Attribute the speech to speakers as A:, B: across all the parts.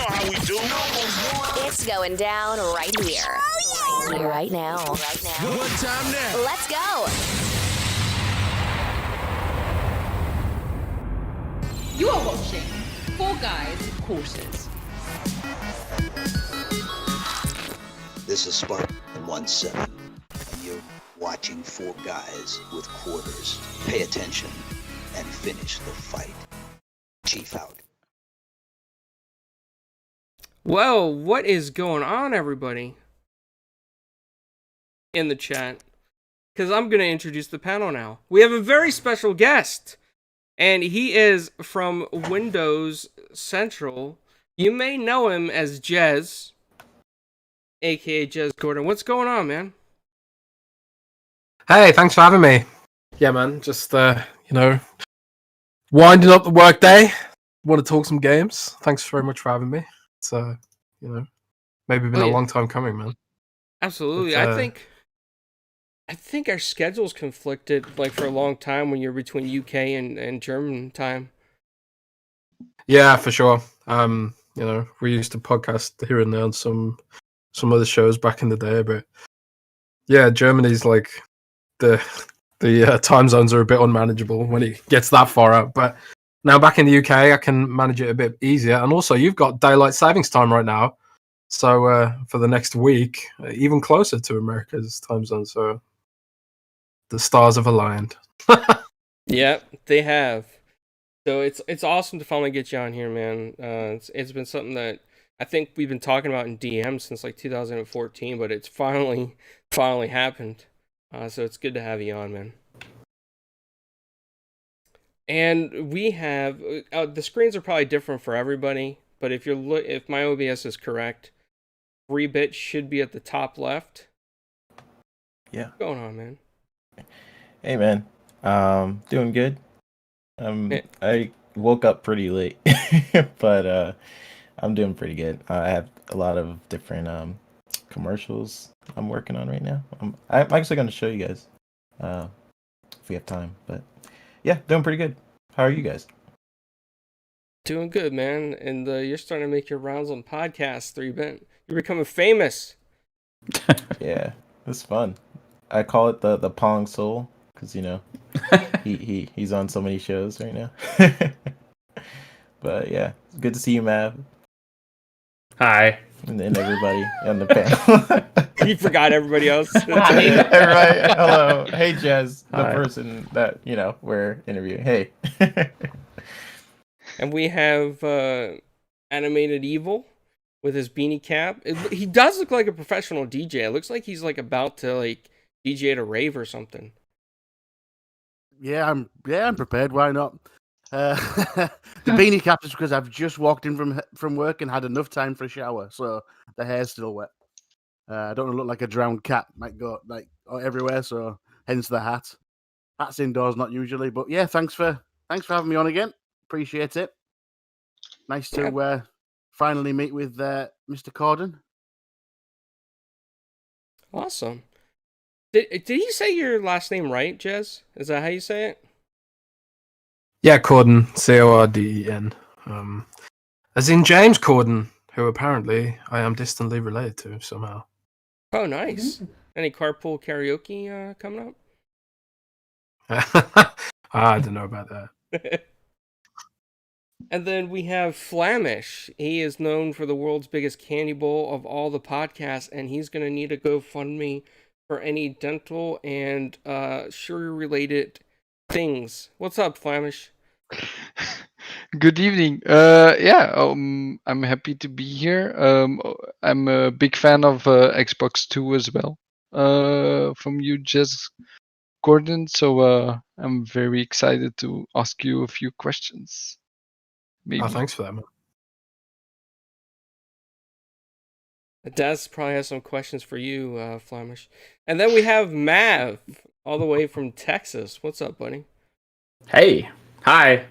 A: know how we do.
B: It's going down right here. Oh, yeah. Right now.
A: What time now?
B: Let's go.
C: You are watching Four Guys Quarters.
D: This is Spartan 17, and you're watching Four Guys with Quarters. Pay attention and finish the fight. Chief out.
E: Well, what is going on, everybody? In the chat. Because I'm going to introduce the panel now. We have a very special guest. And he is from Windows Central. You may know him as Jez, aka Jez Cordon. What's going on, man?
F: Hey, thanks for having me. Yeah, man, just, winding up the work day. Want to talk some games. Thanks very much for having me. It's, maybe been a long time coming, man.
E: Absolutely.
F: But,
E: I think our schedules conflicted, like, for a long time when you're between UK and German time.
F: Yeah, for sure. We used to podcast here and there on some other shows back in the day, but yeah, Germany's like the time zones are a bit unmanageable when it gets that far out. But now back in the UK, I can manage it a bit easier. And also, you've got daylight savings time right now, so for the next week, even closer to America's time zone. So the stars have aligned.
E: Yep, they have. So it's awesome to finally get you on here, man. It's been something that I think we've been talking about in DM since like 2014, but it's finally happened. So it's good to have you on, man. And we have the screens are probably different for everybody, but if my OBS is correct, 3-bit should be at the top left.
G: Yeah.
E: What's going on, man?
G: Hey, man. Doing good. I woke up pretty late, but I'm doing pretty good. I have a lot of different commercials I'm working on right now. I'm actually going to show you guys if we have time. But yeah, doing pretty good. How are you guys?
E: Doing good, man. And you're starting to make your rounds on podcasts, 3-bit. You're becoming famous.
G: Yeah, it's fun. I call it the Pong Soul because he's on so many shows right now. But yeah, it's good to see you, Mav.
H: Hi.
G: And everybody on the panel.
E: You forgot everybody else.
G: Everybody, hello. Hey, Jez, the
H: Hi.
G: person that we're interviewing. Hey.
E: And we have Animated Evil with his beanie cap. He does look like a professional DJ. It looks like he's like about to like DJ at a rave or something.
I: Yeah, I'm prepared. Why not? The beanie cap is because I've just walked in from work and had enough time for a shower, so the hair's still wet. I don't want to look like a drowned cat, might go like everywhere. So hence the hat. Hat's indoors, not usually, but yeah. Thanks for having me on again. Appreciate it. Nice to finally meet with Mr. Corden.
E: Awesome. Did he say your last name right, Jez? Is that how you say it?
F: Yeah, Corden, Corden. As in James Corden, who apparently I am distantly related to somehow.
E: Oh, nice. Any carpool karaoke coming
F: I don't know about that.
E: And then we have Flamish. He is known for the world's biggest candy bowl of all the podcasts, and he's going to need a GoFundMe for any dental and sugar-related things. What's up, Flamish?
H: Good evening. I'm happy to be here. I'm a big fan of Xbox 2 as well. From you, Jez Corden. So I'm very excited to ask you a few questions. Maybe.
F: Oh, thanks for that, man.
E: Daz probably has some questions for you, Flamish. And then we have Mav, all the way from Texas. What's up, buddy?
J: Hey. Hi.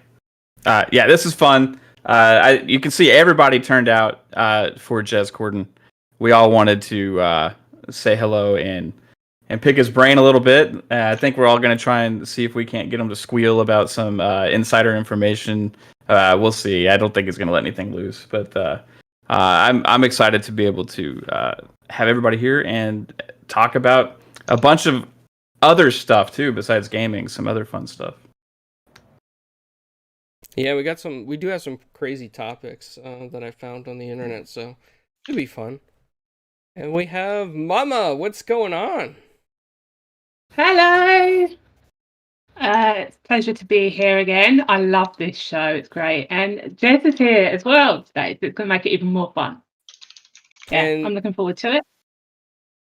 J: This is fun. You can see everybody turned out for Jez Corden. We all wanted to say hello and pick his brain a little bit. I think we're all going to try and see if we can't get him to squeal about some insider information. We'll see. I don't think he's going to let anything loose, but I'm excited to be able to have everybody here and talk about a bunch of other stuff too besides gaming, some other fun stuff.
E: Yeah, we do have some crazy topics that I found on the internet, so it'll be fun. And we have Mama. What's going on?
K: Hello. It's a pleasure to be here again. I love this show. It's great. And Jez is here as well today, so it's going to make it even more fun. Yeah,
E: And
K: I'm looking forward to it.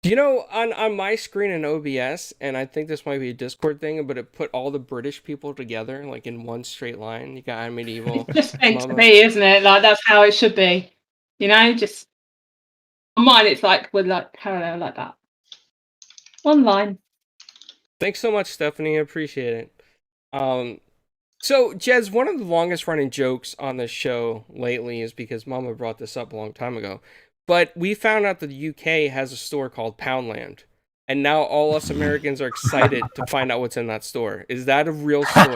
E: you know, on my screen in OBS, and I think this might be a Discord thing, but it put all the British people together, like in one straight line. You got Medieval.
K: It's just meant to
E: Mama.
K: be, isn't it? Like, that's how it should be. You know, just on mine, it's like we're like parallel like that. One line.
E: Thanks so much, Stephanie. I appreciate it. So, Jez, one of the longest running jokes on the show lately is because Mama brought this up a long time ago. But we found out that the UK has a store called Poundland. And now all us Americans are excited to find out what's in that store. Is that a real store?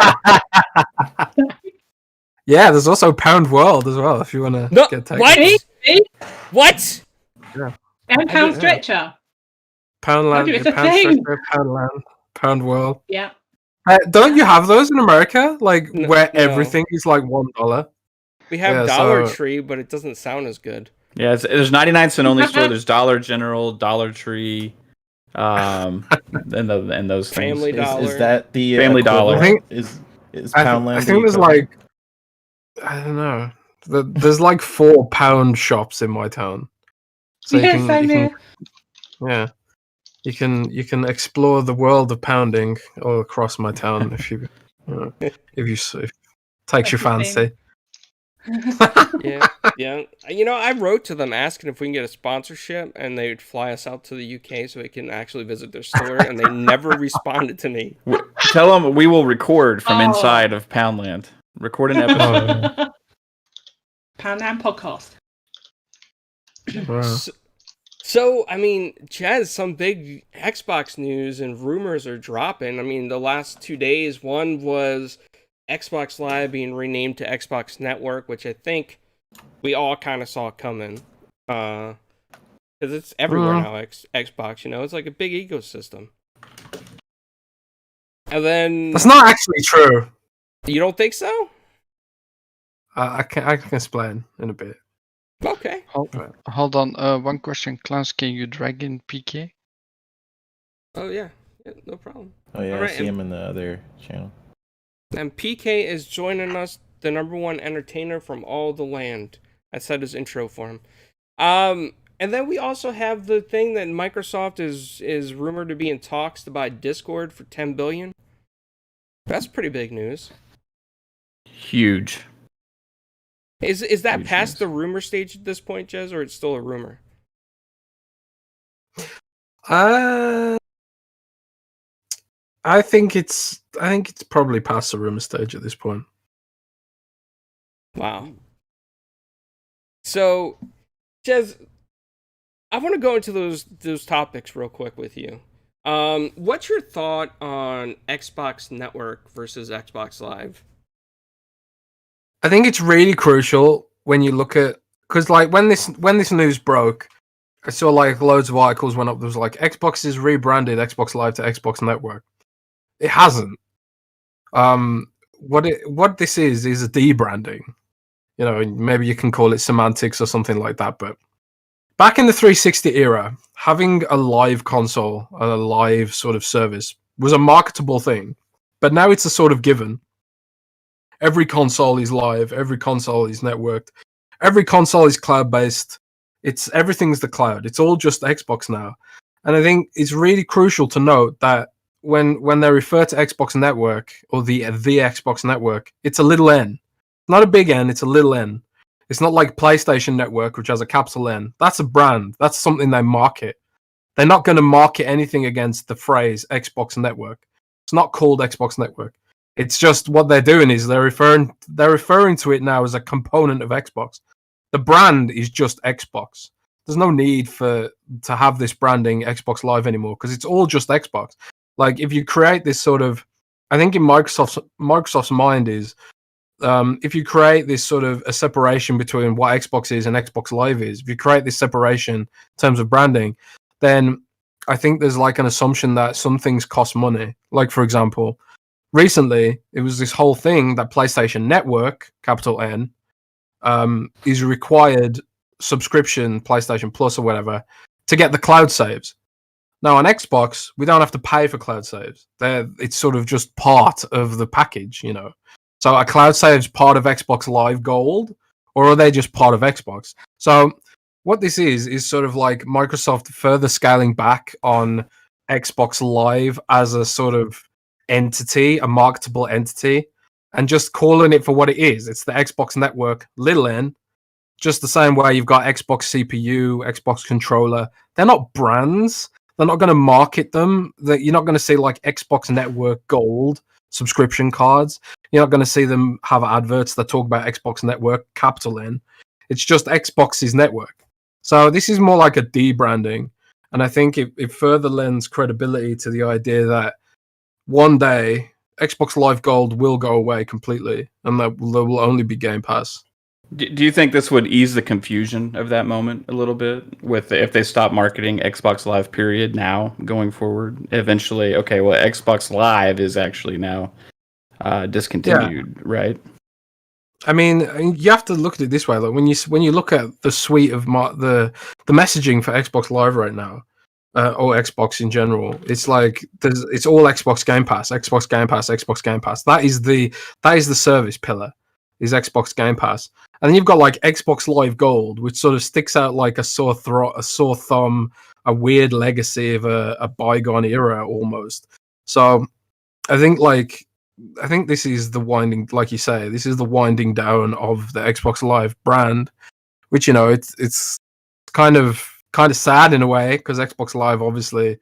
F: Yeah, there's also Pound World as well, if you want to get technical.
E: What? What?
F: Yeah.
K: And Pound Stretcher.
F: Poundland,
K: It's a
F: Pound
K: thing.
F: Stretcher, Poundland, Pound World.
K: Yeah.
F: Don't you have those in America? Like, where
E: no.
F: everything is like $1?
E: We have Dollar Tree, but it doesn't sound as good.
J: Yeah, there's 99-cent only store. There's Dollar General, Dollar Tree, and those
E: Family
J: things.
E: Dollar.
G: Is that the
J: Family Dollar?
F: I think
G: is Poundland?
F: I think there's like, I don't know. There's like 4 pound shops in my town. So
K: Yes, same here.
F: yeah, you can explore the world of pounding all across my town if you if it takes your fancy.
E: Yeah. You know, I wrote to them asking if we can get a sponsorship, and they would fly us out to the UK so we can actually visit their store, and they never responded to me.
J: Tell them we will record from inside of Poundland. Record an episode.
K: Poundland podcast.
F: Wow.
E: So, I mean, Jez, some big Xbox news and rumors are dropping. I mean, the last 2 days, one was Xbox Live being renamed to Xbox Network, which I think we all kind of saw coming. Because it's everywhere now, Xbox, you know? It's like a big ecosystem. And then...
F: That's not actually true.
E: You don't think so?
F: I can explain in a bit.
E: Okay.
H: Hold on. One question, Klaus. Can you drag in PK?
E: Oh, yeah. No problem.
G: Oh yeah,
E: All right,
G: I see him in the other channel.
E: And PK is joining us, the #1 entertainer from all the land. I said his intro for him. And then we also have the thing that Microsoft is rumored to be in talks to buy Discord for $10 billion. That's pretty big news.
J: Huge.
E: Is that
J: Huge
E: past
J: news.
E: the rumor stage at this point, Jez, or it's still a rumor?
F: I think it's probably past the rumor stage at this point.
E: Wow. So, Jez, I want to go into those topics real quick with you. What's your thought on Xbox Network versus Xbox Live?
F: I think it's really crucial when you look at, because like when this news broke, I saw like loads of articles went up. There was like Xbox is rebranded Xbox Live to Xbox Network. It hasn't. What this is a debranding. You know, maybe you can call it semantics or something like that. But back in the 360 era, having a live console, a live sort of service, was a marketable thing. But now it's a sort of given. Every console is live. Every console is networked. Every console is cloud-based. Everything's the cloud. It's all just Xbox now. And I think it's really crucial to note that when they refer to Xbox Network or the Xbox Network, it's a little N. Not a big N, it's a little N. It's not like PlayStation Network, which has a capital N. That's a brand. That's something they market. They're not going to market anything against the phrase Xbox Network. It's not called Xbox Network. It's just what they're doing is they're referring to it now as a component of Xbox. The brand is just Xbox. There's no need to have this branding Xbox Live anymore because it's all just Xbox. Like if you create this sort of, I think in Microsoft's mind is if you create this sort of a separation between what Xbox is and Xbox Live is, if you create this separation in terms of branding, then I think there's like an assumption that some things cost money. Like, for example, recently it was this whole thing that PlayStation Network, capital N, is required subscription, PlayStation Plus or whatever, to get the cloud saves. Now on Xbox, we don't have to pay for cloud saves. It's sort of just part of the package, you know. So are cloud saves part of Xbox Live Gold, or are they just part of Xbox? So what this is sort of like Microsoft further scaling back on Xbox Live as a sort of entity, a marketable entity, and just calling it for what it is. It's the Xbox Network, little n, just the same way you've got Xbox CPU, Xbox controller. They're not brands. They're not going to market them. You're not going to see like Xbox Network Gold subscription cards. You're not going to see them have adverts that talk about Xbox Network, capital N. It's just Xbox's network. So this is more like a debranding. And I think it further lends credibility to the idea that one day Xbox Live Gold will go away completely and there will only be Game Pass.
J: Do you think this would ease the confusion of that moment a little bit with if they stop marketing Xbox Live period now going forward? Eventually, okay, well, Xbox Live is actually now discontinued, right?
F: I mean, you have to look at it this way. Like when you look at the suite of the messaging for Xbox Live right now, or Xbox in general, it's like it's all Xbox Game Pass, Xbox Game Pass, Xbox Game Pass. That is the service pillar, is Xbox Game Pass. And then you've got like Xbox Live Gold, which sort of sticks out like a sore thumb, a weird legacy of a bygone era almost. So I think this is the winding, like you say, this is the winding down of the Xbox Live brand, which, you know, it's kind of sad in a way, because Xbox Live obviously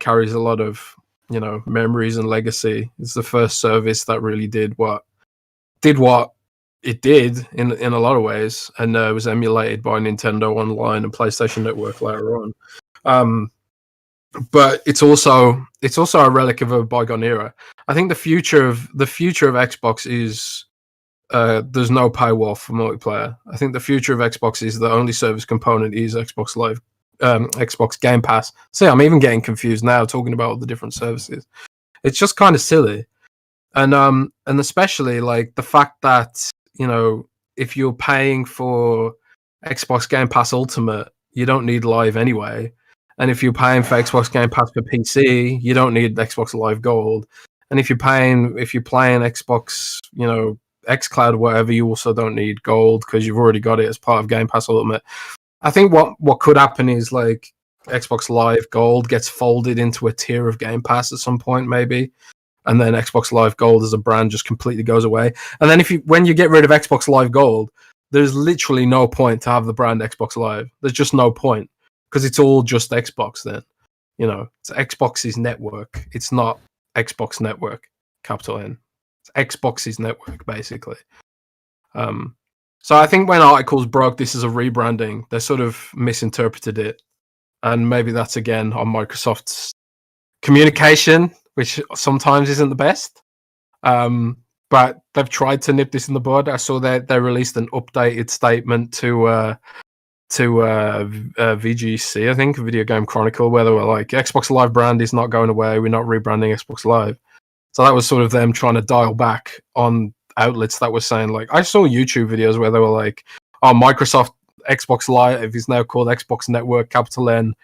F: carries a lot of, you know, memories and legacy. It's the first service that really did what it did in a lot of ways, and was emulated by Nintendo Online and PlayStation Network later on. But it's also a relic of a bygone era. I think the future of Xbox is there's no paywall for multiplayer. I think the future of Xbox is the only service component is Xbox Live, Xbox Game Pass. See, I'm even getting confused now talking about all the different services. It's just kind of silly, and especially like the fact that, you know, if you're paying for Xbox Game Pass Ultimate, you don't need Live anyway. And if you're paying for Xbox Game Pass for PC, you don't need Xbox Live Gold. And if you're playing Xbox, you know, xCloud or whatever, you also don't need Gold because you've already got it as part of Game Pass Ultimate. I think what could happen is like Xbox Live Gold gets folded into a tier of Game Pass at some point, maybe. And then Xbox Live Gold as a brand just completely goes away. And then when you get rid of Xbox Live Gold, there's literally no point to have the brand Xbox Live. There's just no point, because it's all just Xbox then. You know, it's Xbox's network. It's not Xbox Network, capital N. It's Xbox's network, basically. So I think when articles broke this as a rebranding, they sort of misinterpreted it. And maybe that's, again, on Microsoft's communication, which sometimes isn't the best. But they've tried to nip this in the bud. I saw that they released an updated statement to VGC, I think, Video Game Chronicle, where they were like, Xbox Live brand is not going away. We're not rebranding Xbox Live. So that was sort of them trying to dial back on outlets that were saying, like, I saw YouTube videos where they were like, oh, Microsoft Xbox Live is now called Xbox Network, capital N,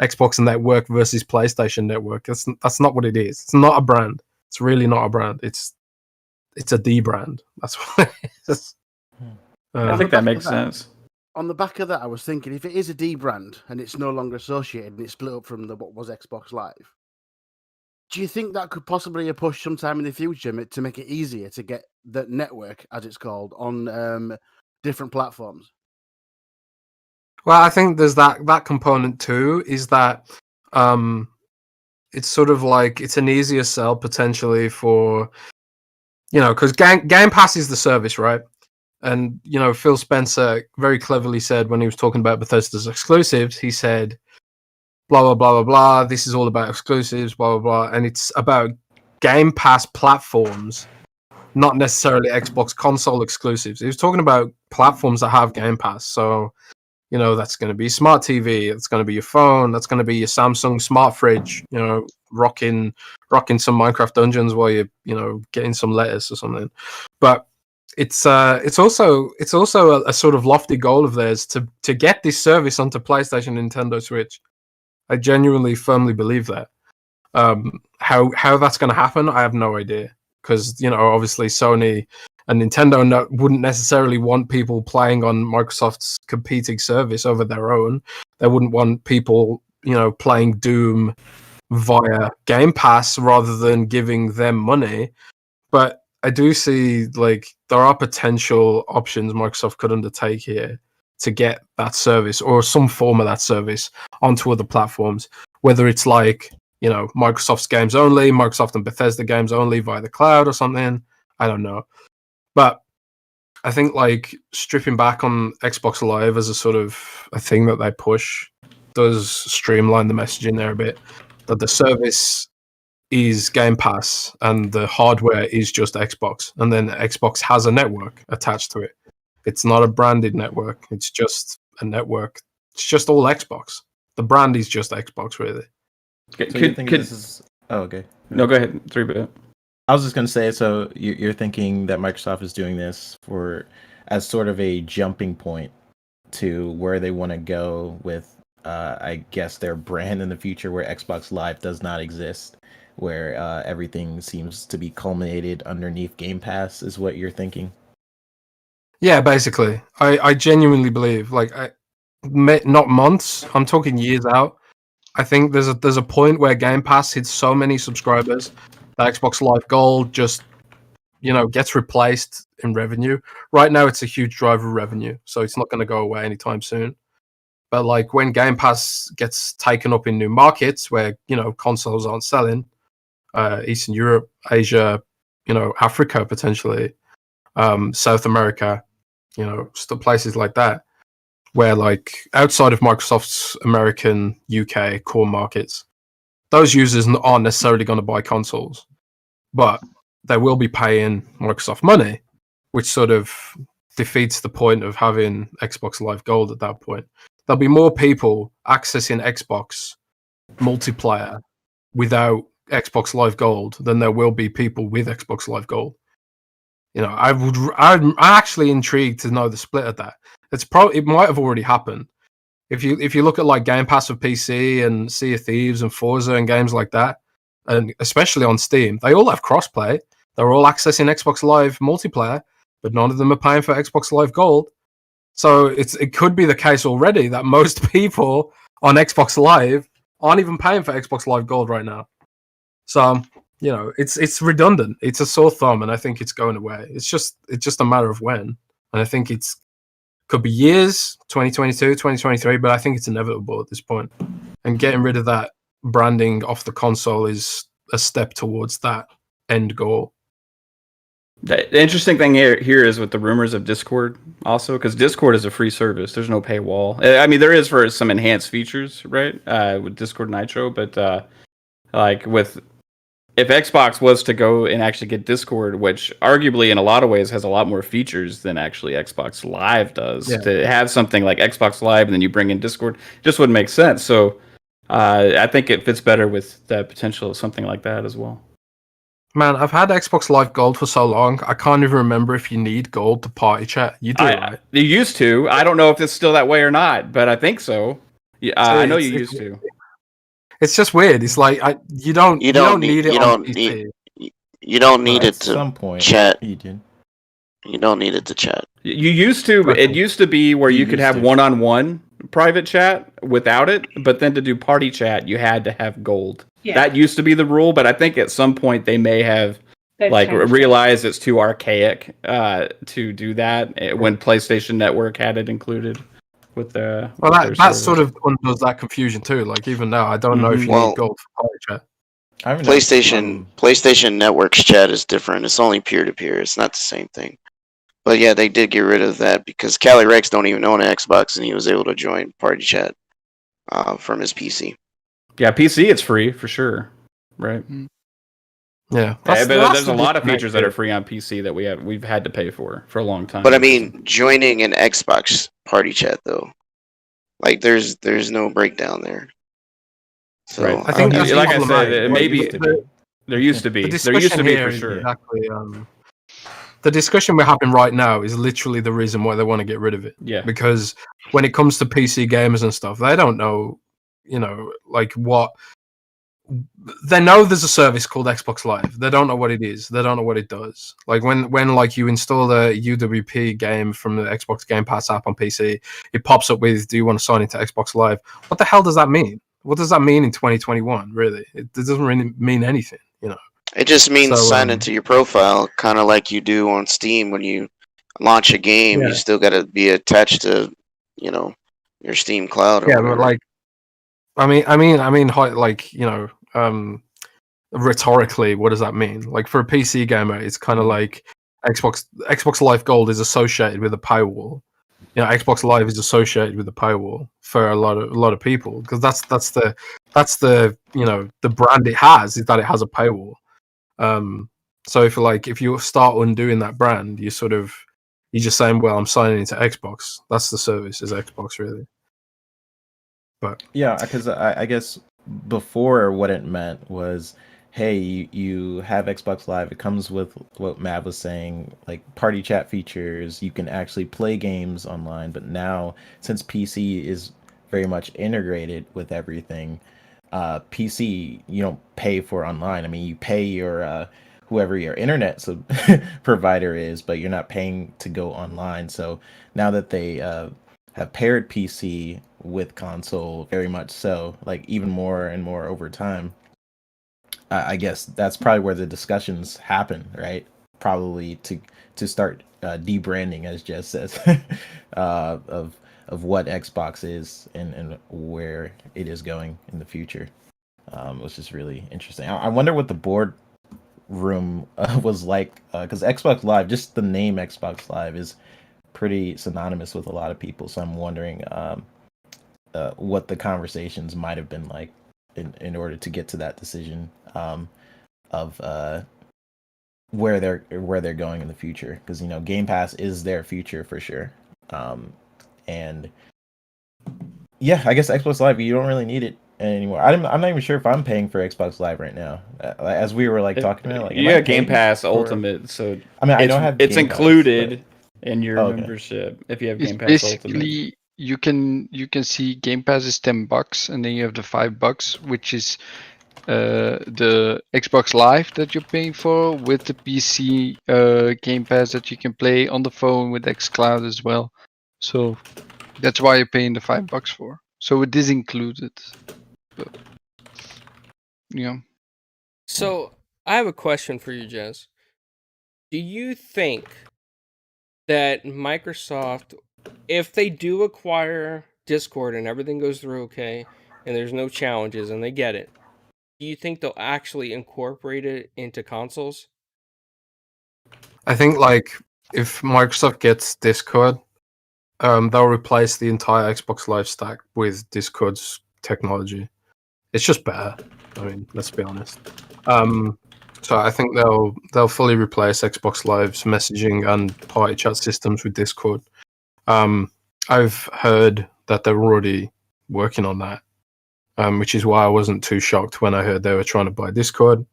F: Xbox Network versus PlayStation Network. That's not what it is. It's not a brand. It's really not a brand. It's a D brand. That's what it is.
J: I think that makes sense.
I: On the back of that, I was thinking, if it is a D brand and it's no longer associated and it's split up from what was Xbox Live, do you think that could possibly be a push sometime in the future to make it easier to get the network, as it's called, on different platforms?
F: Well, I think there's that component too, is that it's sort of like it's an easier sell potentially for, you know, because Game Pass is the service, right? And, you know, Phil Spencer very cleverly said when he was talking about Bethesda's exclusives, he said, blah, blah, blah, blah, blah, this is all about exclusives, blah, blah, blah. And it's about Game Pass platforms not necessarily Xbox console exclusives. He was talking about platforms that have Game Pass. So, you know, that's going to be smart TV, it's going to be your phone, that's going to be your Samsung smart fridge, you know, rocking some Minecraft dungeons while you're, you know, getting some lettuce or something. But it's also a sort of lofty goal of theirs to get this service onto PlayStation and Nintendo Switch. I genuinely firmly believe that. How that's going to happen, I have no idea, because, you know, obviously Sony and Nintendo wouldn't necessarily want people playing on Microsoft's competing service over their own. They wouldn't want people, you know, playing Doom via Game Pass rather than giving them money. But I do see, like, there are potential options Microsoft could undertake here to get that service or some form of that service onto other platforms, whether it's like, you know, Microsoft's games only, Microsoft and Bethesda games only via the cloud or something. I don't know. But I think, like, stripping back on Xbox Live as a sort of a thing that they push does streamline the messaging there a bit. That the service is Game Pass and the hardware is just Xbox. And then Xbox has a network attached to it. It's not a branded network. It's just a network. It's just all Xbox. The brand is just Xbox, really.
G: So you think this is... Oh, okay.
J: No, go ahead. 3-bit.
G: I was just going to say, so you're thinking that Microsoft is doing this as sort of a jumping point to where they want to go with, I guess, their brand in the future, where Xbox Live does not exist, where everything seems to be culminated underneath Game Pass, is what you're thinking?
F: Yeah, basically. I genuinely believe, like, not months, I'm talking years out. I think there's a point where Game Pass hits so many subscribers that Xbox Live Gold just, you know, gets replaced in revenue. Right now, it's a huge driver of revenue, so it's not going to go away anytime soon. But, like, when Game Pass gets taken up in new markets where, you know, consoles aren't selling, Eastern Europe, Asia, you know, Africa potentially, South America, you know, places like that, where, like, outside of Microsoft's American, UK core markets, those users aren't necessarily going to buy consoles, but they will be paying Microsoft money, which sort of defeats the point of having Xbox Live Gold at that point. There'll be more people accessing Xbox multiplayer without Xbox Live Gold than there will be people with Xbox Live Gold. You know, I'm actually intrigued to know the split of that. It might have already happened. If you look at, like, Game Pass for PC and Sea of Thieves and Forza and games like that, and especially on Steam, they all have crossplay. They're all accessing Xbox Live multiplayer, but none of them are paying for Xbox Live Gold. So it could be the case already that most people on Xbox Live aren't even paying for Xbox Live Gold right now. So, you know, it's redundant. It's a sore thumb, and I think it's going away. It's just a matter of when. And I think could be years, 2022, 2023, but I think it's inevitable at this point. And getting rid of that branding off the console is a step towards that end goal.
J: The interesting thing here is with the rumors of Discord also, because Discord is a free service. There's no paywall. I mean, there is for some enhanced features, right, with Discord Nitro, but like if Xbox was to go and actually get Discord, which arguably in a lot of ways has a lot more features than actually Xbox Live does, to have something like Xbox Live and then you bring in Discord, just wouldn't make sense. So I think it fits better with the potential of something like that as well.
F: Man, I've had Xbox Live Gold for so long, I can't even remember if you need Gold to party chat. You do, right?
J: You used to. I don't know if it's still that way or not, but I think so. Yeah, I know you used to.
F: It's just weird. It's like you don't need it.
L: You don't need it to
G: some point,
L: chat.
G: You did.
L: You don't need it to chat.
J: You used to. It used to be where you could have one-on-one private chat without it, but then to do party chat, you had to have Gold. Yeah. That used to be the rule, but I think at some point they may have realized it's too archaic to do that when PlayStation Network had it incled with the.
F: Well, that sort of undoes that confusion too. Like, even now, I don't know if you need Gold for party chat.
L: PlayStation Network's chat is different. It's only peer-to-peer. It's not the same thing. But yeah, they did get rid of that because Cali Rex don't even own an Xbox, and he was able to join party chat from his PC.
J: Yeah, PC it's free for sure, right?
F: Yeah,
J: but
F: that's
J: there's
F: the
J: a lot of
F: disconnect
J: features that are
F: here.
J: free on PC that we've had to pay for a long time.
L: But I mean, joining an Xbox party chat though, like there's no breakdown there. So
J: right.
F: I think that's
J: like I
F: problematic.
J: said, maybe there used to be.
F: The
J: There used to
F: discussion
J: be
F: here
J: for
F: is
J: sure.
F: exactly the discussion we're having right now is literally the reason why they want to get rid of it.
J: Yeah.
F: Because when it comes to PC gamers and stuff, they don't know, like what. They know there's a service called Xbox Live. They don't know what it is. They don't know what it does. Like when like you install the UWP game from the Xbox Game Pass app on PC, it pops up with, "Do you want to sign into Xbox Live?" What the hell does that mean? What does that mean in 2021? Really, it doesn't really mean anything.
L: It just means
F: So,
L: sign into your profile, kind of like you do on Steam when you launch a game.
F: Yeah.
L: You still got to be attached to, your Steam cloud. Or
F: Yeah,
L: whatever.
F: but like, like rhetorically, what does that mean? Like for a PC gamer, it's kind of like Xbox Live Gold is associated with a paywall. Xbox Live is associated with a paywall for a lot of people because that's the the brand it has is that it has a paywall. So if you start undoing that brand, you're just saying, well, I'm signing into Xbox. That's the service is Xbox really. But
G: yeah, because I guess before what it meant was, hey, you have Xbox Live. It comes with what Mav was saying, like party chat features. You can actually play games online. But now, since PC is very much integrated with everything, PC, you don't pay for online. I mean, you pay your whoever your internet provider is, but you're not paying to go online. So now that they have paired PC with console, very much so, like even more and more over time, I guess that's probably where the discussions happen, right? Probably to start debranding, as Jez says, of what Xbox is and where it is going in the future, which is really interesting. I wonder what the board room was like, because Xbox Live, just the name Xbox Live is pretty synonymous with a lot of people. So I'm wondering what the conversations might have been like in order to get to that decision of where they're going in the future, because Game Pass is their future for sure. And yeah, I guess Xbox Live, you don't really need it anymore. I'm not even sure if I'm paying for Xbox Live right now. As we were talking about, like,
J: yeah, Game Pass Ultimate. So
G: I mean, I don't have.
J: It's
G: Game Pass,
J: included in your
G: okay.
J: membership if you have
H: It's
J: Game Pass
H: basically
J: Ultimate.
H: you can see Game Pass is $10, and then you have the $5, which is the Xbox Live that you're paying for with the PC Game Pass that you can play on the phone with xCloud as well. So that's why you're paying the $5 for. So it is included. But, yeah.
E: So I have a question for you, Jez. Do you think that Microsoft, if they do acquire Discord and everything goes through okay, and there's no challenges and they get it, do you think they'll actually incorporate it into consoles?
F: I think if Microsoft gets Discord, they'll replace the entire Xbox Live stack with Discord's technology. It's just better. I mean, let's be honest. So I think they'll fully replace Xbox Live's messaging and party chat systems with Discord. I've heard that they're already working on that, which is why I wasn't too shocked when I heard they were trying to buy Discord.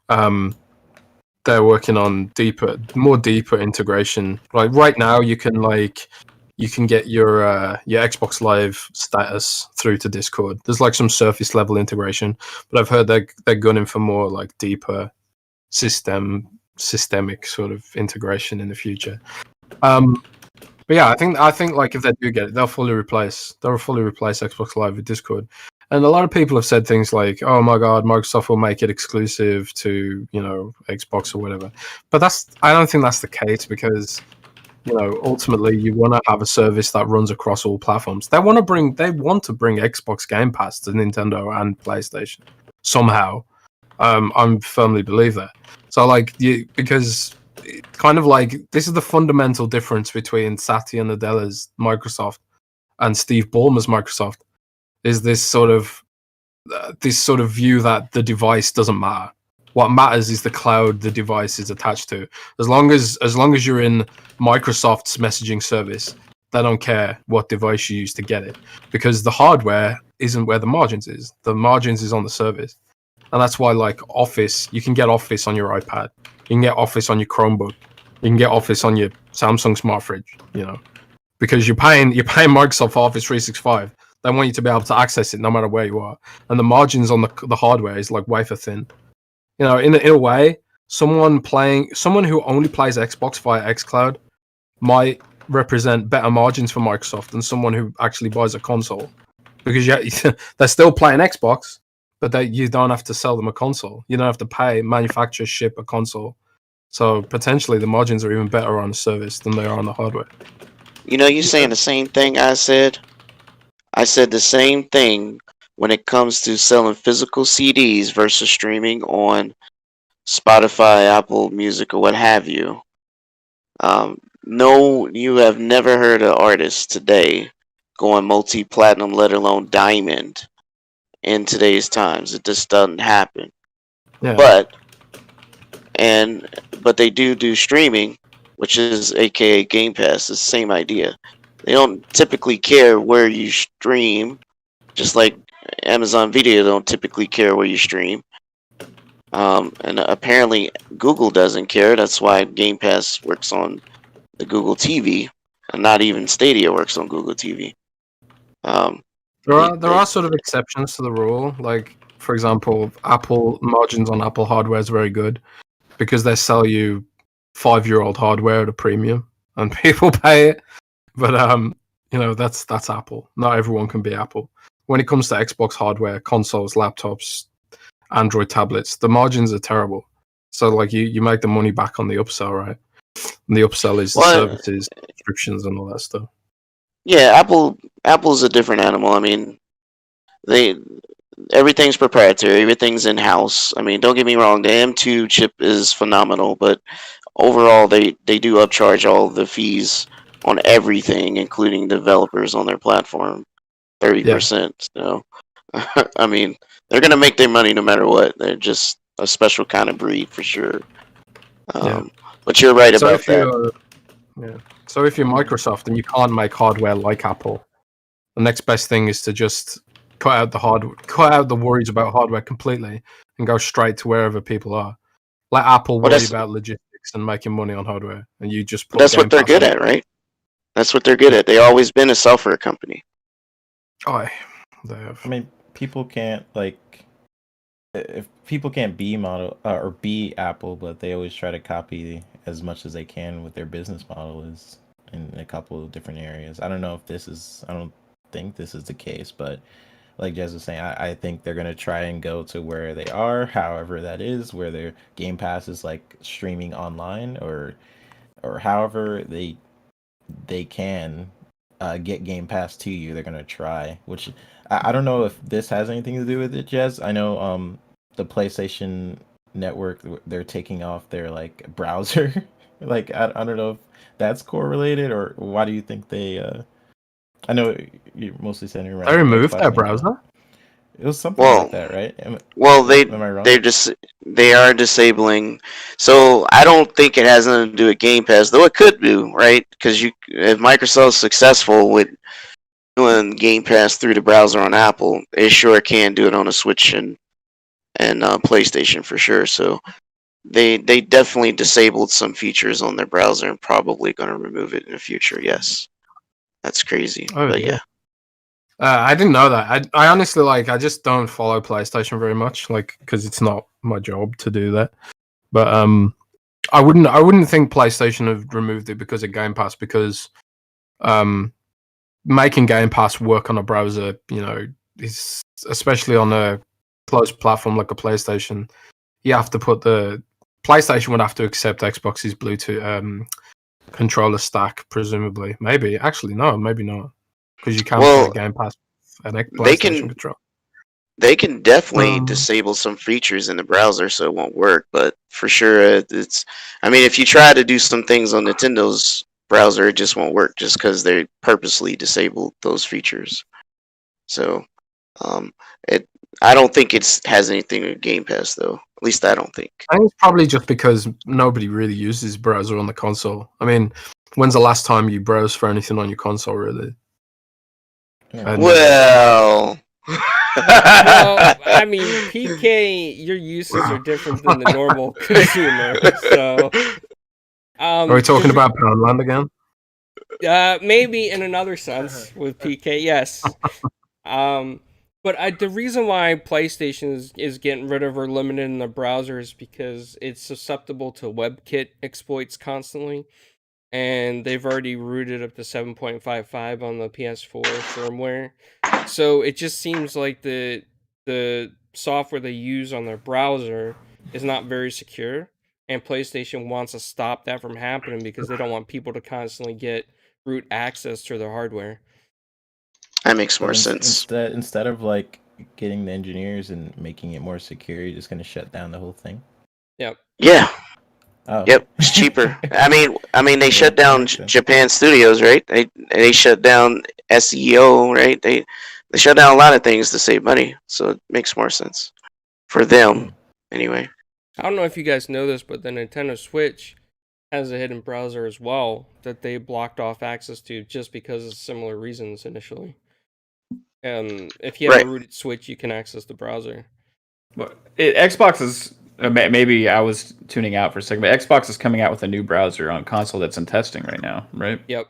F: They're working on more deeper integration. Like right now, you can get your Xbox Live status through to Discord. There's some surface level integration, but I've heard they're gunning for more deeper systemic sort of integration in the future. But yeah, I think if they do get it, they'll fully replace Xbox Live with Discord. And a lot of people have said things like, "Oh my God, Microsoft will make it exclusive to Xbox or whatever." But I don't think that's the case, because ultimately you want to have a service that runs across all platforms. They want to bring Xbox Game Pass to Nintendo and PlayStation somehow. I firmly believe that. So because kind of this is the fundamental difference between Satya Nadella's Microsoft and Steve Ballmer's Microsoft, is this sort of view that the device doesn't matter. What matters is the cloud the device is attached to. As long as you're in Microsoft's messaging service, they don't care what device you use to get it, because the hardware isn't where the margins is. The margins is on the service, and that's why like Office, you can get Office on your iPad, you can get Office on your Chromebook, you can get Office on your Samsung smart fridge. You know, because you're paying Microsoft for Office 365. They want you to be able to access it no matter where you are, and the margins on the hardware is like wafer thin. You know, in a way, someone who only plays Xbox via xCloud might represent better margins for Microsoft than someone who actually buys a console, because they're still playing Xbox, but you don't have to sell them a console. You don't have to pay manufacturer ship a console. So potentially the margins are even better on the service than they are on the hardware.
L: You know, you're saying the same thing I said. I said the same thing when it comes to selling physical CDs versus streaming on Spotify, Apple Music, or what have you. No, you have never heard of artists today going multi-platinum, let alone diamond, in today's times. It just doesn't happen.
F: Yeah.
L: But they do streaming, which is aka Game Pass. It's the same idea. They don't typically care where you stream, just like Amazon Video don't typically care where you stream. And apparently Google doesn't care. That's why Game Pass works on the Google TV, and not even Stadia works on Google TV.
F: There are sort of exceptions to the rule. Like, for example, Apple margins on Apple hardware is very good because they sell you 5-year-old hardware at a premium, and people pay it. But you know, that's Apple. Not everyone can be Apple. When it comes to Xbox hardware, consoles, laptops, Android tablets, the margins are terrible. So like you make the money back on the upsell, right? And the upsell is the services, subscriptions, and all that stuff.
L: Yeah, Apple's a different animal. I mean, everything's proprietary, everything's in house. I mean, don't get me wrong, the M2 chip is phenomenal, but overall they do upcharge all the fees on everything, including developers on their platform, 30%. So, I mean, they're gonna make their money no matter what. They're just a special kind of breed for sure. But you're right about that.
F: So if you're Microsoft and you can't make hardware like Apple, the next best thing is to just cut out the worries about hardware completely and go straight to wherever people are. Let Apple worry about logistics and making money on hardware, and you just put.
L: That's what they're good at, right? That's what they're good at. They've always been a software company.
F: They have.
G: I mean, people can't if people can't be or be Apple, but they always try to copy as much as they can with their business model is in a couple of different areas. I don't think this is the case, but like Jez was saying, I think they're gonna try and go to where they are, however that is, where their Game Pass is like streaming online or however they can get Game Pass to you. They're gonna try, which I don't know if this has anything to do with it, Jez. I know the PlayStation Network, they're taking off their like browser. Like I don't know if that's correlated, or why do you think they I know you're mostly centering around.
F: They removed their browser?
G: It was something like that, right? Am I wrong?
L: They are disabling. So I don't think it has nothing to do with Game Pass, though it could do, right? Because if Microsoft's successful with doing Game Pass through the browser on Apple, it sure can do it on a Switch and PlayStation for sure. So they definitely disabled some features on their browser and probably going to remove it in the future. Yes, that's crazy. But yeah.
F: I didn't know that. I honestly I just don't follow PlayStation very much, because it's not my job to do that. But I wouldn't think PlayStation have removed it because of Game Pass, because making Game Pass work on a browser, is, especially on a closed platform like a PlayStation, you have to put PlayStation would have to accept Xbox's Bluetooth controller stack, presumably. Maybe not. Because you can't play Game Pass and PlayStation control.
L: They can definitely disable some features in the browser so it won't work, but for sure it's. I mean, if you try to do some things on Nintendo's browser, it just won't work, just because they purposely disabled those features. So, I don't think it has anything with Game Pass though. At least I don't think.
F: I think it's probably just because nobody really uses browser on the console. I mean, when's the last time you browse for anything on your console, really?
L: Well,
E: Well, I mean, PK, your uses are different than the normal consumer. So,
F: are we talking about Poundland again?
E: Maybe in another sense with PK, yes. But the reason why PlayStation is getting rid of or limiting the browser is because it's susceptible to WebKit exploits constantly. And they've already rooted up to 7.55 on the PS4 firmware. So it just seems like the software they use on their browser is not very secure. And PlayStation wants to stop that from happening because they don't want people to constantly get root access to their hardware.
L: That makes more sense.
G: Instead of like getting the engineers and making it more secure, you're just gonna shut down the whole thing.
E: Yep.
L: Yeah.
G: Oh.
L: Yep. It's cheaper. I mean, they shut down Japan Studios, right? They shut down SEO, right? They shut down a lot of things to save money, so it makes more sense for them, anyway.
E: I don't know if you guys know this, but the Nintendo Switch has a hidden browser as well that they blocked off access to just because of similar reasons initially. If you have a rooted Switch, you can access the browser.
J: But Xbox is maybe I was tuning out for a second, but Xbox is coming out with a new browser on console that's in testing right now, right?
E: Yep,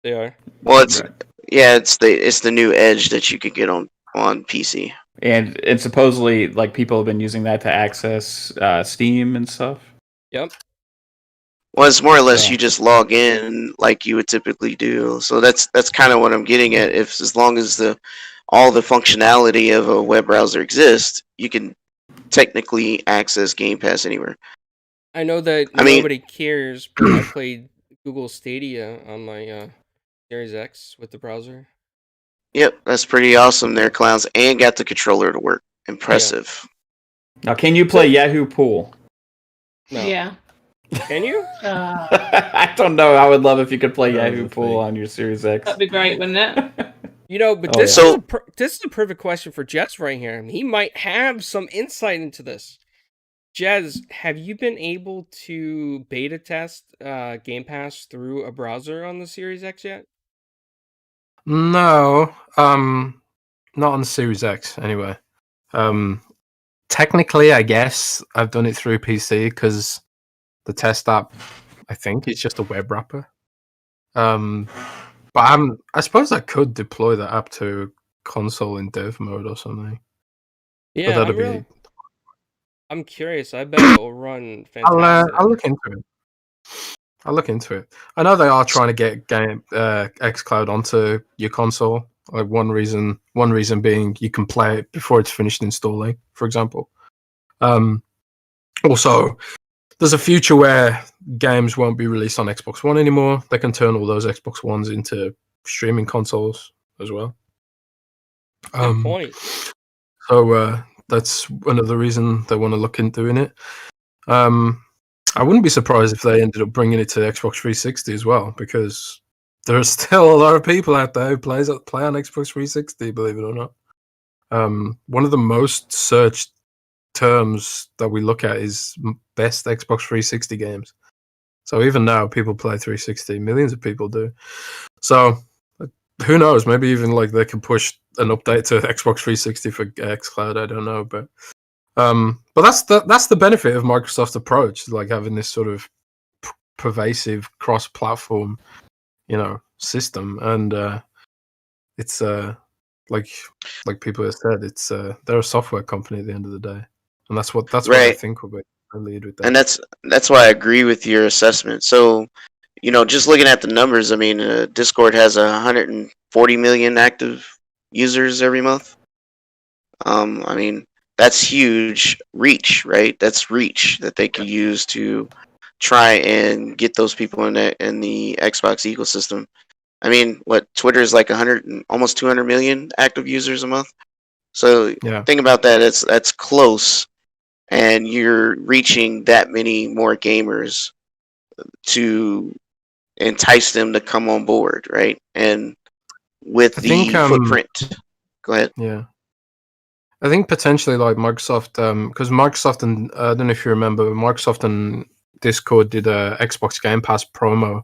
E: they are.
L: Well, it's the new Edge that you could get on PC.
J: And supposedly, like, people have been using that to access Steam and stuff.
E: Yep.
L: Well, it's more or less you just log in like you would typically do. So that's kind of what I'm getting at. As long as all the functionality of a web browser exists, you can technically access Game Pass anywhere.
E: I know that nobody cares, but I played Google Stadia on my Series X with the browser.
L: Yep, that's pretty awesome. They're clowns and got the controller to work. Impressive.
J: Now, can you play Yahoo Pool?
E: No.
K: Yeah.
E: Can you?
J: I don't know. I would love if you could play Yahoo Pool on your Series X.
K: That'd be great, wouldn't it?
E: You know, but this is a perfect question for Jez right here. He might have some insight into this. Jez, have you been able to beta test Game Pass through a browser on the Series X yet?
F: No, not on the Series X anyway. Technically, I guess I've done it through PC because the test app, I think, is just a web wrapper. But I suppose I could deploy that app to console in dev mode or something.
E: Yeah, I'm curious. I bet it'll run fantastic.
F: I'll look into it. I know they are trying to get xCloud onto your console. Like one reason being you can play it before it's finished installing, for example. Also, there's a future where games won't be released on Xbox One anymore. They can turn all those Xbox Ones into streaming consoles as well.
E: Good point.
F: So that's another reason they want to look into doing it. I wouldn't be surprised if they ended up bringing it to Xbox 360 as well, because there are still a lot of people out there who play on Xbox 360, believe it or not. One of the most searched terms that we look at is best Xbox 360 games. So even now, people play 360. Millions of people do. So who knows? Maybe even like they can push an update to Xbox 360 for xCloud. I don't know, but that's the benefit of Microsoft's approach, like having this sort of pervasive cross-platform, system. And it's like people have said, it's they're a software company at the end of the day, and that's what I think will be lead with that.
L: And that's why I agree with your assessment. So, just looking at the numbers, I mean, Discord has 140 million active users every month. I mean, that's huge reach, right? That's reach that they could use to try and get those people in the Xbox ecosystem. I mean, Twitter is like almost 200 million active users a month. So think about that. That's close, and you're reaching that many more gamers to entice them to come on board, right? And with the footprint. Go ahead.
F: Yeah. I think potentially like Microsoft, because Microsoft and I don't know if you remember, Microsoft and Discord did a Xbox Game Pass promo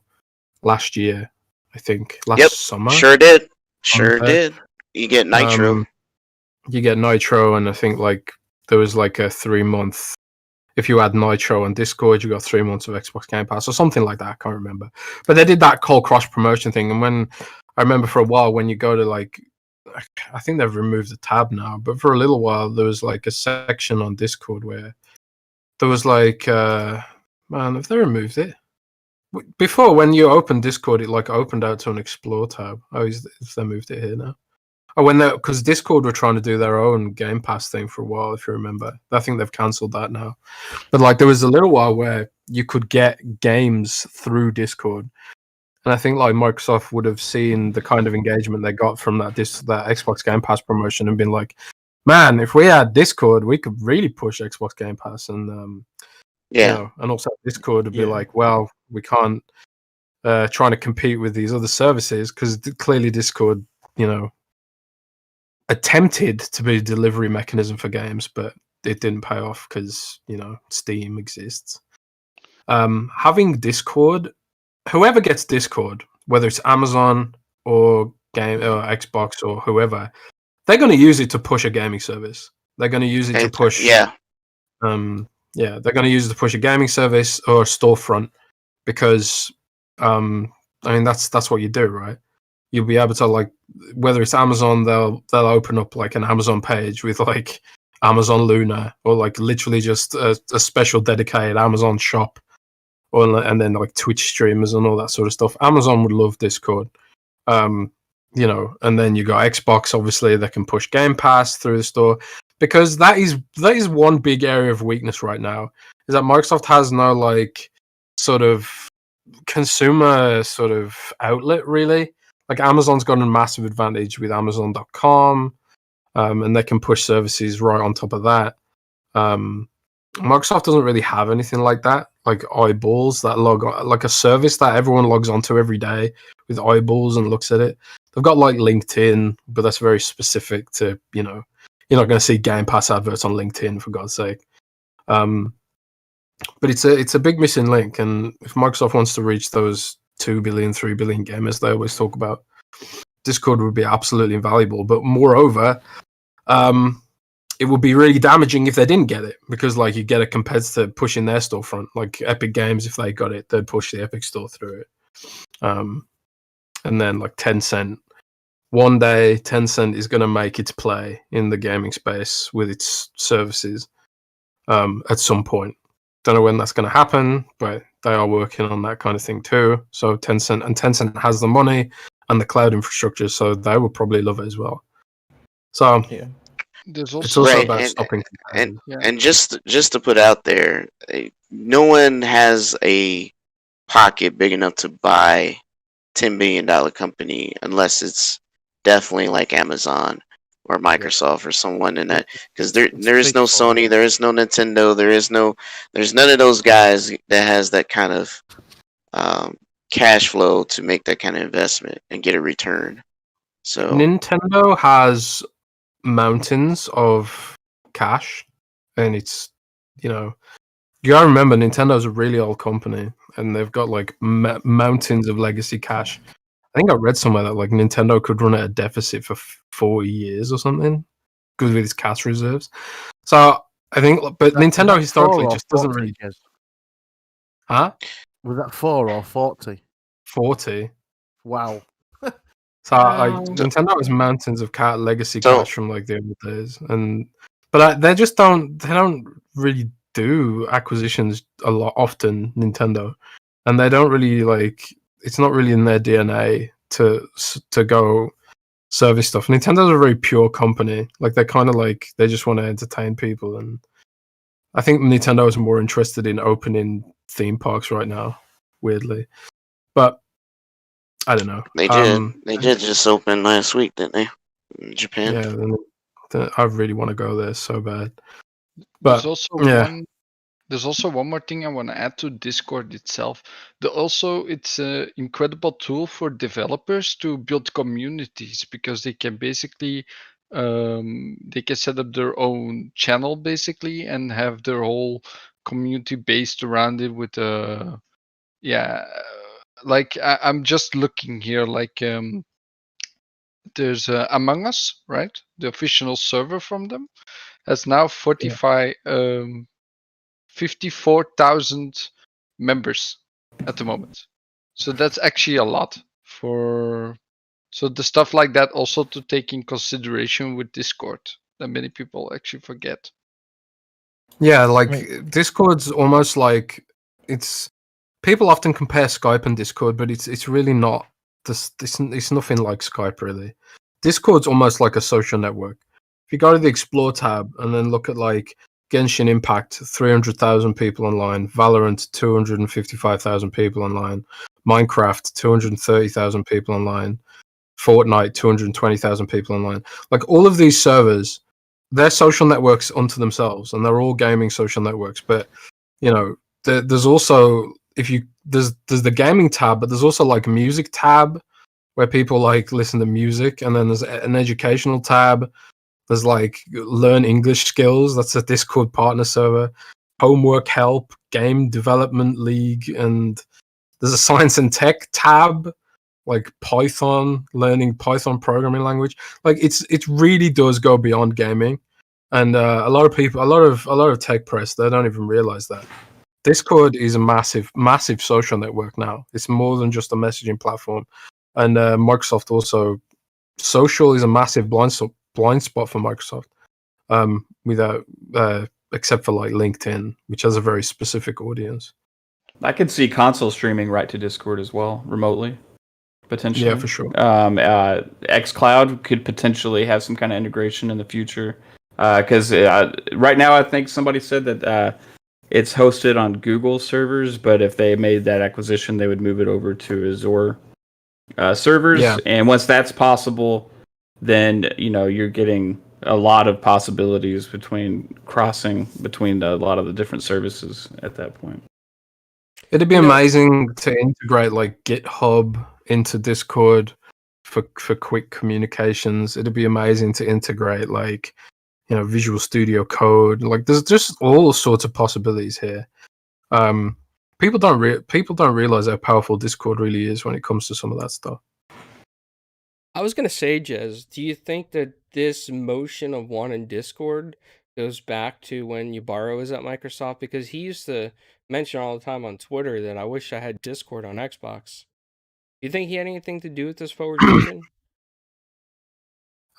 F: last year. I think last summer.
L: Sure did. Sure did. You get Nitro.
F: You get Nitro, and I think like there was like a 3-month. If you had Nitro on Discord, you got 3 months of Xbox Game Pass or something like that. I can't remember, but they did that whole cross promotion thing. And when I remember for a while, when you go to like, I think they've removed the tab now, but for a little while there was like a section on Discord where there was like, man, have they removed it? Before, when you opened Discord, it like opened out to an Explore tab. Oh, if they moved it here now? Oh, because Discord were trying to do their own Game Pass thing for a while, if you remember. I think they've cancelled that now. But like, there was a little while where you could get games through Discord, and I think like Microsoft would have seen the kind of engagement they got from that Xbox Game Pass promotion and been like, "Man, if we had Discord, we could really push Xbox Game Pass." And you know, and also Discord would be like, "Well, we can't trying to compete with these other services because clearly Discord, you know, attempted to be a delivery mechanism for games, but it didn't pay off because, you know, Steam exists." Having Discord, whoever gets Discord, whether it's Amazon or Xbox or whoever, they're going to use it to push a gaming service. They're going to use it to push they're going to use it to push a gaming service or a storefront because I mean that's what you do, right? You'll be able to, like, whether it's Amazon, they'll open up like an Amazon page with like Amazon Luna, or like literally just a special dedicated Amazon shop, and then like Twitch streamers and all that sort of stuff. Amazon would love Discord, you know. And then you got Xbox, obviously they can push Game Pass through the store, because that is one big area of weakness right now, is that Microsoft has no like sort of consumer sort of outlet really. Like Amazon's got a massive advantage with Amazon.com, and they can push services right on top of that. Microsoft doesn't really have anything like that, like eyeballs that log on, like a service that everyone logs onto every day with eyeballs and looks at it. They've got like LinkedIn, but that's very specific to, you know, you're not going to see Game Pass adverts on LinkedIn, for God's sake. But it's a big missing link, and if Microsoft wants to reach those 2 billion, 3 billion gamers they always talk about, Discord would be absolutely invaluable. But moreover, it would be really damaging if they didn't get it, because like you get a competitor pushing their storefront, like Epic Games. If they got it, they'd push the Epic Store through it. And then like Tencent, one day Tencent is going to make its play in the gaming space with its services at some point. Don't know when that's going to happen, but they are working on that kind of thing too. So Tencent has the money and the cloud infrastructure, so they will probably love it as well. So
H: There's
F: it's
H: also
F: also about stopping.
L: And just to put out there, no one has a pocket big enough to buy $10 billion company unless it's definitely like Amazon or Microsoft or someone in that, because there is no Sony, there is no Nintendo, there's none of those guys that has that kind of cash flow to make that kind of investment and get a return. So
F: Nintendo has mountains of cash, and it's, you know, you gotta remember Nintendo's a really old company, and they've got like mountains of legacy cash. I think I read somewhere that like Nintendo could run at a deficit for 40 years or something because of its cash reserves. So I think, but Nintendo historically just doesn't really. Huh?
I: Was that 4 or 40?
F: 40.
I: Wow.
F: So like Nintendo has mountains of legacy cash from like the old days, but they just don't really do acquisitions a lot often, Nintendo, and they don't really like. It's not really in their DNA to go service stuff. Nintendo's a very pure company. Like they kind of like they just want to entertain people, and I think Nintendo is more interested in opening theme parks right now. Weirdly, but I don't know.
L: They did. They did just open last week, didn't they? In Japan.
F: Yeah, I really want to go there so bad. But
H: there's also one more thing I want to add to Discord itself. It's an incredible tool for developers to build communities, because they can basically They can set up their own channel basically and have their whole community based around it with like I'm just looking here, like there's Among Us, right? The official server from them has now 54,000 members at the moment. So that's actually a lot for. So the stuff like that also to take in consideration with Discord that many people actually forget.
F: Yeah, like Discord's almost like it's. People often compare Skype and Discord, but it's really not. It's nothing like Skype really. Discord's almost like a social network. If you go to the Explore tab and then look at like Genshin Impact, 300,000 people online, Valorant, 255,000 people online, Minecraft, 230,000 people online, Fortnite, 220,000 people online. Like all of these servers, they're social networks unto themselves, and they're all gaming social networks. But you know, there's also there's the gaming tab, but there's also like a music tab where people like listen to music, and then there's an educational tab. There's like learn English skills. That's a Discord partner server. Homework help, game development league, and there's a science and tech tab, like Python, learning Python programming language. Like it really does go beyond gaming, and a lot of tech press, they don't even realize that. Discord is a massive social network now. It's more than just a messaging platform, and Microsoft also. Social is a massive blind spot for Microsoft, without except for like LinkedIn, which has a very specific audience.
J: I could see console streaming right to Discord as well, remotely, potentially.
F: Yeah, for sure.
J: xCloud could potentially have some kind of integration in the future, because right now I think somebody said that it's hosted on Google servers, but if they made that acquisition, they would move it over to Azure servers.
F: Yeah.
J: And once that's possible, then you're getting a lot of possibilities crossing between a lot of the different services at that point.
F: It'd be amazing to integrate like GitHub into Discord for quick communications. It'd be amazing to integrate like Visual Studio Code. Like there's just all sorts of possibilities here. People don't realize how powerful Discord really is when it comes to some of that stuff.
E: I was gonna say, Jez, do you think that this motion of wanting Discord goes back to when Ybarra was at Microsoft? Because he used to mention all the time on Twitter that I wish I had Discord on Xbox. Do you think he had anything to do with this forward motion?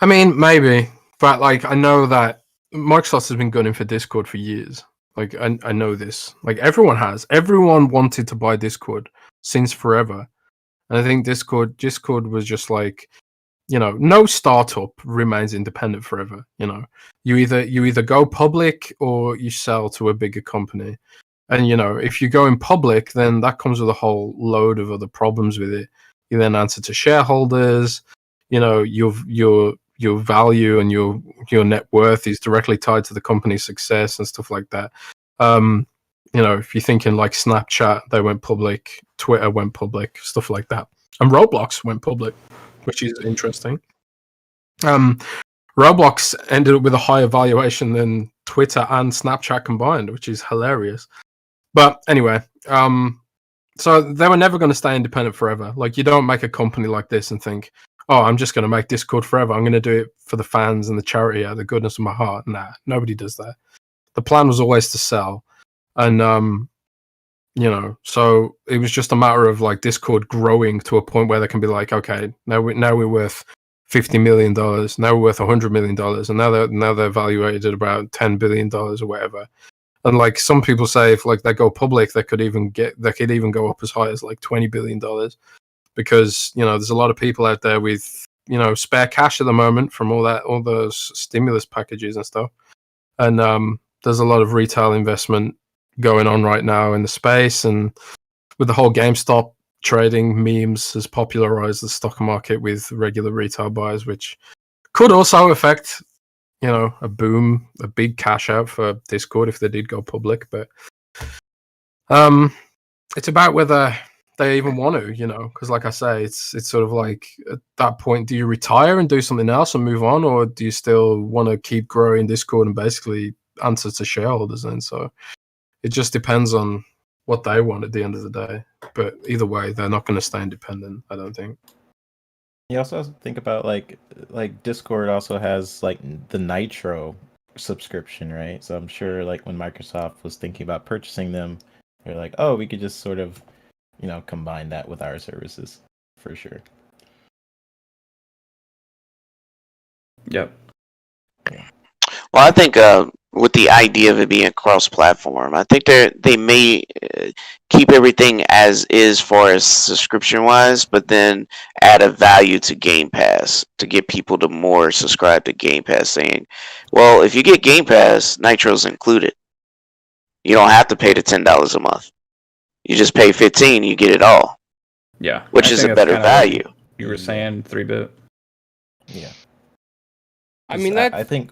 F: I mean, maybe, but like I know that Microsoft has been gunning for Discord for years. Like I know this. Like everyone wanted to buy Discord since forever, and I think Discord was just like, no startup remains independent forever. You either go public or you sell to a bigger company, and if you go in public, then that comes with a whole load of other problems with it. You then answer to shareholders. Your value and your net worth is directly tied to the company's success and stuff like that. If you're thinking like Snapchat, they went public, Twitter went public, stuff like that. And Roblox went public, which is interesting. Roblox ended up with a higher valuation than Twitter and Snapchat combined, which is hilarious. But anyway, so they were never going to stay independent forever. Like you don't make a company like this and think, oh, I'm just going to make Discord forever. I'm going to do it for the fans and the charity out of the goodness of my heart. Nah, nobody does that. The plan was always to sell. And, so it was just a matter of like Discord growing to a point where they can be like, okay, now we're worth $50 million. Now we're worth $100 million. And now they're valuated at about $10 billion or whatever. And like some people say, if like they go public, they could even go up as high as like $20 billion. Because there's a lot of people out there with spare cash at the moment from all those stimulus packages and stuff, and there's a lot of retail investment going on right now in the space, and with the whole GameStop trading memes has popularized the stock market with regular retail buyers, which could also affect a big cash out for Discord if they did go public. But it's about whether they even want to, because like I say, it's sort of like at that point, do you retire and do something else and move on, or do you still want to keep growing Discord and basically answer to shareholders? And so it just depends on what they want at the end of the day. But either way, they're not going to stay independent, I don't think.
G: You also have to think about like Discord also has like the Nitro subscription, right? So I'm sure like when Microsoft was thinking about purchasing them, they're like, oh, we could just sort of, combine that with our services for sure.
J: Yep.
L: Well, I think with the idea of it being cross-platform, I think they may keep everything as is far as subscription-wise, but then add a value to Game Pass to get people to more subscribe to Game Pass, saying, well, if you get Game Pass, Nitro's included. You don't have to pay the $10 a month. You just pay $15, you get it all.
J: Yeah.
L: Which is a better value.
J: You were saying 3-bit.
G: Yeah.
E: I mean, that...
G: I think...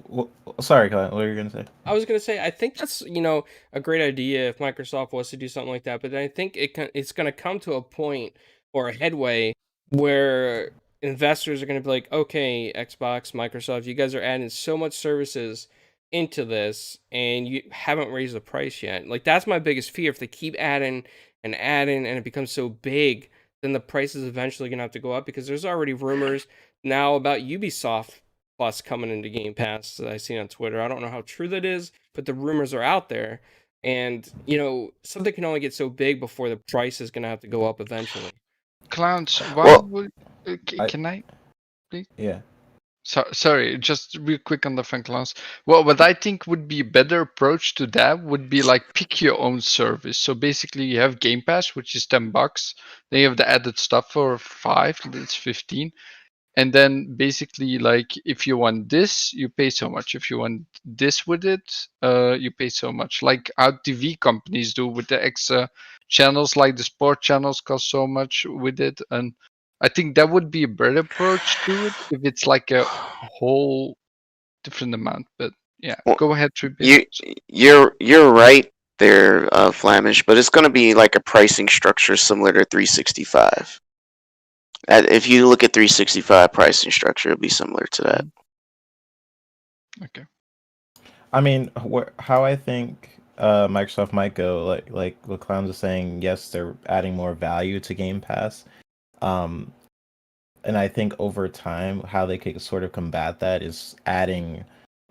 G: Well, sorry, Colin, what were you going to say?
E: I was going to say, I think that's, a great idea if Microsoft was to do something like that, but I think it's going to come to a point or a headway where investors are going to be like, okay, Xbox, Microsoft, you guys are adding so much services into this, and you haven't raised the price yet. Like, that's my biggest fear. If they keep adding, and it becomes so big, then the price is eventually going to have to go up, because there's already rumors now about Ubisoft Plus coming into Game Pass that I've seen on Twitter. I don't know how true that is, but the rumors are out there. And, something can only get so big before the price is going to have to go up eventually.
H: Clowns, why would... can I, please?
G: Yeah.
H: Sorry, just real quick on the fun clowns. Well, what I think would be a better approach to that would be like pick your own service. So basically you have Game Pass, which is $10. Then you have the added stuff for 5, that's 15. And then basically, like, if you want this, you pay so much. If you want this with it, you pay so much. Like how TV companies do with the extra channels, like the sport channels cost so much with it. And I think that would be a better approach to it if it's like a whole different amount. But yeah, well, go ahead,
L: You're right there, Flamish, but it's going to be like a pricing structure similar to 365. If you look at 365 pricing structure, it'll be similar to that.
H: Okay.
G: I mean, how I think Microsoft might go, like what Clowns is saying, yes, they're adding more value to Game Pass. And I think over time, how they could sort of combat that is adding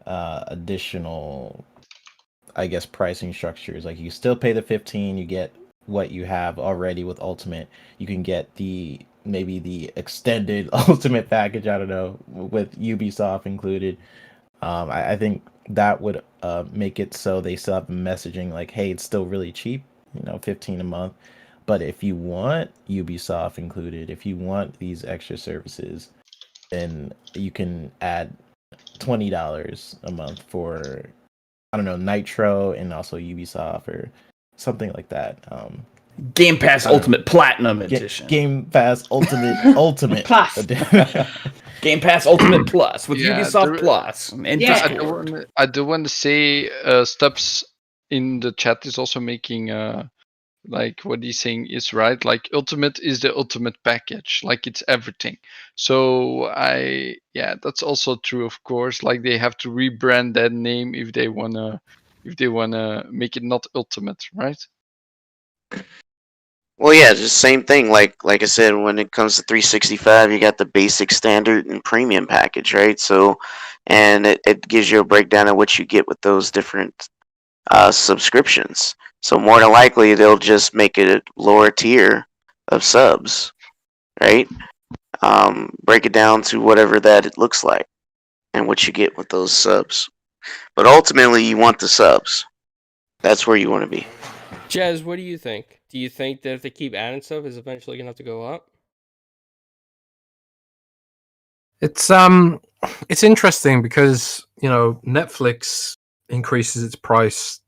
G: additional, I guess, pricing structures. Like you still pay the 15, you get what you have already with Ultimate. You can get maybe the extended Ultimate package, I don't know, with Ubisoft included. I think that would make it so they still have messaging like, hey, it's still really cheap, $15 a month. But if you want Ubisoft included, if you want these extra services, then you can add $20 a month for, I don't know, Nitro and also Ubisoft or something like that.
J: Game Pass Ultimate Platinum Edition.
G: Game Pass Ultimate
K: Plus.
J: Game Pass Ultimate Plus with Ubisoft Plus. And
H: I do want to say Stubz in the chat is also making like what he's saying is right. Like Ultimate is the ultimate package. Like it's everything. So that's also true, of course. Like they have to rebrand that name if they wanna make it not Ultimate, right?
L: Well, yeah, just same thing. Like I said, when it comes to 365, you got the basic, standard, and premium package, right? So, and it gives you a breakdown of what you get with those different subscriptions. So more than likely, they'll just make it a lower tier of subs, right? Break it down to whatever that it looks like and what you get with those subs. But ultimately, you want the subs. That's where you want to be.
E: Jez, what do you think? Do you think that if they keep adding stuff, it's eventually going to have to go up?
F: It's interesting because, Netflix increases its price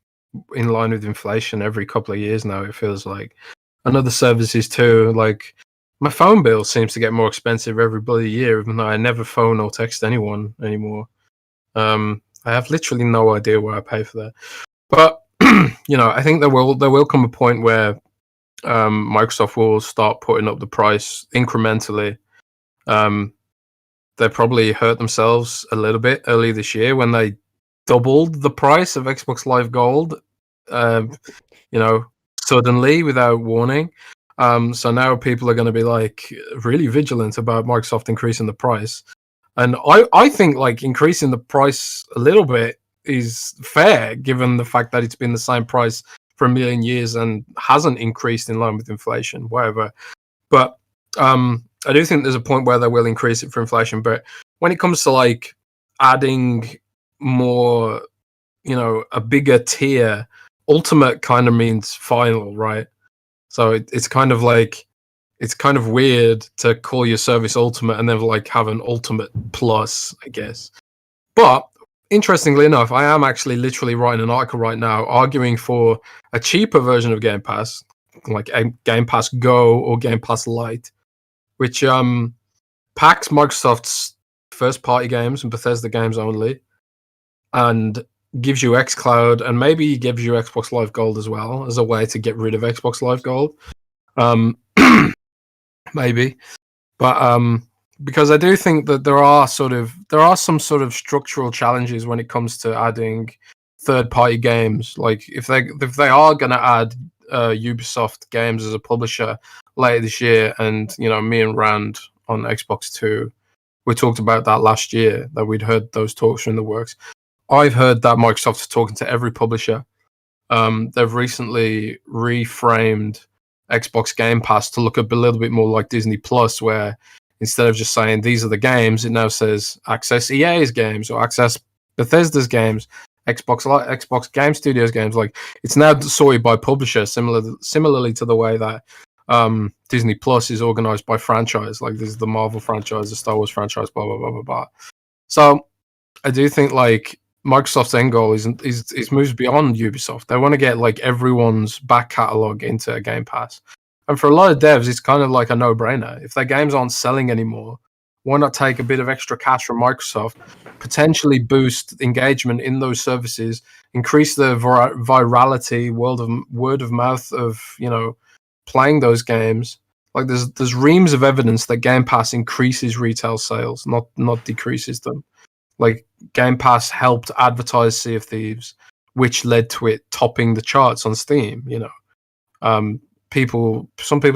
F: in line with inflation every couple of years now, it feels like. And other services too, like my phone bill seems to get more expensive every bloody year, even though I never phone or text anyone anymore. I have literally no idea where I pay for that. But I think there will come a point where Microsoft will start putting up the price incrementally. They probably hurt themselves a little bit early this year when they doubled the price of Xbox Live Gold, suddenly without warning. So now people are going to be like really vigilant about Microsoft increasing the price. And I think like increasing the price a little bit is fair, given the fact that it's been the same price for a million years and hasn't increased in line with inflation, whatever. But I do think there's a point where they will increase it for inflation. But when it comes to like adding more, a bigger tier, Ultimate kind of means final, right? So it's kind of like, it's kind of weird to call your service Ultimate and then like have an Ultimate Plus, I guess. But interestingly enough, I am actually literally writing an article right now arguing for a cheaper version of Game Pass, like a Game Pass Go or Game Pass Lite, which packs Microsoft's first-party games and Bethesda games only, and gives you xCloud, and maybe gives you Xbox Live Gold as well as a way to get rid of Xbox Live Gold. Maybe. But because I do think that there are some sort of structural challenges when it comes to adding third-party games. Like if they are going to add Ubisoft games as a publisher later this year, and me and Rand on Xbox 2, we talked about that last year, that we'd heard those talks are in the works. I've heard that Microsoft is talking to every publisher. They've recently reframed Xbox Game Pass to look a little bit more like Disney Plus, where instead of just saying these are the games, it now says access EA's games or access Bethesda's games, Xbox Game Studios games. Like it's now sorted by publisher, similarly to the way that Disney Plus is organized by franchise. Like there's the Marvel franchise, the Star Wars franchise, blah blah blah blah blah. So I do think like Microsoft's end goal is moves beyond Ubisoft. They want to get like everyone's back catalog into a Game Pass. And for a lot of devs, it's kind of like a no-brainer. If their games aren't selling anymore, why not take a bit of extra cash from Microsoft, potentially boost engagement in those services, increase the virality, word of mouth of playing those games. Like there's reams of evidence that Game Pass increases retail sales, not decreases them. Like Game Pass helped advertise Sea of Thieves, which led to it topping the charts on Steam. Some people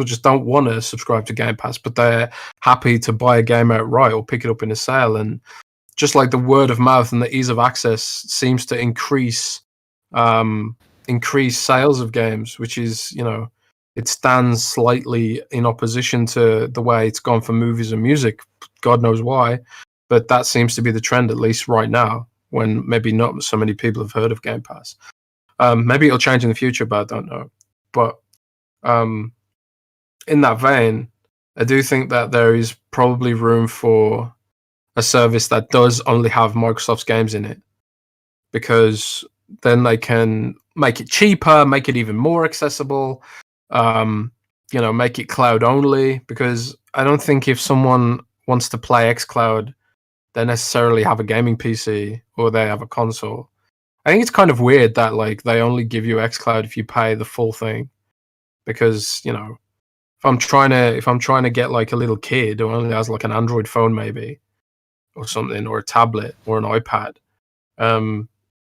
F: just don't want to subscribe to Game Pass, but they're happy to buy a game outright or pick it up in a sale. And just like the word of mouth and the ease of access seems to increase sales of games, which is it stands slightly in opposition to the way it's gone for movies and music. God knows why. But that seems to be the trend, at least right now, when maybe not so many people have heard of Game Pass. Maybe it'll change in the future, but I don't know. But in that vein, I do think that there is probably room for a service that does only have Microsoft's games in it, because then they can make it cheaper, make it even more accessible, make it cloud only, because I don't think if someone wants to play xCloud, they necessarily have a gaming PC or they have a console. I think it's kind of weird that like they only give you xCloud if you pay the full thing, because if I'm trying to get like a little kid who only has like an Android phone maybe or something, or a tablet or an iPad,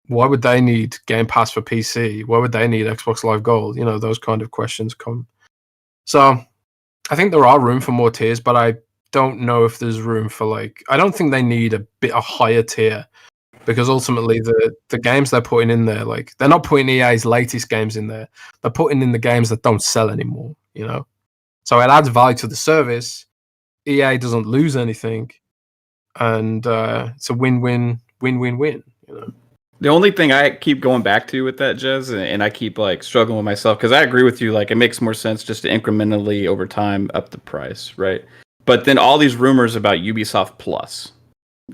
F: why would they need Game Pass for PC? Why would they need Xbox Live Gold? Those kind of questions come. So I think there are room for more tiers, but I don't know if there's room for I don't think they need a higher tier, because ultimately the games they're putting in there, like they're not putting EA's latest games in there. They're putting in the games that don't sell anymore, So it adds value to the service. EA doesn't lose anything, and it's a win-win.
J: The only thing I keep going back to with that, Jez, and I keep struggling with myself, because I agree with you, it makes more sense just to incrementally over time up the price, right? But then all these rumors about Ubisoft Plus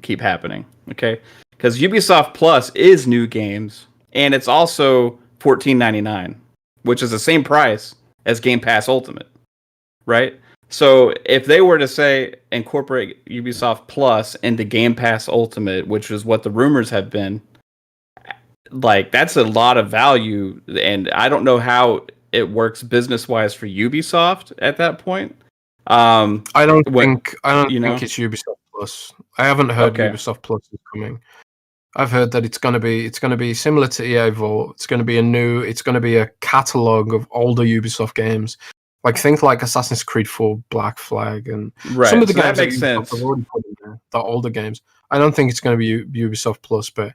J: keep happening, okay? Because Ubisoft Plus is new games, and it's also $14.99, which is the same price as Game Pass Ultimate, right? So if they were to say incorporate Ubisoft Plus into Game Pass Ultimate, which is what the rumors have been, that's a lot of value, and I don't know how it works business wise for Ubisoft at that point.
F: I don't think
J: you know?
F: it's Ubisoft Plus. I haven't heard
J: Okay.
F: Ubisoft Plus is coming. I've heard that it's gonna be similar to EA Vault. It's gonna be a catalog of older Ubisoft games, like things like Assassin's Creed 4, Black Flag, and some of the
J: so
F: games
J: that makes
F: Ubisoft
J: sense.
F: have already put in there, the older games. I don't think it's gonna be Ubisoft Plus, but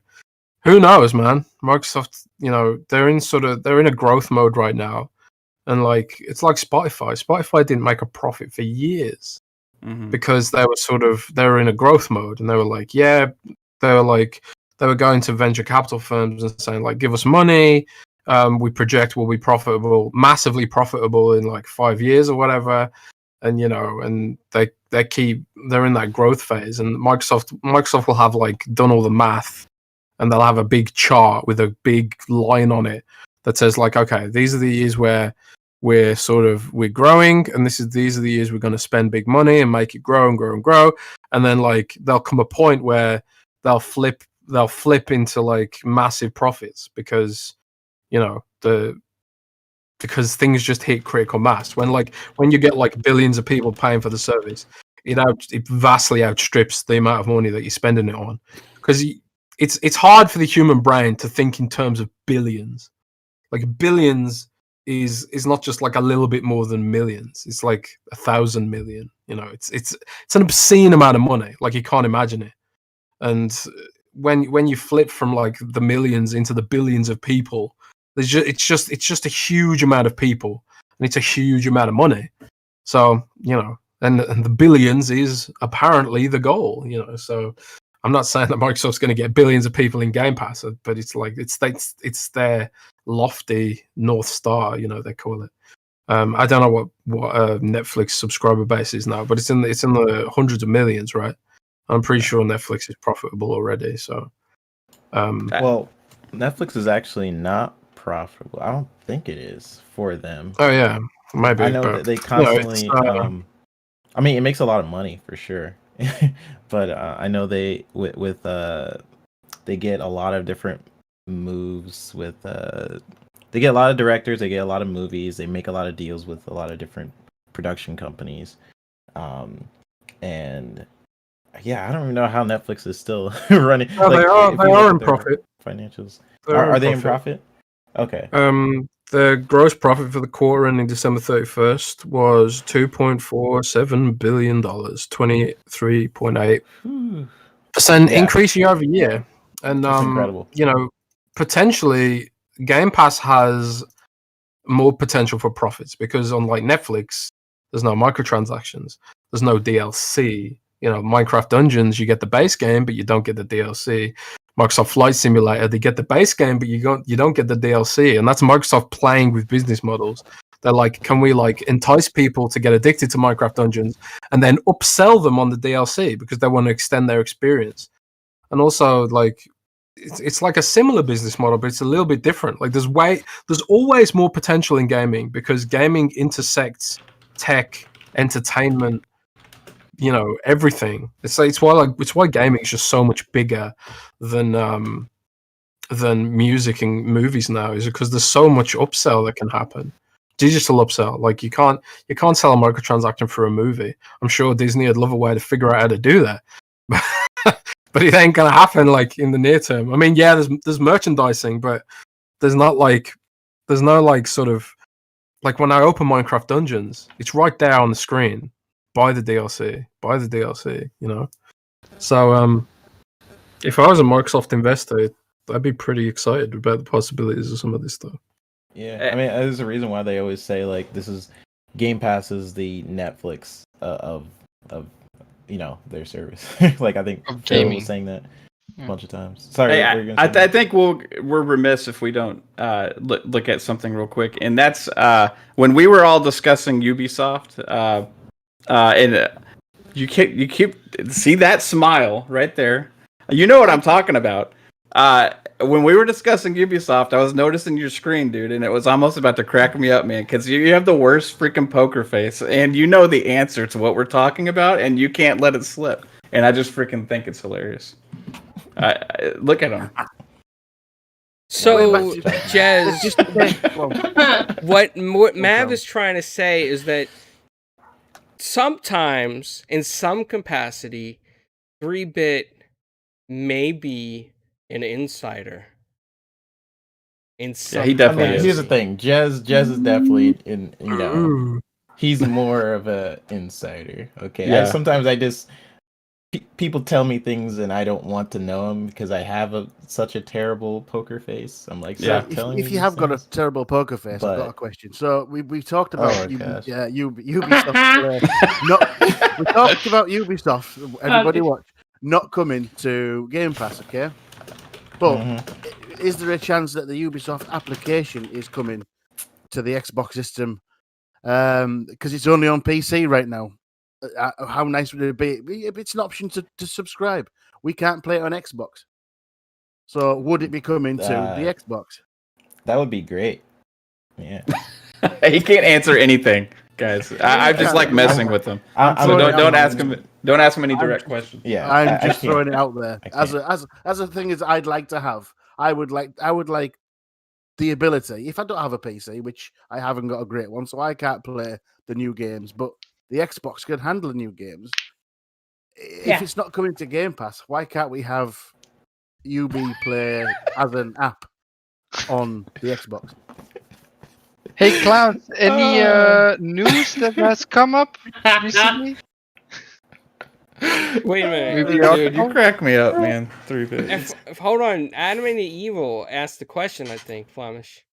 F: who knows, man? Microsoft, they're in a growth mode right now, and like it's like Spotify. Spotify didn't make a profit for years because they were in a growth mode, and they were going to venture capital firms and saying like, give us money. We project we'll be profitable, massively profitable in like 5 years or whatever. And and they're in that growth phase, and Microsoft will have like done all the math, and they'll have a big chart with a big line on it that says like, okay, these are the years where we're growing, and these are the years we're going to spend big money and make it grow and grow and grow. And then like there'll come a point where they'll flip into like massive profits because because things just hit critical mass when you get like billions of people paying for the service. It vastly outstrips the amount of money that you're spending it on, because it's hard for the human brain to think in terms of billions. Like billions is not just like a little bit more than millions. It's like 1,000 million. It's an obscene amount of money. Like you can't imagine it. And when you flip from like the millions into the billions of people, it's just a huge amount of people, and it's a huge amount of money. So and the billions is apparently the goal. So I'm not saying that Microsoft's going to get billions of people in Game Pass, but it's like it's their lofty North Star, they call it. I don't know what Netflix subscriber base is now, but it's in the hundreds of millions, right? I'm pretty sure Netflix is profitable already. So,
G: well, Netflix is actually not profitable. I don't think it is for them.
F: Oh yeah, maybe.
G: I know that they constantly. I mean, it makes a lot of money for sure, but I know they get a lot of different moves with. They get a lot of directors. They get a lot of movies. They make a lot of deals with a lot of different production companies, and. Yeah, I don't even know how Netflix is still running.
F: No, they are in profit.
G: Financials. Are they in profit? Okay.
F: The gross profit for the quarter ending December 31st was $2.47 billion, 23.8% increase year over year. And
G: that's incredible.
F: Potentially Game Pass has more potential for profits, because unlike Netflix, there's no microtransactions, there's no DLC. Minecraft Dungeons, you get the base game, but you don't get the DLC. Microsoft Flight Simulator, they get the base game, but you don't get the DLC. And that's Microsoft playing with business models. They're like, can we like entice people to get addicted to Minecraft Dungeons and then upsell them on the DLC because they want to extend their experience? And also like it's like a similar business model, but it's a little bit different. Like there's always more potential in gaming, because gaming intersects tech, entertainment, everything. It's why gaming is just so much bigger than music and movies now, is because there's so much upsell that can happen. Digital upsell, like you can't sell a microtransaction for a movie. I'm sure Disney would love a way to figure out how to do that, but it ain't gonna happen like in the near term. I mean, yeah, there's merchandising, but there's no sort of like when I open Minecraft Dungeons, it's right there on the screen. Buy the DLC. So, if I was a Microsoft investor, I'd be pretty excited about the possibilities of some of this stuff.
G: Yeah, I mean, there's a reason why they always say like this is Game Pass is the Netflix of their service. Like I think Phil was saying that a bunch of times. Sorry,
J: hey, I think we're remiss if we don't look at something real quick, and that's when we were all discussing Ubisoft. And you keep see that smile right there. You know what I'm talking about. When we were discussing Ubisoft, I was noticing your screen, dude, and it was almost about to crack me up, man, because you have the worst freaking poker face, and you know the answer to what we're talking about, and you can't let it slip. And I just freaking think it's hilarious. Look at him.
E: So,
I: Going back
E: Jez,
I: just
E: what Mav is trying to say is that sometimes, in some capacity, 3-bit may be an insider. In some
J: he definitely is.
G: Here's the thing, Jez is definitely he's more of a insider. Okay,
J: Yeah.
G: sometimes I just people tell me things and I don't want to know them because I have such a terrible poker face. I'm like, stop telling me.
I: If you have got a terrible poker face, I've got a question. So we talked about Ubisoft. We talked about Ubisoft. Everybody watch not coming to Game Pass, okay? But is there a chance that the Ubisoft application is coming to the Xbox system? Because it's only on PC right now. How nice would it be if it's an option to subscribe? We can't play it on Xbox. So would it be coming to the Xbox?
G: That would be great. Yeah.
J: He can't answer anything, guys. I just like messing with him. So don't ask him. Don't ask him any direct questions.
G: Yeah,
I: I'm just throwing it out there as a thing as I'd like to have. I would like the ability. If I don't have a PC, which I haven't got a great one, so I can't play the new games, but the Xbox can handle the new games. If it's not coming to Game Pass, why can't we have Ubi play as an app on the Xbox?
H: Hey, Cloud, any news that has come up recently?
E: Wait a minute.
J: Dude, you crack me up, man. 3-bit.
E: Hold on. Adam and the Evil asked the question, I think, Flemish.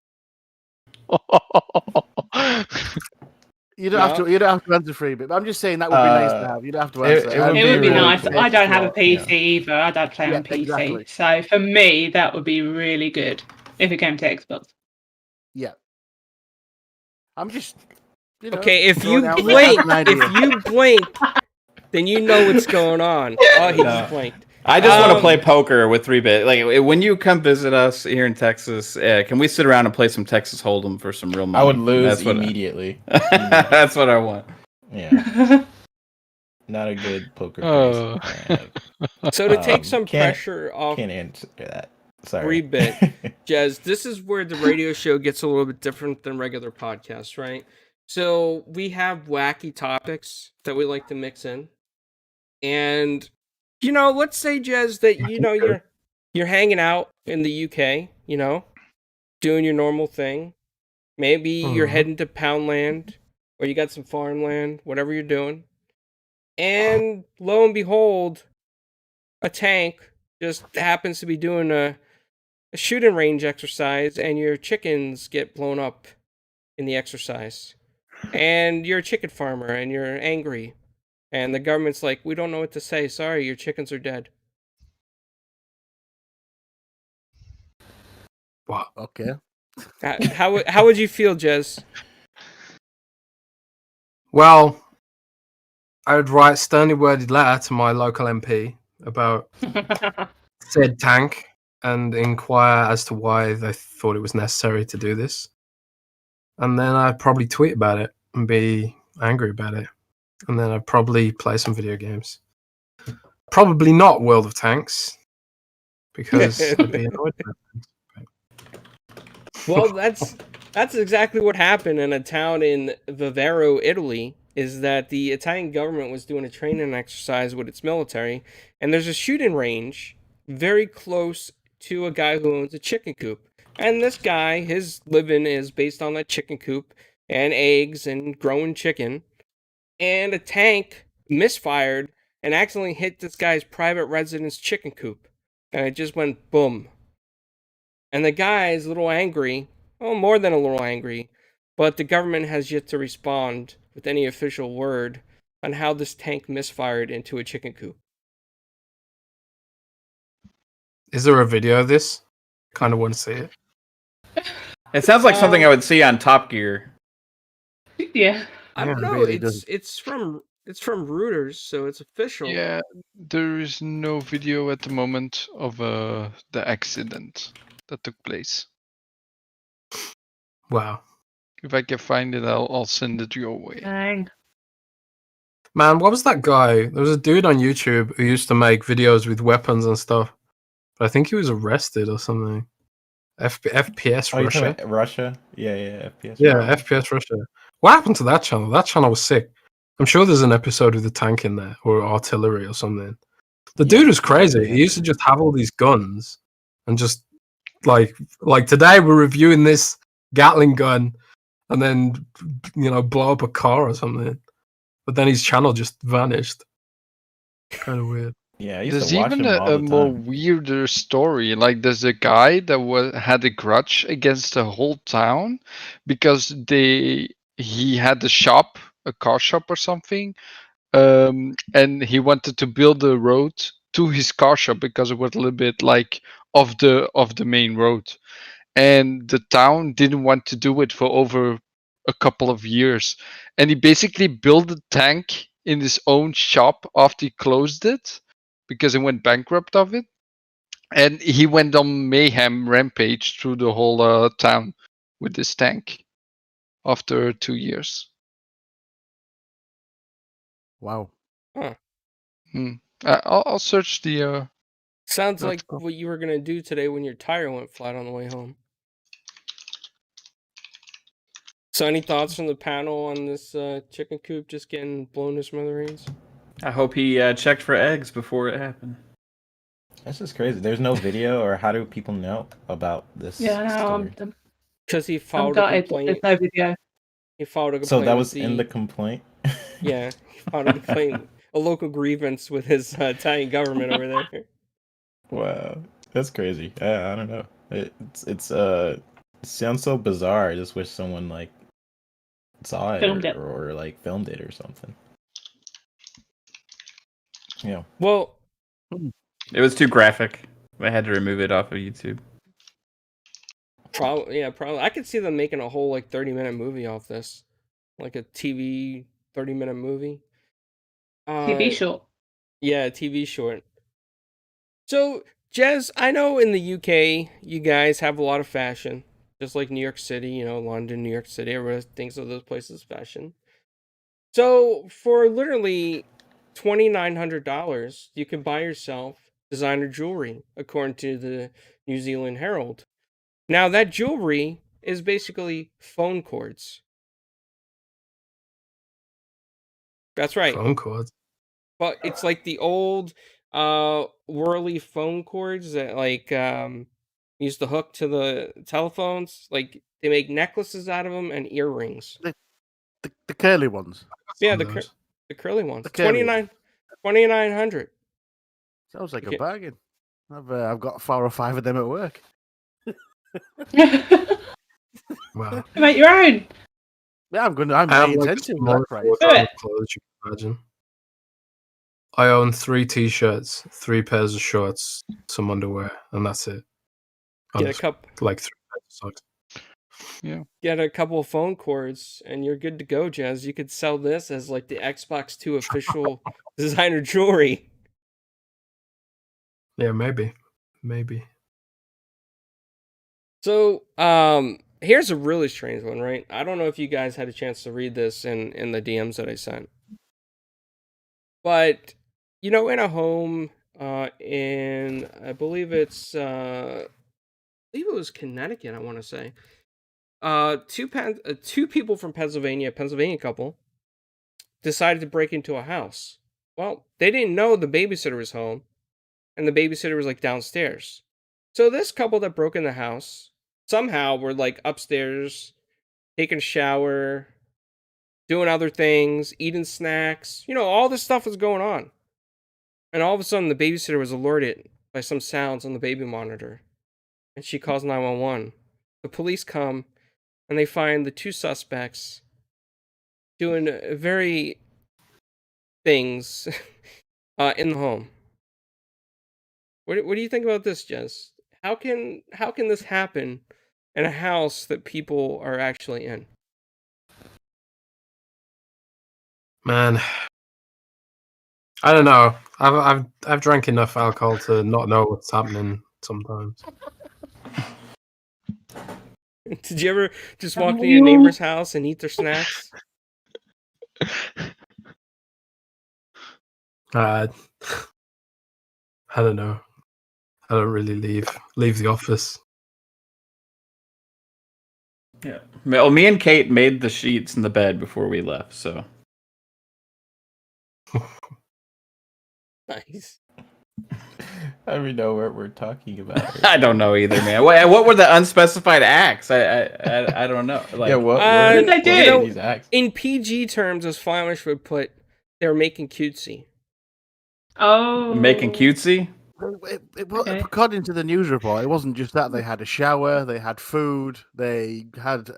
I: You don't have to answer 3-bit, but I'm just saying that would be nice to have. You don't have to answer.
K: It would be nice. I don't have a PC either. I don't play on PC.
I: Exactly.
K: So for me, that would be really good if it came to Xbox.
I: Yeah. I'm just
E: okay. If you blink, then you know what's going on. Oh, he just blinked.
J: I just want to play poker with 3-bit. Like when you come visit us here in Texas, can we sit around and play some Texas Hold'em for some real money?
G: I would lose immediately.
J: That's what I want.
G: Yeah. Not a good poker face.
E: So to take some pressure off,
G: can't answer that. Sorry.
E: 3-bit, Jez, this is where the radio show gets a little bit different than regular podcasts, right? So we have wacky topics that we like to mix in, and let's say, Jez, that you're hanging out in the UK, doing your normal thing. Maybe you're heading to Poundland, or you got some farmland, whatever you're doing, and lo and behold, a tank just happens to be doing a shooting range exercise, and your chickens get blown up in the exercise. And you're a chicken farmer, and you're angry. And the government's like, we don't know what to say. Sorry, your chickens are dead.
I: Wow. Okay.
E: How would you feel, Jez?
F: Well, I would write sternly worded letter to my local MP about said tank and inquire as to why they thought it was necessary to do this. And then I'd probably tweet about it and be angry about it. And then I'd probably play some video games. Probably not World of Tanks, because I'd be annoyed by it.
E: Well, that's exactly what happened in a town in Vivero, Italy, is that the Italian government was doing a training exercise with its military, and there's a shooting range very close to a guy who owns a chicken coop. And this guy, his living is based on that chicken coop and eggs and growing chicken. And a tank misfired and accidentally hit this guy's private residence chicken coop. And it just went boom. And the guy's a little angry. Well, more than a little angry. But the government has yet to respond with any official word on how this tank misfired into a chicken coop.
F: Is there a video of this? Kind of want to see it.
J: It sounds like something I would see on Top Gear.
K: Yeah.
E: I don't know. It's from Reuters, so it's official.
H: Yeah, there is no video at the moment of the accident that took place.
F: Wow.
H: If I can find it, I'll send it your way.
K: Dang.
F: Man, what was that guy? There was a dude on YouTube who used to make videos with weapons and stuff. But I think he was arrested or something. FPS
G: Oh, you're talking
F: Russia.
G: about Russia? Yeah, FPS.
F: Yeah,
G: Russia.
F: FPS Russia. What happened to that channel? That channel was sick. I'm sure there's an episode with a tank in there or artillery or something. The dude was crazy. He used to just have all these guns and just like today we're reviewing this Gatling gun and then blow up a car or something. But then his channel just vanished. Kind of weird.
G: Yeah, I used
H: There's
G: to watch
H: even
G: him all
H: a
G: the
H: more
G: time.
H: weirder story. Like there's a guy that had a grudge against the whole town because he had a car shop or something, and he wanted to build a road to his car shop because it was a little bit like off the main road, and the town didn't want to do it for over a couple of years, and he basically built a tank in his own shop after he closed it because he went bankrupt of it, and he went on mayhem rampage through the whole town with this tank after 2 years.
I: Wow.
E: Huh.
H: I'll search the.
E: Sounds
H: That's
E: like
H: cool.
E: what you were gonna do today when your tire went flat on the way home. So, any thoughts from the panel on this chicken coop just getting blown to smithereens?
J: I hope he checked for eggs before it happened.
G: That's just crazy. There's no video, or how do people know about this story?
E: Because he
K: I'm
E: filed a
K: gutted that
E: complaint.
K: there's no video.
E: He filed a complaint.
G: So that
E: with
G: was in the complaint?
E: Yeah, he filed a complaint, a local grievance with his Italian government over there.
G: Wow, that's crazy. I don't know. It sounds so bizarre. I just wish someone like saw it
K: Filmed it.
G: or like filmed it or something. Yeah.
E: Well,
J: it was too graphic. I had to remove it off of YouTube.
E: Probably. I could see them making a whole like 30-minute movie off this, like a TV 30-minute movie.
K: TV short.
E: Yeah, TV short. So, Jez, I know in the UK you guys have a lot of fashion, just like New York City. London, New York City. Everyone thinks of those places as fashion. So, for literally $2,900, you can buy yourself designer jewelry, according to the New Zealand Herald. Now, that jewelry is basically phone cords. That's right.
F: Phone cords.
E: But it's like the old whirly phone cords that used to hook to the telephones. Like they make necklaces out of them and earrings.
I: The curly ones.
E: Yeah, the curly ones.
I: The curly
E: 2,900.
I: Sounds like a bargain. I've got 4 or 5 of them at work.
F: Wow.
K: Make your own.
I: Yeah, I'm
F: I have
I: paying
F: like
I: attention to
F: small
I: that price.
F: wardrobe of clothes you can imagine. I own 3 t-shirts, 3 pairs of shorts, some underwear, and that's it.
E: Get a cup.
F: Like 3 pairs of socks.
H: Yeah.
E: Get a couple of phone cords and you're good to go, Jez. You could sell this as like the Xbox 2 official designer jewelry.
F: Yeah, maybe.
E: So, here's a really strange one, right? I don't know if you guys had a chance to read this in the DMs that I sent. But, in a home in, I believe it was Connecticut, I want to say. Two people from Pennsylvania, a Pennsylvania couple, decided to break into a house. Well, they didn't know the babysitter was home, and the babysitter was like downstairs. So this couple that broke in the house somehow were like upstairs, taking a shower, doing other things, eating snacks. All this stuff was going on. And all of a sudden, the babysitter was alerted by some sounds on the baby monitor. And she calls 911. The police come, and they find the 2 suspects doing very things in the home. What do you think about this, Jez? How can this happen in a house that people are actually in?
F: Man, I don't know. I've drank enough alcohol to not know what's happening sometimes.
E: Did you ever just walk into your neighbor's house and eat their snacks?
F: I don't know. I don't really leave the office.
J: Yeah. Well, me and Kate made the sheets in the bed before we left, so.
E: Nice.
G: I don't even know what we're talking about.
J: I don't know either, man. What were the unspecified acts? I don't know. Like,
G: yeah, what
K: did they do?
E: You know,
G: these acts?
E: in PG terms, as Flemish would put, they were making cutesy.
K: Oh.
J: Making cutesy?
K: Okay.
I: According to the news report, it wasn't just that. They had a shower, they had food, they had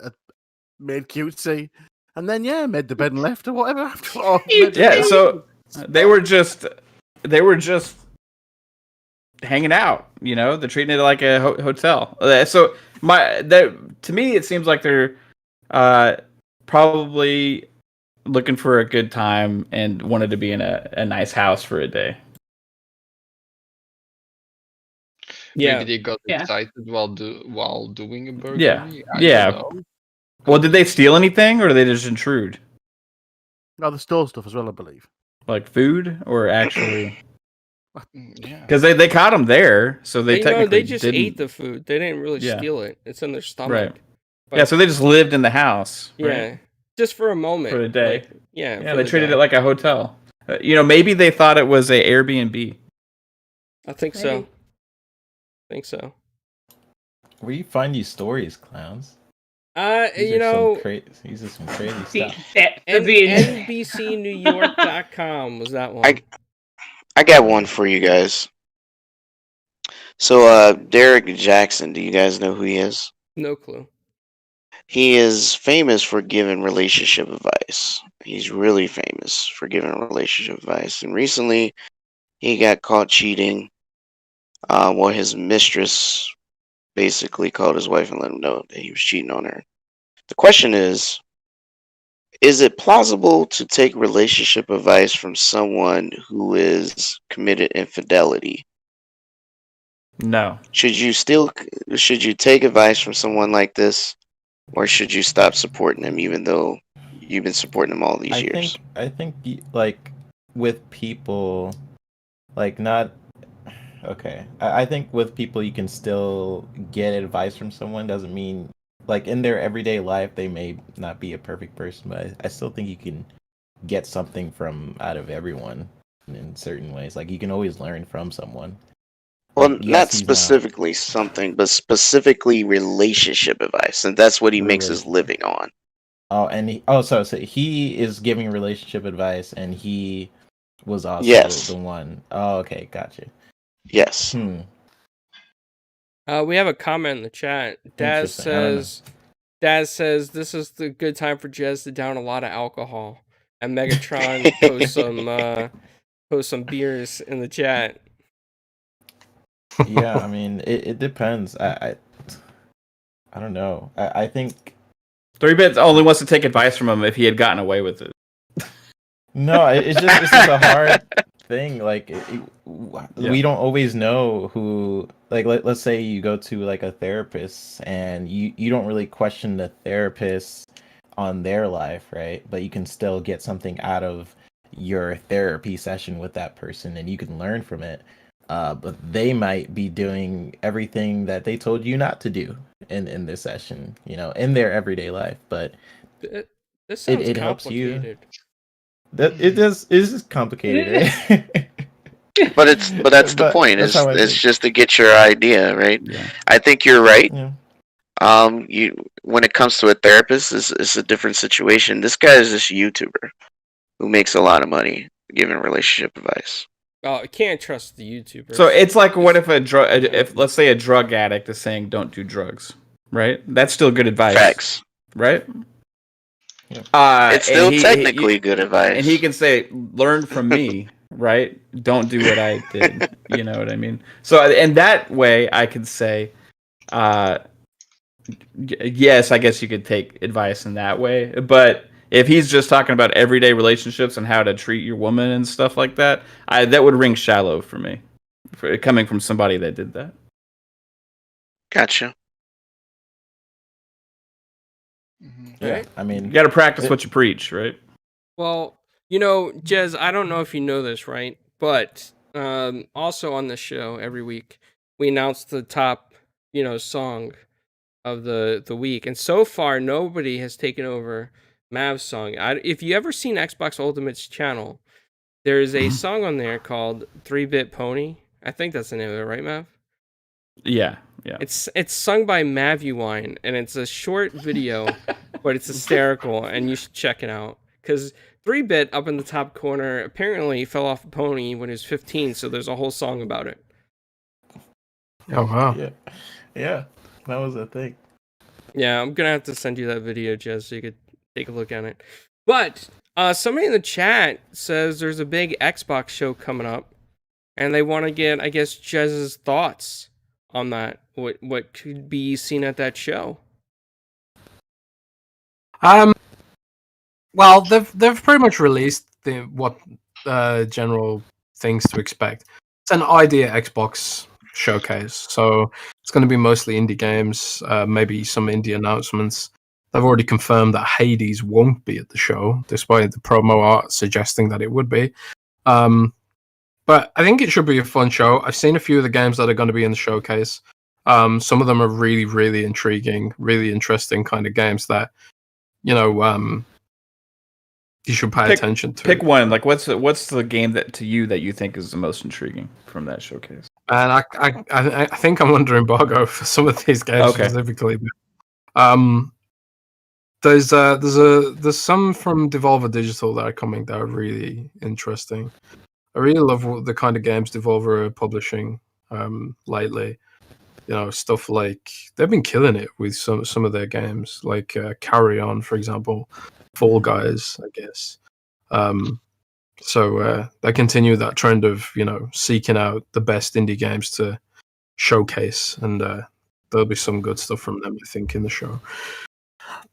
I: made cutesy, and then made the bed and left or whatever after all.
J: Yeah, so they were just hanging out, you know. They're treating it like a hotel. So to me, it seems like they're probably looking for a good time and wanted to be in a nice house for a day.
E: Yeah.
H: Maybe they got excited while doing a burglary.
J: Yeah.
H: I don't know.
J: Well, did they steal anything, or did they just intrude?
I: No, they stole stuff as well, I believe.
J: Like food, or actually?
H: Yeah.
J: Because they caught them there, so they technically
E: they just
J: didn't...
E: ate the food. They didn't really
J: Yeah.
E: steal it. It's in their stomach.
J: Right.
E: But,
J: Yeah, so they just lived in the house.
E: yeah,
J: Right?
E: just for a moment.
J: For a day.
E: Like, yeah.
J: Yeah,
E: for
J: they
E: the
J: treated
E: day.
J: it like a hotel. You know, maybe they thought it was a Airbnb.
E: I think so.
K: Maybe.
E: I think so.
G: Where do you find these stories, clowns?
E: You know,
G: These are some crazy
K: Deep
G: stuff.
K: depths of being.
E: NBCNewYork.com was that one.
L: I got one for you guys. So, Derek Jackson, do you guys know who he is?
E: No clue.
L: He is famous for giving relationship advice. He's really famous for giving relationship advice. And recently, he got caught cheating. Well, his mistress basically called his wife and let him know that he was cheating on her. The question is it plausible to take relationship advice from someone who is committed infidelity?
J: No.
L: Should you take advice from someone like this, or should you stop supporting him even though you've been supporting him all these years?
G: I think like with people, like not okay. I think with people you can still get advice from someone. Doesn't mean like in their everyday life they may not be a perfect person, but I still think you can get something out of everyone in certain ways. Like you can always learn from someone.
L: Well,
G: Like, yes,
L: not
G: he's
L: specifically something, but specifically relationship advice, and that's what he makes his living on.
G: Oh, and so he is giving relationship advice, and he was also
L: Yes.
G: the one. Oh, okay, gotcha.
L: Yes.
E: We have a comment in the chat.
G: Interesting, I don't know.
E: Daz says this is the good time for Jez to down a lot of alcohol. And Megatron post some beers in the chat.
G: Yeah, I mean, it depends. I don't know. I think
J: 3-Bit only wants to take advice from him if he had gotten away with it.
G: no, it's just a hard thing. Like we don't always know who. Like let's say you go to like a therapist and you don't really question the therapist on their life, right? But you can still get something out of your therapy session with that person, and you can learn from it. But they might be doing everything that they told you not to do in this session, you know, in their everyday life. But
E: This sounds
G: it helps you.
E: complicated.
G: That it is complicated, right?
L: But that's the point.
G: that's how I
L: It's
G: think.
L: just to get your idea, right?
J: Yeah.
L: I think you're right.
G: Yeah.
L: When it comes to a therapist, it's a different situation. This guy is this YouTuber who makes a lot of money giving relationship advice.
E: Oh, I can't trust the YouTubers.
J: So it's like, what if if let's say a drug addict is saying don't do drugs, right? That's still good advice.
L: Facts.
J: Right?
L: It's still technically good advice.
J: And he can say, learn from me, right? Don't do what I did. You know what I mean? So in that way, I could say, yes, I guess you could take advice in that way. But if he's just talking about everyday relationships and how to treat your woman and stuff like that, that would ring shallow for me, coming from somebody that did that.
L: Gotcha.
G: Yeah, I mean,
J: You got to practice what you preach, right?
E: Well, you know, Jez, I don't know if you know this, right? But also on this show every week, we announce the top, song of the week, and so far nobody has taken over Mav's song. If you ever seen Xbox Ultimate's channel, there's a song on there called 3-Bit Pony. I think that's the name of it, right, Mav?
J: Yeah.
E: It's sung by Mavuwine, and it's a short video, but it's hysterical, and you should check it out. Because 3-Bit up in the top corner apparently fell off a pony when he was 15, so there's a whole song about it.
F: Oh wow!
G: Yeah, that was a thing.
E: Yeah, I'm gonna have to send you that video, Jez, so you could take a look at it. But somebody in the chat says there's a big Xbox show coming up, and they want to get, I guess, Jez's thoughts on that. What could be seen at that show?
F: Well, they've pretty much released what general things to expect. It's an idea Xbox showcase, so it's going to be mostly indie games, maybe some indie announcements. They've already confirmed that Hades won't be at the show, despite the promo art suggesting that it would be. But I think it should be a fun show. I've seen a few of the games that are going to be in the showcase. Some of them are really, really intriguing, really interesting kind of games that, you should pay attention to.
J: Pick one. Like, what's the game that you think is the most intriguing from that showcase?
F: And I think I'm under embargo for some of these games specifically. There's some from Devolver Digital that are coming that are really interesting. I really love the kind of games Devolver are publishing lately. Stuff like they've been killing it with some of their games, like Carry On, for example, Fall Guys, I guess. So they continue that trend of seeking out the best indie games to showcase, and there'll be some good stuff from them, I think, in the show.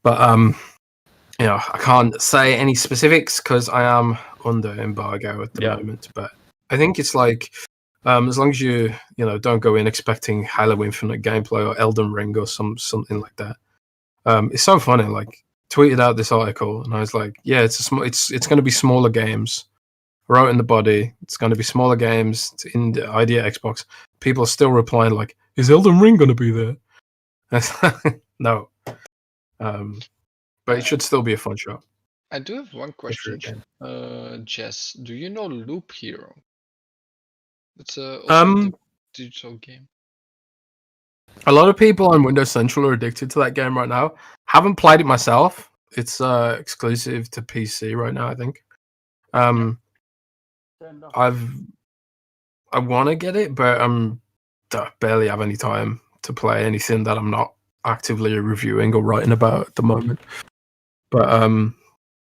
F: But I can't say any specifics because I am under embargo at the moment. But I think it's like as long as you don't go in expecting Halo Infinite gameplay or Elden Ring or something like that. It's so funny. Like, tweeted out this article and I was like, yeah, it's going to be smaller games. Wrote in the body, it's going to be smaller games in the idea Xbox. People are still replying like, is Elden Ring going to be there? No. But it should still be a fun show.
H: I do have one question. Jess, do you know Loop Hero? It's a digital game.
F: A lot of people on Windows Central are addicted to that game right now. Haven't played it myself. It's exclusive to PC right now, I think. I want to get it, but barely have any time to play anything that I'm not actively reviewing or writing about at the moment. But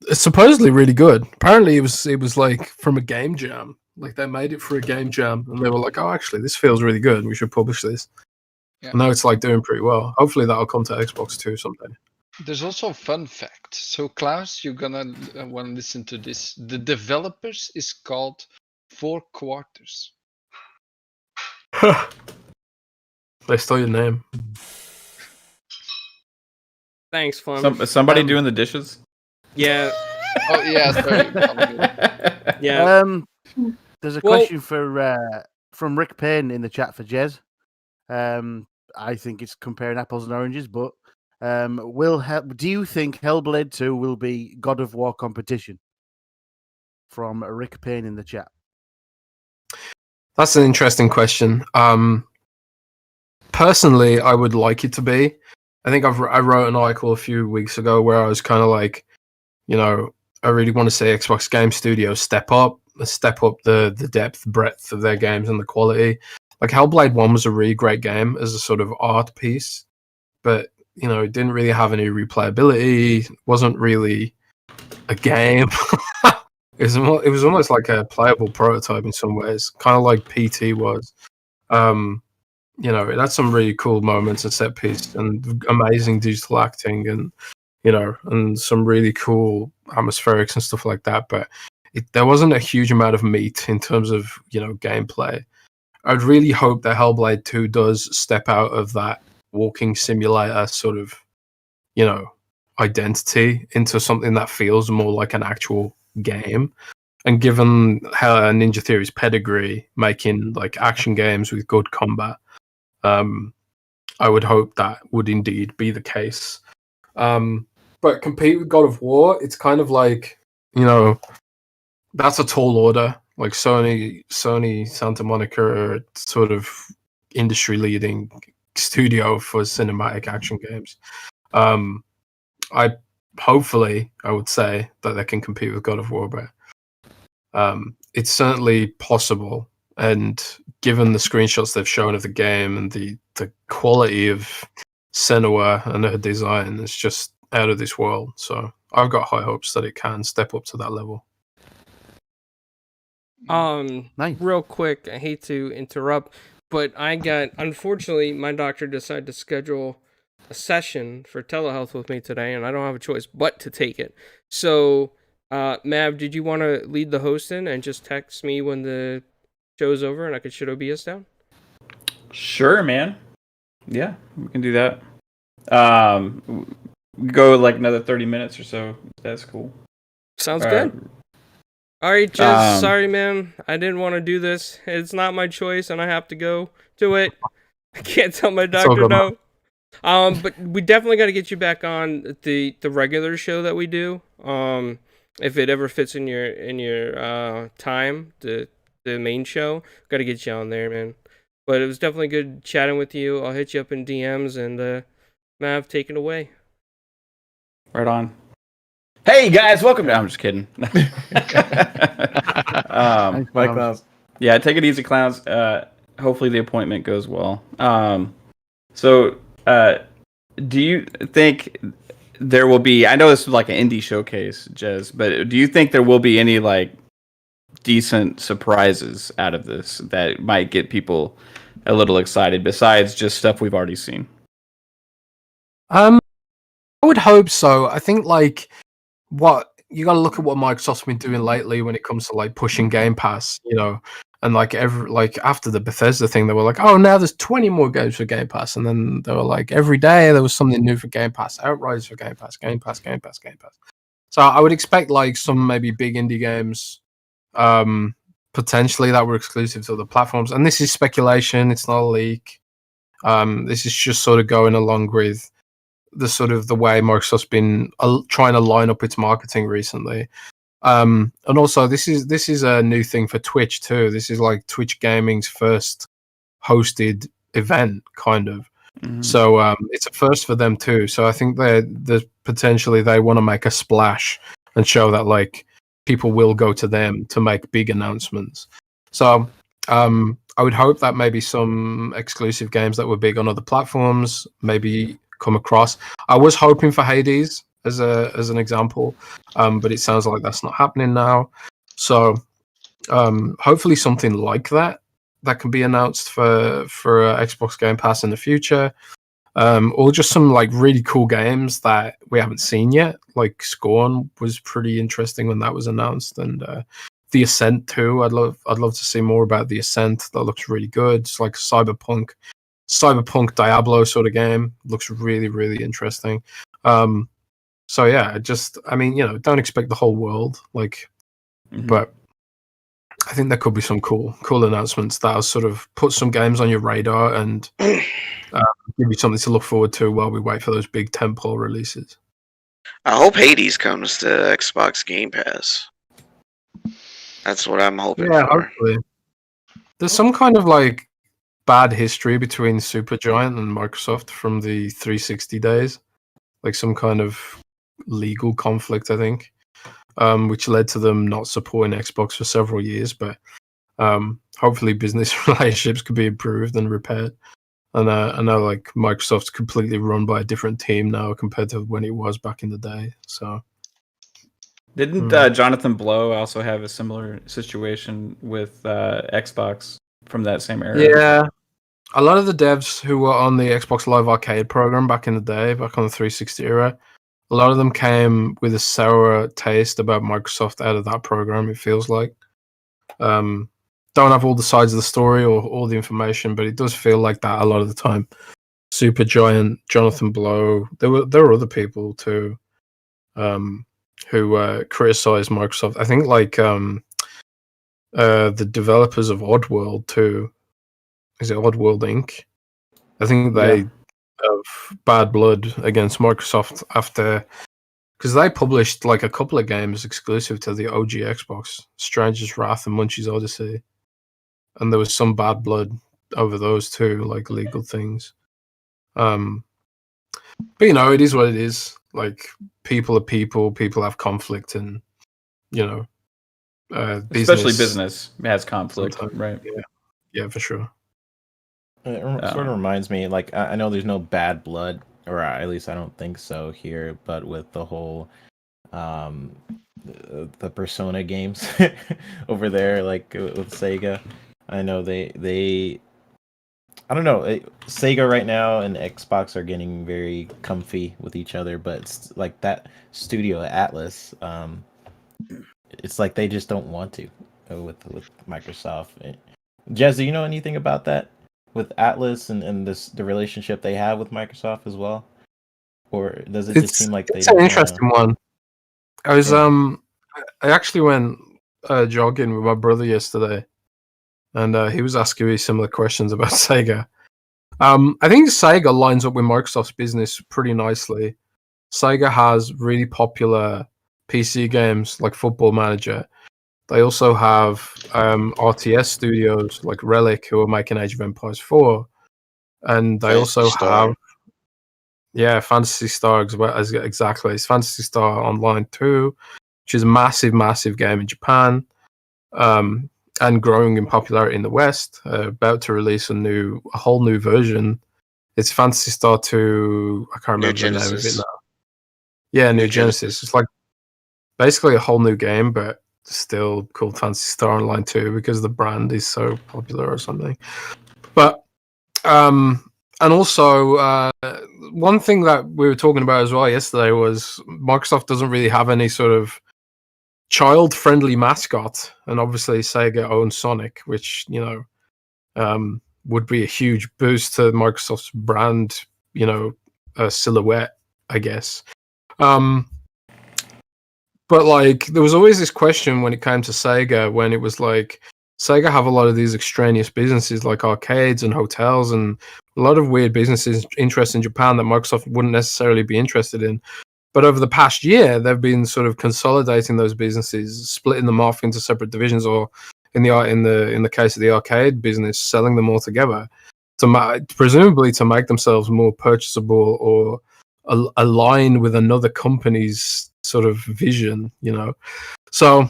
F: it's supposedly really good. Apparently, it was like from a game jam. Like they made it for a game jam, and they were like, "Oh, actually, this feels really good. We should publish this." Yeah. And now it's like doing pretty well. Hopefully, that'll come to Xbox too someday.
H: There's also a fun fact. So, Klaus, you're gonna want to listen to this. The developers is called 4 Quarters.
F: They stole your name.
E: Thanks, Flum.
J: Somebody doing the dishes?
E: Yeah.
H: Oh yeah, sorry.
E: Yeah.
I: There's a question from Rick Payne in the chat for Jez. I think it's comparing apples and oranges, but do you think Hellblade 2 will be God of War competition? From Rick Payne in the chat.
F: That's an interesting question. Personally, I would like it to be. I think I wrote an article a few weeks ago where I was kind of like, I really want to see Xbox Game Studios step up the depth, breadth of their games and the quality. Like Hellblade 1 was a really great game as a sort of art piece, but it didn't really have any replayability. It wasn't really a game. It was almost like a playable prototype in some ways, kind of like PT was. It had some really cool moments and set piece and amazing digital acting and and some really cool atmospherics and stuff like that. But there wasn't a huge amount of meat in terms of gameplay. I'd really hope that Hellblade 2 does step out of that walking simulator sort of identity into something that feels more like an actual game. And given how Ninja Theory's pedigree, making like action games with good combat, I would hope that would indeed be the case. But compete with God of War, it's kind of like, that's a tall order. Like Sony, Santa Monica are sort of industry-leading studio for cinematic action games. I would say that they can compete with God of War, but it's certainly possible. And given the screenshots they've shown of the game and the quality of Senua and her design, it's just out of this world. So I've got high hopes that it can step up to that level.
I: Nice.
E: Real quick, I hate to interrupt, but unfortunately, my doctor decided to schedule a session for telehealth with me today, and I don't have a choice but to take it. So, Mav, did you want to lead the hosting and just text me when the show's over and I could shut OBS down?
J: Sure, man. Yeah, we can do that. We go like another 30 minutes or so. That's cool.
E: Sounds good. All right, Jez, sorry, man. I didn't want to do this. It's not my choice, and I have to go to it. I can't tell my doctor no. But we definitely got to get you back on the regular show that we do. If it ever fits in your time, the main show, got to get you on there, man. But it was definitely good chatting with you. I'll hit you up in DMs, and Mav, take it away.
J: Right on. Hey guys, welcome. I'm just kidding.
G: Bye, clowns.
J: Yeah, take it easy, clowns. Hopefully the appointment goes well. So do you think there will be? I know this is like an indie showcase, Jez, but do you think there will be any like decent surprises out of this that might get people a little excited besides just stuff we've already seen?
F: I would hope so. I think like what you got to look at what Microsoft's been doing lately when it comes to like pushing Game Pass, and like after the Bethesda thing, they were like, oh, now there's 20 more games for Game Pass, and then they were like, every day there was something new for Game Pass, Outriders for Game Pass, Game Pass. So I would expect like some maybe big indie games, potentially that were exclusive to the platforms. And this is speculation; it's not a leak. This is just sort of going along with the way Microsoft's been trying to line up its marketing recently. And also this is a new thing for Twitch too. This is like Twitch Gaming's first hosted event, kind of. Mm-hmm. So it's a first for them too. So I think there's potentially they want to make a splash and show that like people will go to them to make big announcements. So I would hope that maybe some exclusive games that were big on other platforms maybe come across. I was hoping for Hades as an example, but it sounds like that's not happening now. So hopefully something like that can be announced for Xbox Game Pass in the future, or just some like really cool games that we haven't seen yet. Like Scorn was pretty interesting when that was announced, and The Ascent too. I'd love to see more about The Ascent. That looks really good. It's like Cyberpunk Diablo sort of game. Looks really, really interesting. So yeah, don't expect the whole world, like, but I think there could be some cool announcements that'll sort of put some games on your radar and give you something to look forward to while we wait for those big tentpole releases.
L: I hope Hades comes to Xbox Game Pass. That's what I'm hoping for.
F: Hopefully. There's some kind of like bad history between Supergiant and Microsoft from the 360 days, like some kind of legal conflict, I think, which led to them not supporting Xbox for several years. But hopefully business relationships could be improved and repaired. And I know like Microsoft's completely run by a different team now compared to when it was back in the day. So
J: didn't Jonathan Blow also have a similar situation with Xbox from that same era?
F: Yeah, a lot of the devs who were on the Xbox Live Arcade program back in the day, back on the 360 era, a lot of them came with a sour taste about Microsoft out of that program, it feels like. Don't have all the sides of the story or all the information, but it does feel like that a lot of the time. Supergiant, Jonathan Blow, there were other people too who criticized Microsoft. I think like the developers of Oddworld too. Is it Oddworld Inc.? I think of bad blood against Microsoft after, because they published like a couple of games exclusive to the OG Xbox, Stranger's Wrath and Munchie's Odyssey, and there was some bad blood over those two, like legal things. But it is what it is. Like, people are people. People have conflict, and
J: especially business has conflict, right?
F: Yeah, for sure.
G: It sort of reminds me, like, I know there's no bad blood, or at least I don't think so here, but with the whole the Persona games over there, like with Sega, I know they I don't know, Sega right now and Xbox are getting very comfy with each other, but it's like that studio Atlas, it's like they just don't want to with Microsoft. Jez, do you know anything about that with Atlas and the relationship they have with Microsoft as well, or does it just seem like
F: it's an interesting one? I was I actually went jogging with my brother yesterday, and he was asking me similar questions about Sega. I think Sega lines up with Microsoft's business pretty nicely. Sega has really popular PC games like Football Manager. They also have RTS studios like Relic, who are making Age of Empires 4. And they also have Phantasy Star exactly. It's Phantasy Star Online 2, which is a massive, massive game in Japan. And growing in popularity in the West, about to release a whole new version. It's Phantasy Star 2. I can't remember the name of it now. Yeah, New Genesis. It's like basically a whole new game, but still called Phantasy Star Online 2 because the brand is so popular or something. But and also one thing that we were talking about as well yesterday was Microsoft doesn't really have any sort of child-friendly mascot, and obviously Sega owns Sonic, which would be a huge boost to Microsoft's brand, silhouette, I guess. But like, there was always this question when it came to Sega, when it was like, Sega have a lot of these extraneous businesses like arcades and hotels and a lot of weird businesses interested in Japan that Microsoft wouldn't necessarily be interested in. But over the past year, they've been sort of consolidating those businesses, splitting them off into separate divisions, or in the case of the arcade business, selling them all together presumably to make themselves more purchasable or align with another company's sort of vision, So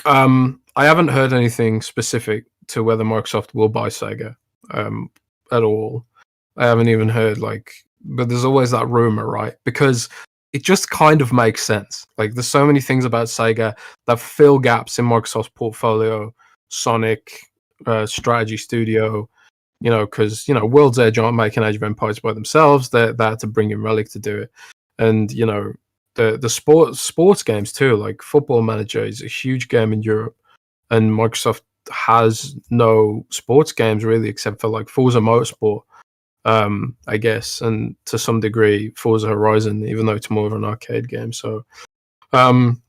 F: I haven't heard anything specific to whether Microsoft will buy Sega at all. I haven't even heard but there's always that rumor, right? Because it just kind of makes sense. Like, there's so many things about Sega that fill gaps in Microsoft's portfolio. Sonic, Strategy Studio, because World's Edge aren't making Age of Empires by themselves. They had to bring in Relic to do it, and the sports games too. Like Football Manager is a huge game in Europe, and Microsoft has no sports games really except for like Forza Motorsport, I guess, and to some degree Forza Horizon, even though it's more of an arcade game. So Microsoft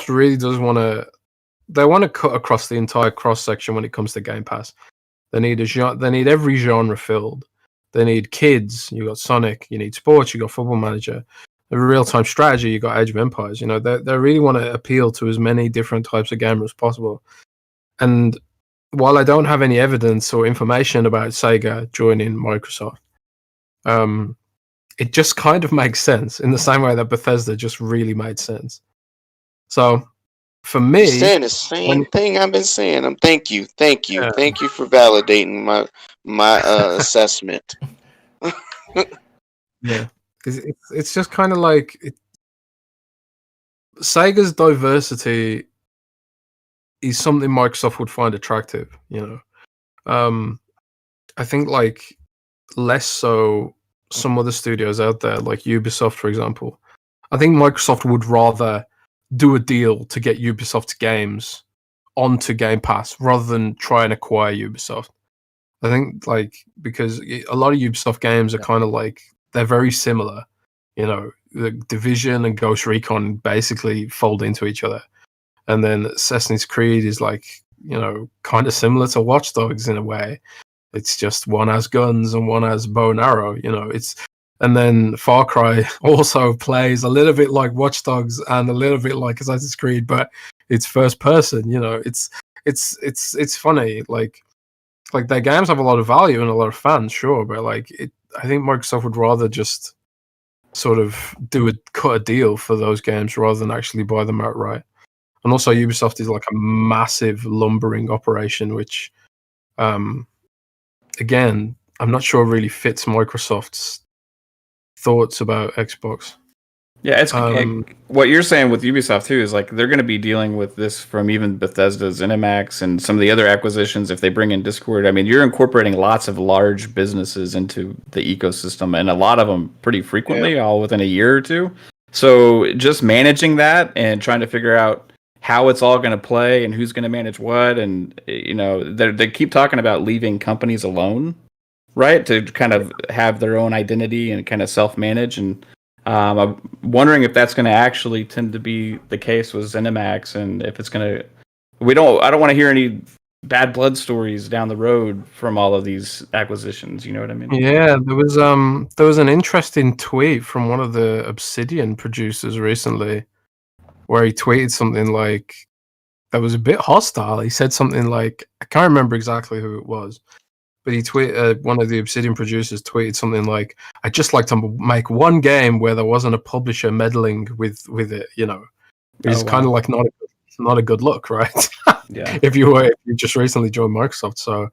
F: really does want to cut across the entire cross section when it comes to Game Pass. They need every genre filled. They need kids, you got Sonic. You need sports, you got Football Manager. The real-time strategy, you got Age of Empires. They really want to appeal to as many different types of gamers as possible. And while I don't have any evidence or information about Sega joining Microsoft, it just kind of makes sense in the same way that Bethesda just really made sense. So, for me,
L: saying the same thing I've been saying. Thank you for validating my assessment.
F: Yeah, because it's just kind of like Sega's diversity is something Microsoft would find attractive. I think like less so some other studios out there, like Ubisoft, for example. I think Microsoft would rather do a deal to get Ubisoft's games onto Game Pass rather than try and acquire Ubisoft. I think because a lot of Ubisoft games are kind of like, they're very similar. The Division and Ghost Recon basically fold into each other. And then Assassin's Creed is kind of similar to Watchdogs in a way. It's just one has guns and one has bow and arrow. And then Far Cry also plays a little bit like Watchdogs and a little bit like Assassin's Creed, but it's first person. It's funny. Like their games have a lot of value and a lot of fans, sure, but I think Microsoft would rather just sort of cut a deal for those games rather than actually buy them outright. And also Ubisoft is like a massive lumbering operation, which again, I'm not sure really fits Microsoft's thoughts about Xbox.
J: Yeah, it's what you're saying with Ubisoft too is like they're going to be dealing with this from even Bethesda's ZeniMax and some of the other acquisitions if they bring in Discord. I mean, you're incorporating lots of large businesses into the ecosystem, and a lot of them pretty frequently, all within a year or two. So just managing that and trying to figure out how it's all going to play and who's going to manage what, and they keep talking about leaving companies alone, right, to kind of have their own identity and kind of self-manage. And I'm wondering if that's going to actually tend to be the case with ZeniMax, and if it's going to. I don't want to hear any bad blood stories down the road from all of these acquisitions. You know what I mean?
F: Yeah, there was an interesting tweet from one of the Obsidian producers recently, where he tweeted something like that was a bit hostile. He said something like, I can't remember exactly who it was, but he tweeted, one of the Obsidian producers tweeted something like, I'd just like to make one game where there wasn't a publisher meddling with it, It's kind of like not a good look, right?
J: Yeah.
F: if you just recently joined Microsoft. So,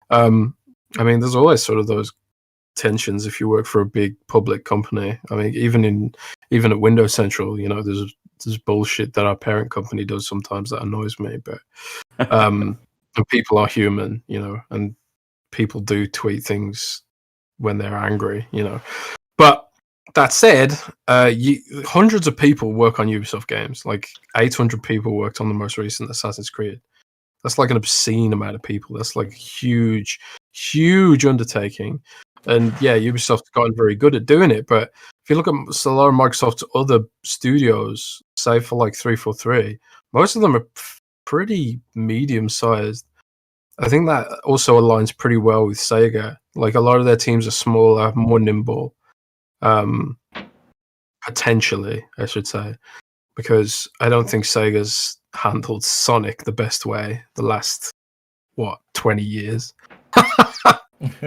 F: I mean, there's always sort of those tensions if you work for a big public company. I mean, even at Windows Central, there's bullshit that our parent company does sometimes that annoys me, but and people are human, and people do tweet things when they're angry, But that said, hundreds of people work on Ubisoft games. Like 800 people worked on the most recent Assassin's Creed. That's like an obscene amount of people. That's like huge undertaking. And yeah, Ubisoft's gotten very good at doing it. But if you look at a lot of Microsoft's other studios, say for like 343, most of them are pretty medium-sized. I think that also aligns pretty well with Sega. Like a lot of their teams are smaller, more nimble. Potentially, I should say, because I don't think Sega's handled Sonic the best way the last 20 years.
G: For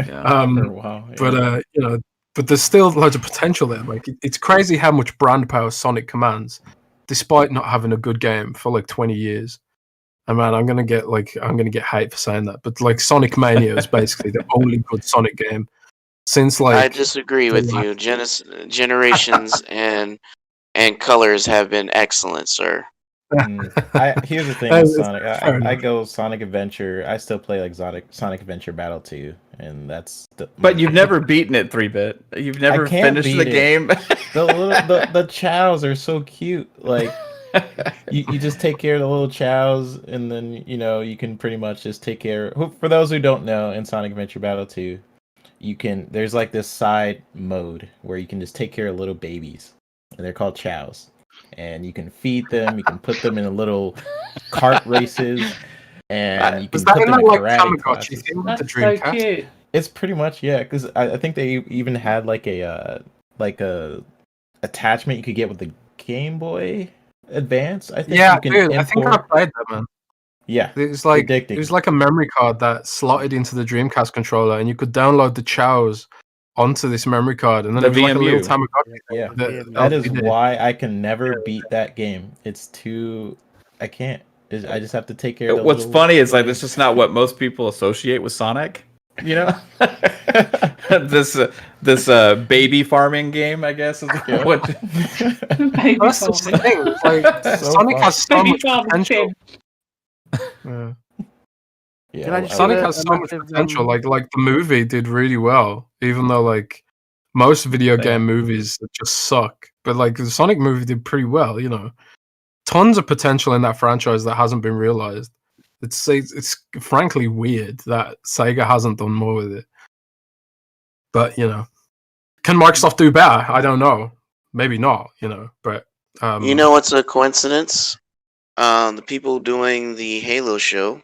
G: a while, yeah.
F: But there's still loads of potential there. Like it's crazy how much brand power Sonic commands, despite not having a good game for like 20 years. And man, I'm gonna get hate for saying that, but like Sonic Mania is basically the only good Sonic game since like.
L: I disagree with you. Generations and colors have been excellent, sir.
G: Here's the thing with Sonic. I go Sonic Adventure. I still play like Sonic Adventure Battle 2, and that's.
J: But you've never beaten it 3-bit. You've never finished the game.
G: The chows are so cute. Like you just take care of the little chows, and then you can pretty much just take care. For those who don't know, in Sonic Adventure Battle 2, there's like this side mode where you can just take care of little babies, and they're called chows. And you can feed them. You can put them in little kart races, and you can put them in karate classes.
K: That's so cute.
G: It's pretty much because I think they even had like a attachment you could get with the Game Boy Advance. I think.
F: Yeah, dude, I think I played that, man.
G: Yeah,
F: it was like a memory card that slotted into the Dreamcast controller, and you could download the chows onto this memory card, and then
J: the
F: it was like a little
J: VMU.
F: Tamagotchi.
G: That is why I can never beat that game. It's too. I can't. I just have to take care of.
J: What's funny is like this is not what most people associate with Sonic. This baby farming game, I guess is what.
F: That's the thing. Like Sonic has so much potential. Sonic has so much potential. Like the movie did really well, even though like most video game movies just suck. But like the Sonic movie did pretty well. Tons of potential in that franchise that hasn't been realized. It's frankly weird that Sega hasn't done more with it. But can Microsoft do better? I don't know. Maybe not. But
L: what's a coincidence? The people doing the Halo show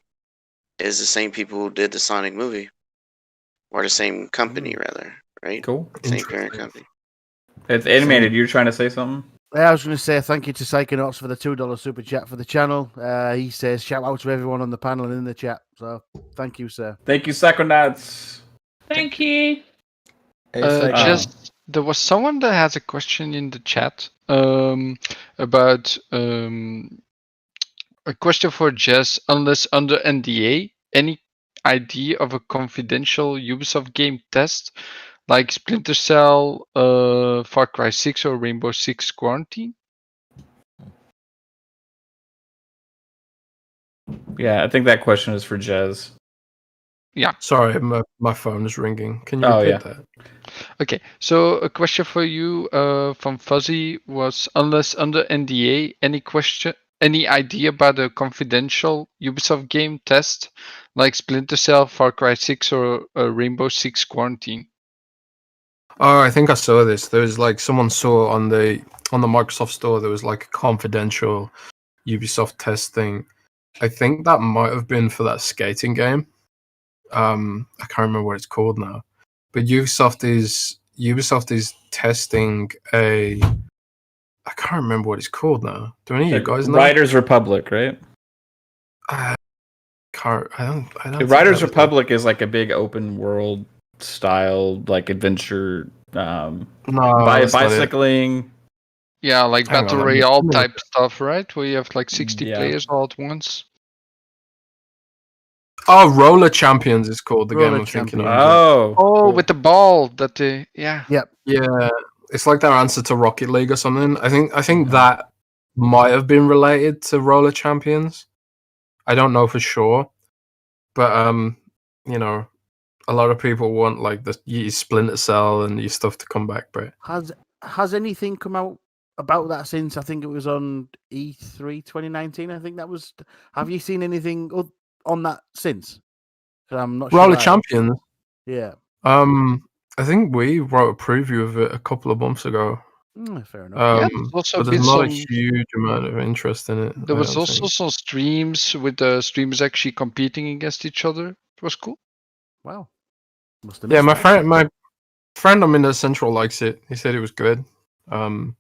L: is the same people who did the Sonic movie. or the same company rather, right?
J: Cool.
L: Same parent company.
J: It's animated. You're trying to say something?
I: Yeah, I was going to say thank you to Psychonauts for the $2 super chat for the channel. He says shout out to everyone on the panel and in the chat. So thank you, sir.
J: Thank you, Psychonauts.
K: Thank you.
H: Just there was someone that has a question in the chat about a question for Jez. Unless under NDA, any idea of a confidential Ubisoft game test like Splinter Cell, Far Cry 6, or Rainbow Six Quarantine?
J: Yeah, I think that question is for Jez.
H: Yeah.
F: Sorry, my phone is ringing. Can you repeat that?
H: Okay, so a question for you from Fuzzy was, unless under NDA, any idea about a confidential Ubisoft game test like Splinter Cell, Far Cry 6, or Rainbow Six Quarantine?
F: Oh, I think I saw this. There was like someone saw on the Microsoft Store. There was like a confidential Ubisoft test thing. I think that might have been for that skating game. I can't remember what it's called now. But Ubisoft is testing a. I can't remember what it's called now. Do any of you guys know?
J: Riders Republic, right?
F: I don't.
J: Riders Republic is like a big open world style, like adventure. Bicycling.
H: Yeah, like
F: Hang
H: battle
F: on,
H: royale type stuff, right? Where you have like 60
J: Yeah.
H: players all at once.
F: Oh, Roller Champions is called the game
I: Roller
F: I'm thinking of.
J: Oh,
H: Oh,
J: cool.
H: with the ball that yeah.
I: Yep.
F: Yeah, it's like their answer to Rocket League or something. I think that might have been related to Roller Champions. I don't know for sure, but you know, a lot of people want like your Splinter Cell and your stuff to come back. But
I: Has anything come out about that since? I think it was on E3 2019. I think that was. Have you seen anything on that since? 'Cause I'm not sure.
F: Roller Champions.
I: Yeah.
F: I think we wrote a preview of it a couple of months ago.
I: Fair enough.
H: There's also
F: but there's
H: been
F: not a
H: some-
F: huge amount of interest in it.
H: There
F: I
H: was
F: don't
H: also
F: think.
H: some streams with the streamers actually competing against each other. It was cool.
I: Wow. Must have
F: Yeah,
I: missed
F: my
I: that.
F: friend I'm in the Central likes it. He said it was good. Don't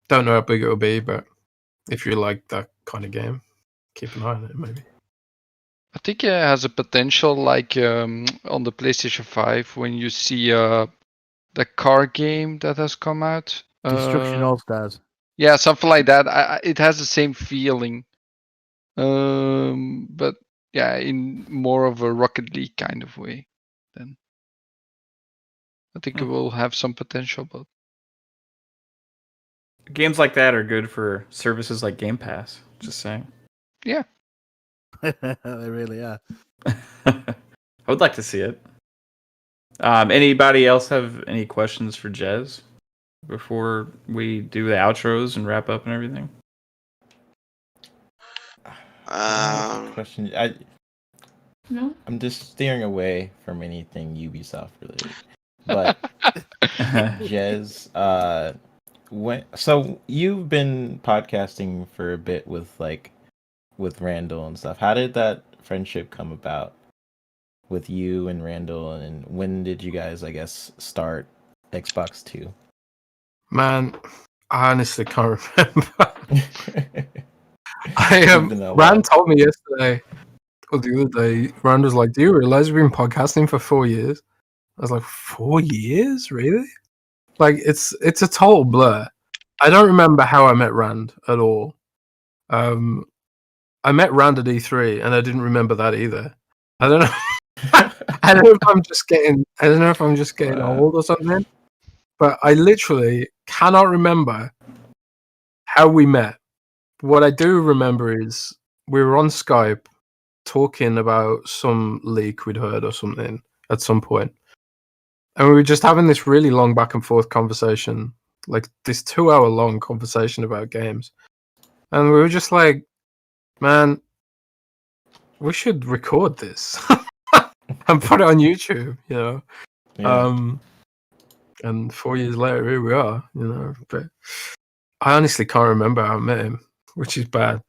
F: know how big it'll be, but if you like that kind of game, keep an eye on it. Maybe.
H: I think it has a potential, like on the PlayStation 5, when you see the car game that has come out.
I: Destruction All Stars.
H: Yeah, something like that. It has the same feeling, but yeah, in more of a Rocket League kind of way. Then I think it will have some potential, but
J: Games like that are good for services like Game Pass. Just saying.
H: Yeah.
I: They really are.
J: I would like to see it. Anybody else have any questions for Jez before we do the outros and wrap up and everything?
G: Question.
K: No.
G: I'm just steering away from anything Ubisoft related. But Jez, so you've been podcasting for a bit with Randall and stuff. How did that friendship come about with you and Randall, and when did you guys, I guess, start Xbox 2?
F: Man, I honestly can't remember. Rand told me yesterday or the other day. Rand was like, "Do you realize we've been podcasting for 4 years?" I was like, 4 years, really? Like it's a total blur. I don't remember how I met Rand at all. I met Rand at E3, and I didn't remember that either. I don't know. I don't know if I'm just getting old or something. But I literally cannot remember how we met. What I do remember is we were on Skype talking about some leak we'd heard or something at some point. And we were just having this really long back and forth conversation, like this 2-hour long conversation about games. And we were just like, man, we should record this and put it on YouTube, you know?
G: Yeah.
F: And 4 years later, here we are, you know? But I honestly can't remember how I met him, which is bad.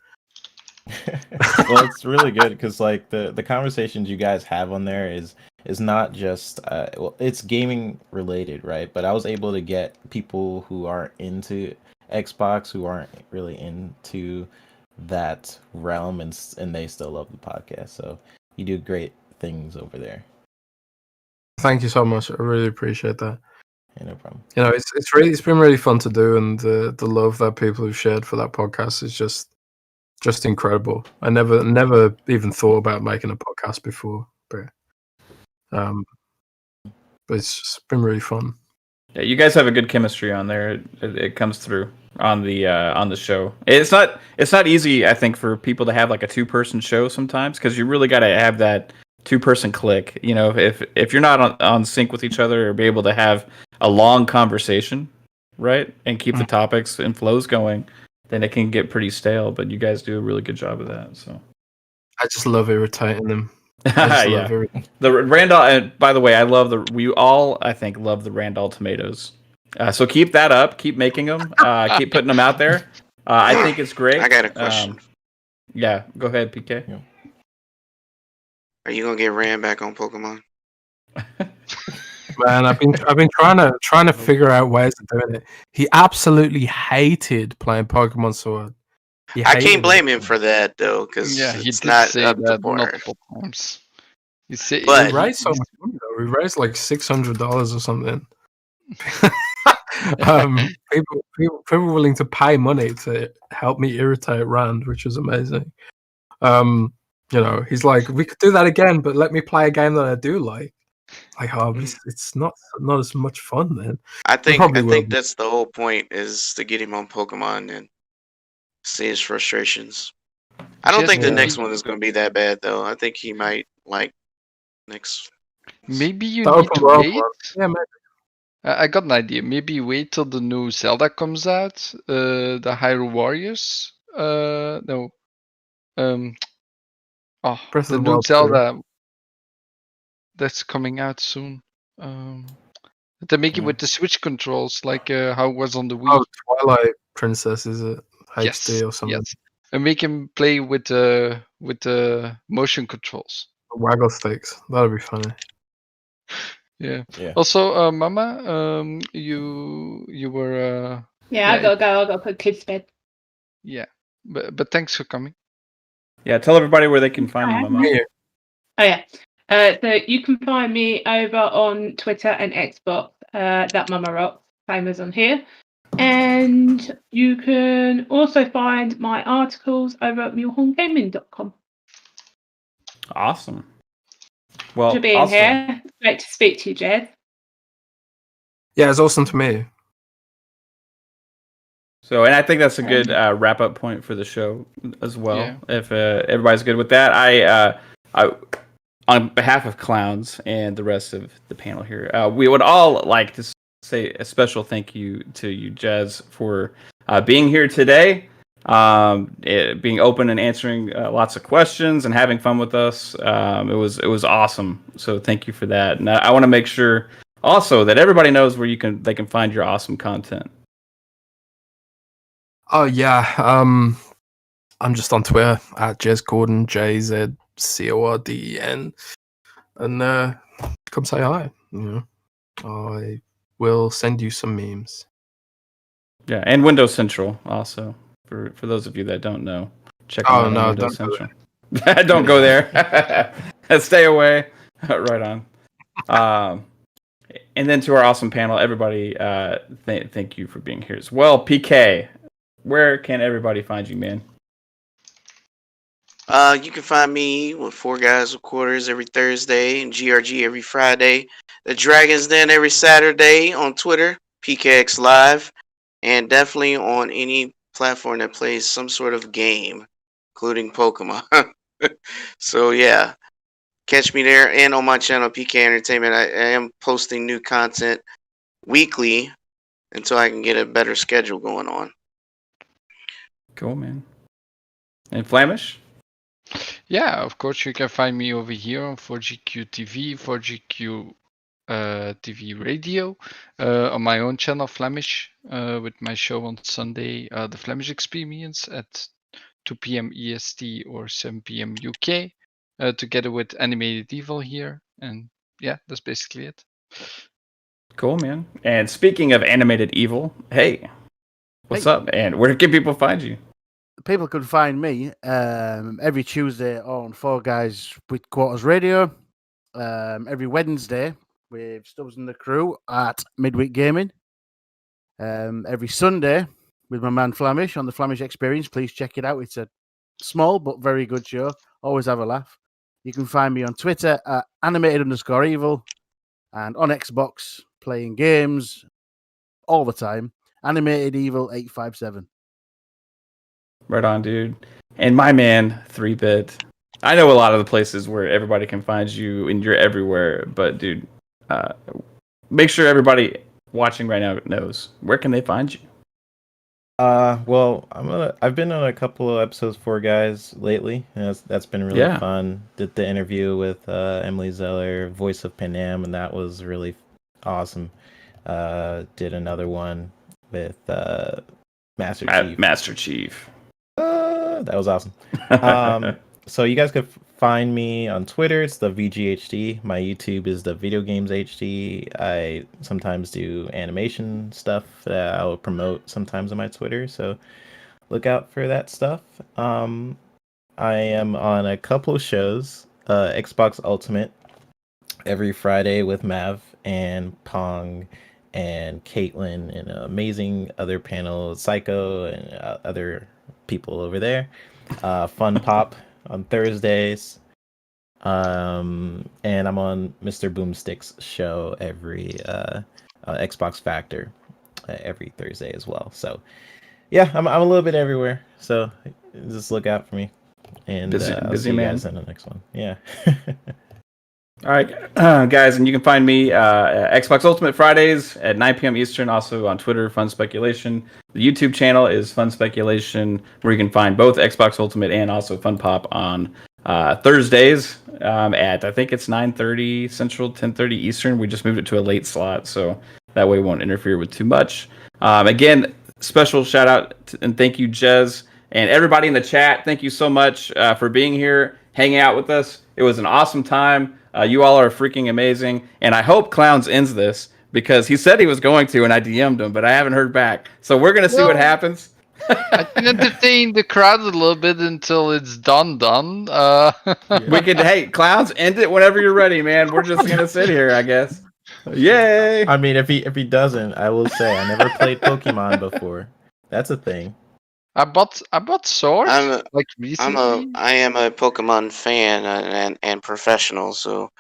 G: Well, it's really good because like the conversations you guys have on there is is not just well, it's gaming related, right? But I was able to get people who aren't into Xbox, who aren't really into that realm, and they still love the podcast. So you do great things over there.
F: Thank you so much. I really appreciate that.
G: Yeah, no problem.
F: You know, it's been really fun to do, and the love that people have shared for that podcast is just incredible. I never even thought about making a podcast before, but it's just been really fun.
J: Yeah, you guys have a good chemistry on there. It comes through on the show. It's not easy, I think, for people to have like a 2-person show sometimes, because you really got to have that 2-person click. You know, if you're not on sync with each other, or be able to have a long conversation, right, and keep the topics and flows going, then it can get pretty stale. But you guys do a really good job of that. So
F: I just love irritating them.
J: Yeah, the Randall. And by the way, we all, I think, love the Randall tomatoes. So keep that up. Keep making them. Keep putting them out there. I think it's great.
L: I got a question.
J: Yeah, go ahead, PK.
G: Yeah.
L: Are you gonna get Rand back on Pokemon?
F: Man, I've been trying to figure out ways of doing it. He absolutely hated playing Pokemon Sword.
L: I can't blame him for that though, because
H: he
L: it's
H: did
L: not
H: say
L: up to
H: that
L: par.
H: multiple times. You say,
L: But-
F: We raised so much money though. We raised like $600 or something. People were willing to pay money to help me irritate Rand, which was amazing. You know, he's like, we could do that again, but let me play a game that I do like. Like, it's not as much fun then.
L: I think
F: probably will be.
L: that's the whole point, is to get him on Pokemon and see his frustrations. I don't think the next one is going to be that bad though. I think he might like next.
H: Maybe you
F: The
H: need
F: open
H: to
F: world
H: wait.
F: one. Yeah, maybe.
H: I got an idea. Maybe wait till the new Zelda comes out. The Hyrule Warriors. No.
F: Breath
H: The
F: of the
H: new
F: Wild 2.
H: Zelda that's coming out soon. They make it with the Switch controls, like how it was on the Wii.
F: Oh, Twilight Princess, is it? HD
H: Yes,
F: or something?
H: yes. And make him play with the motion controls.
F: Waggle sticks. That'll be funny.
H: Yeah.
G: Yeah.
H: Also, Mama, you were.
K: Yeah, I gotta go. I gotta put kids to bed.
H: Yeah, but thanks for coming.
J: Yeah, tell everybody where they can find you, Mama.
K: Oh yeah. So you can find me over on Twitter and Xbox. That Mama Rock, famous on here. And you can also find my articles over at mulehorngaming.com.
J: Awesome. Well,
K: For being
J: awesome.
K: here. Great to speak to you, Jez.
F: Yeah, it's awesome to me.
J: So, and I think that's a good wrap-up point for the show as well.
H: Yeah.
J: If everybody's good with that, I, on behalf of Clowns and the rest of the panel here, we would all like to say a special thank you to you, Jez, for being here today, being open and answering lots of questions and having fun with us. It was awesome. So thank you for that. And I want to make sure also that everybody knows where they can find your awesome content.
F: Oh yeah, I'm just on Twitter at Jez Corden, JZCORDEN, and come say hi. You know, I will send you some memes.
J: Yeah, and Windows Central also for those of you that don't know. Check them out on Windows Central. Don't go there. Stay away. Right on. And then to our awesome panel, everybody, thank you for being here as well. PK, where can everybody find you, man?
L: You can find me with 4 Guys with Quarters every Thursday and GRG every Friday. The Dragon's Den every Saturday on Twitter, PKX Live, and definitely on any platform that plays some sort of game, including Pokemon. So yeah, catch me there and on my channel, PK Entertainment. I am posting new content weekly until I can get a better schedule going on.
J: Cool, man. And Flamish?
H: Yeah, of course, you can find me over here on 4GQ TV, 4GQ TV Radio, on my own channel, Flemish, with my show on Sunday, The Flemish Experience at 2 p.m. EST or 7 p.m. UK, together with Animated Evil here. And yeah, that's basically it.
J: Cool, man. And speaking of animated evil, hey, what's up? And where can people find you?
I: People can find me every Tuesday on Four Guys with Quarters Radio, every Wednesday with Stubz and the crew at Midweek Gaming, every Sunday with my man Flamish on the Flamish Experience. Please check it out. It's a small but very good show. Always have a laugh. You can find me on Twitter at animated_evil and on Xbox playing games all the time. Animated Evil 857.
J: Right on, dude. And my man, 3-Bit. I know a lot of the places where everybody can find you, and you're everywhere. But, dude, make sure everybody watching right now knows, where can they find you?
G: Well, I've been on a couple of episodes for guys lately. And that's been really fun. Did the interview with Emily Zeller, voice of Panam, and that was really awesome. Did another one with Master Chief.
J: Master Chief.
G: That was awesome. So you guys could find me on Twitter. It's the VGHD. My YouTube is the Video Games HD. I sometimes do animation stuff that I'll promote sometimes on my Twitter. So look out for that stuff. I am on a couple of shows. Xbox Ultimate every Friday with Mav and Pong and Caitlin and amazing other panel, Psycho and other people over there. Fun Pop on Thursdays. And I'm on Mr. Boomstick's show every Xbox Factor every Thursday as well. So yeah, I'm a little bit everywhere. So just look out for me. And
J: busy
G: I'll see you
J: man.
G: guys in the next one. Yeah.
J: All right, guys, and you can find me Xbox Ultimate Fridays at 9 p.m. Eastern, also on Twitter, Fun Speculation. The YouTube channel is Fun Speculation, where you can find both Xbox Ultimate and also Fun Pop on Thursdays at, I think it's 9:30 Central, 10:30 Eastern. We just moved it to a late slot, so that way it won't interfere with too much. Again, special shout out and thank you, Jez, and everybody in the chat. Thank you so much for being here, hanging out with us. It was an awesome time. You all are freaking amazing, and I hope Clowns ends this because he said he was going to, and I DM'd him, but I haven't heard back. So we're gonna see what happens.
H: I can entertain the crowd a little bit until it's done.
J: We could, hey, Clowns, end it whenever you're ready, man. We're just gonna sit here, I guess. Yay!
G: I mean, if he doesn't, I will say I never played Pokemon before. That's a thing.
H: I bought Swords like recently.
L: I am a Pokemon fan and professional, so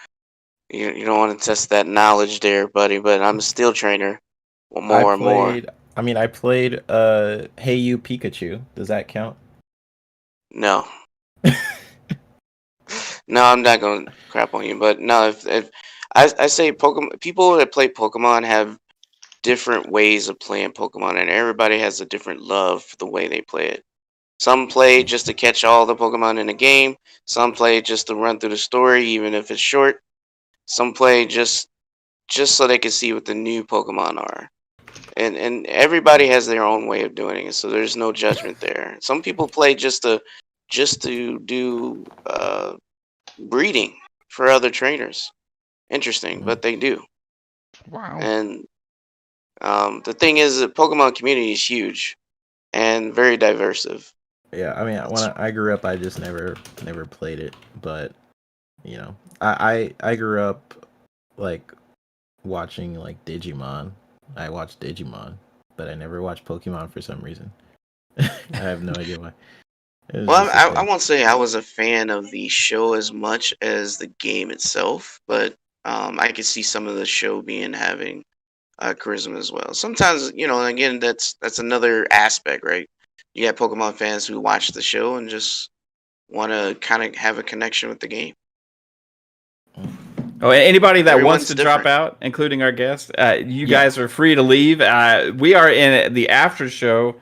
L: you don't want to test that knowledge there, buddy. But I'm a steel trainer. Well, more and more.
G: I mean, I played Hey You Pikachu. Does that count?
L: No. No, I'm not going to crap on you, but no. If I say Pokemon, people that play Pokemon have different ways of playing Pokemon, and everybody has a different love for the way they play it. Some play just to catch all the Pokemon in the game. Some play just to run through the story, even if it's short. Some play just so they can see what the new Pokemon are. And everybody has their own way of doing it, so there's no judgment there. Some people play just to do breeding for other trainers. Interesting, but they do.
H: Wow.
L: And the thing is, the Pokemon community is huge and very diverse.
G: Yeah, I mean, when I grew up, I just never played it. But you know, I grew up like watching like Digimon. I watched Digimon, but I never watched Pokemon for some reason. I have no idea why.
L: Well, I won't say I was a fan of the show as much as the game itself, but I could see some of the show having charisma as well. Sometimes, again, that's another aspect, right? You got Pokemon fans who watch the show and just want to kind of have a connection with the game.
J: Oh, anybody that
L: Everyone's
J: wants to
L: different.
J: drop out, including our guest, you guys are free to leave. We are in the after show,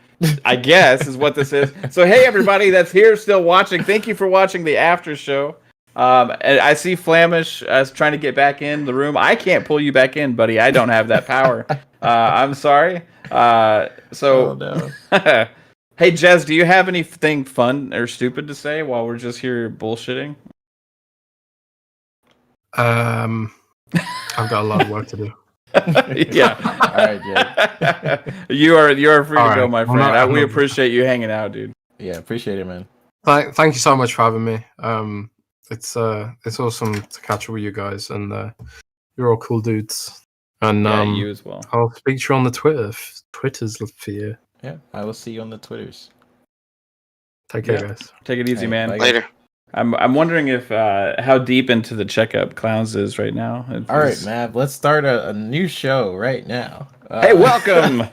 J: I guess, is what this is. So, hey, everybody that's here still watching, thank you for watching the after show. And I see Flamish trying to get back in the room. I can't pull you back in, buddy. I don't have that power. I'm sorry.
G: Oh, no.
J: Hey, Jez, do you have anything fun or stupid to say while we're just here bullshitting?
F: I've got a lot of work to do.
J: Yeah.
G: All right, Jay.
J: You are free to
F: All
J: go,
F: right.
J: my
F: I'm
J: friend.
F: not-
J: We
F: I'm-
J: appreciate you hanging out, dude.
G: Yeah, appreciate it, man.
F: Thank you so much for having me. It's awesome to catch up with you guys, and you're all cool dudes. And
J: Yeah, you as well.
F: I'll speak to you on the Twitter. If Twitter's for you.
G: Yeah, I will see you on the Twitters.
F: Take care,
J: Yeah.
F: guys.
J: Take it easy,
G: Hey,
J: man.
G: bye, guys.
L: Later.
J: I'm wondering if how deep into the checkup Clowns is right now.
G: All right, Mav, let's start a new show right now.
J: Hey, welcome.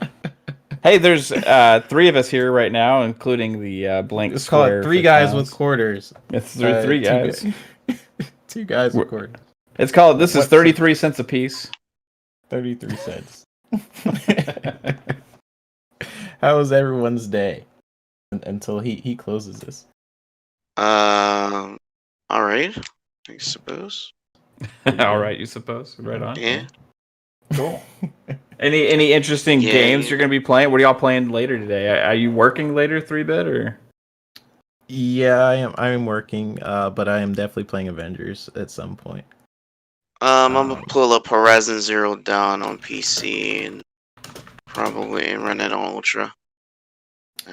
J: Hey, there's 3 of us here right now, including the blank.
G: Let's call it Three
J: for
G: Guys
J: Clowns.
G: with Quarters.
J: It's three guys.
G: Two guys with quarters.
J: It's called. This is 33 cents a piece.
G: 33 cents. How was everyone's day until he closes this?
L: All right, I suppose.
J: All right, you suppose. Right on.
L: Yeah.
J: Cool. Any interesting
L: Yeah.
J: games you're gonna be playing? What are y'all playing later today? Are you working later 3-bit or?
G: Yeah, I am working, but I am definitely playing Avengers at some point.
L: I'm gonna pull up Horizon Zero Dawn on PC and probably run it on Ultra.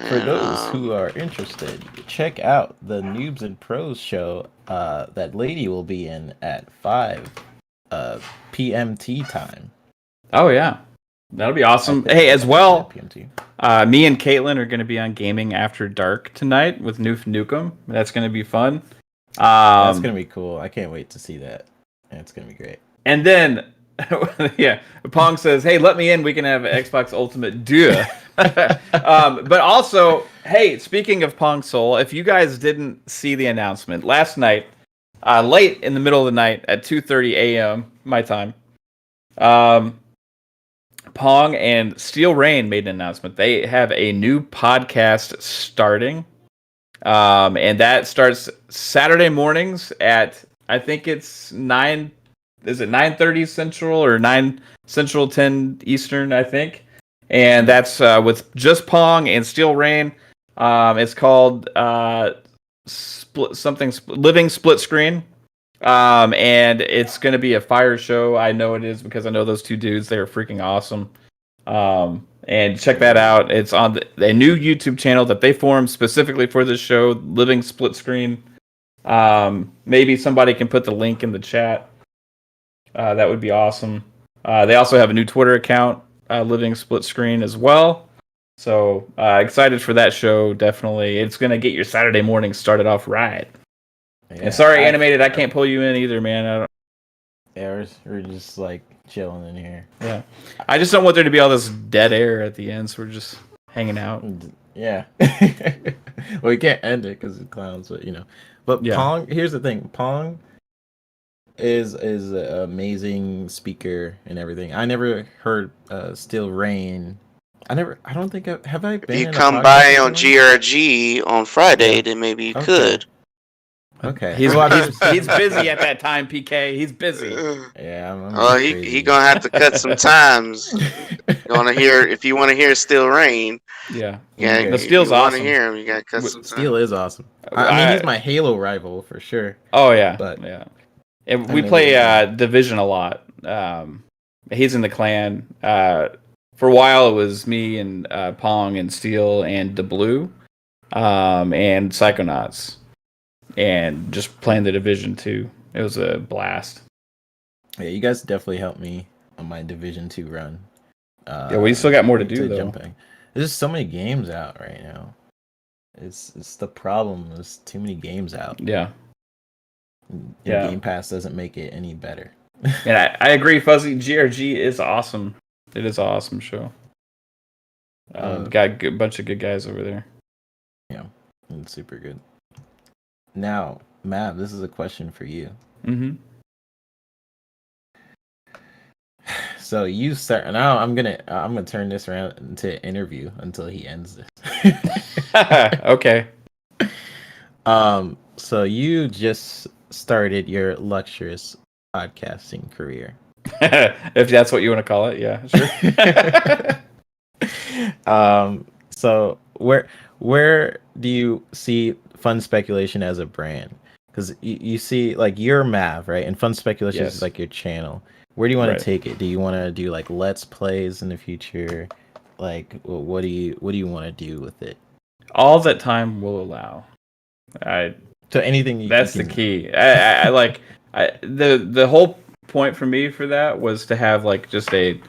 G: For those who are interested, check out the Noobs and Pros show that Lady will be in at 5 PMT time.
J: Oh yeah, that'll be awesome. Hey, as well,
G: PMT.
J: me and Caitlin are going to be on Gaming After Dark tonight with Noof Nukem. That's going to be fun.
G: That's gonna be cool. I can't wait to see that. It's gonna be great.
J: And then, yeah, Pong says, "Hey, let me in. We can have Xbox Ultimate Duo." But also, hey, speaking of Pong Soul, if you guys didn't see the announcement last night, late in the middle of the night at 2:30 a.m. my time, Pong and Steel Rain made an announcement. They have a new podcast starting, and that starts Saturday mornings at, I think it's 9. Is it 9:30 Central or 9 Central, 10 Eastern? I think, and that's with just Pong and Steel Rain. It's called Living Split Screen. And it's going to be a fire show. I know it is because I know those two dudes. They're freaking awesome. And check that out. It's on a new YouTube channel that they formed specifically for this show, Living Split Screen. Maybe somebody can put the link in the chat. That would be awesome. They also have a new Twitter account, Living Split Screen as well. So excited for that show. Definitely. It's going to get your Saturday morning started off right.
G: Yeah,
J: And sorry, Animated, I can't pull you in either, man. I don't.
G: Yeah, we're just like chilling in here.
J: Yeah, I just don't want there to be all this dead air at the end, so we're just hanging out.
G: Yeah. Well, we can't end it because of Clowns, but But
J: Yeah.
G: Pong. Here's the thing. Pong is an amazing speaker and everything. I never heard Steel Rain. I don't think have I been.
L: If you
G: in a
L: come
G: podcast
L: by
G: with
L: on
G: anyone?
L: GRG on Friday, then maybe you
G: Okay.
L: could.
G: Okay.
J: He's busy at that time, PK. He's busy.
G: Yeah.
L: Oh, he gonna have to cut some times. If you want to hear Steel Rain.
J: Yeah.
L: Yeah,
J: The Steel's
L: if you
J: awesome.
L: Want to hear him? You gotta cut some time.
G: Steel is awesome. I mean, he's my Halo rival for sure.
J: Oh yeah,
G: But
J: yeah. And
G: I
J: we
G: mean,
J: play Division a lot. He's in the clan. For a while, it was me and Pong and Steel and DeBlue, and Psychonauts, and just playing the Division 2. It was a blast.
G: Yeah, you guys definitely helped me on my Division 2 run.
J: Yeah, we still got more to do, though.
G: Jumping. There's just so many games out right now. It's the problem. There's too many games out.
J: Yeah.
G: And
J: Yeah.
G: Game Pass doesn't make it any better.
J: And I agree, Fuzzy. GRG is awesome. It is an awesome show. Got a bunch of good guys over there.
G: Yeah, it's super good. Now, Mav, this is a question for you.
J: Mm-hmm.
G: So you start now. I'm gonna turn this around into an interview until he ends this.
J: Okay.
G: So you just started your luxurious podcasting career.
J: If that's what you want to call it, yeah, sure.
G: So where do you see Fun Speculation as a brand? because you see, like, you're Mav, right? And Fun Speculations
J: Yes.
G: is like your channel. Where do you want
J: Right.
G: to take it? Do you want to do like Let's Plays in the future? Like, what do you want to do with it?
J: All that time will allow.
G: So anything.
J: That's the key. I like the whole point for me for that was to have like just a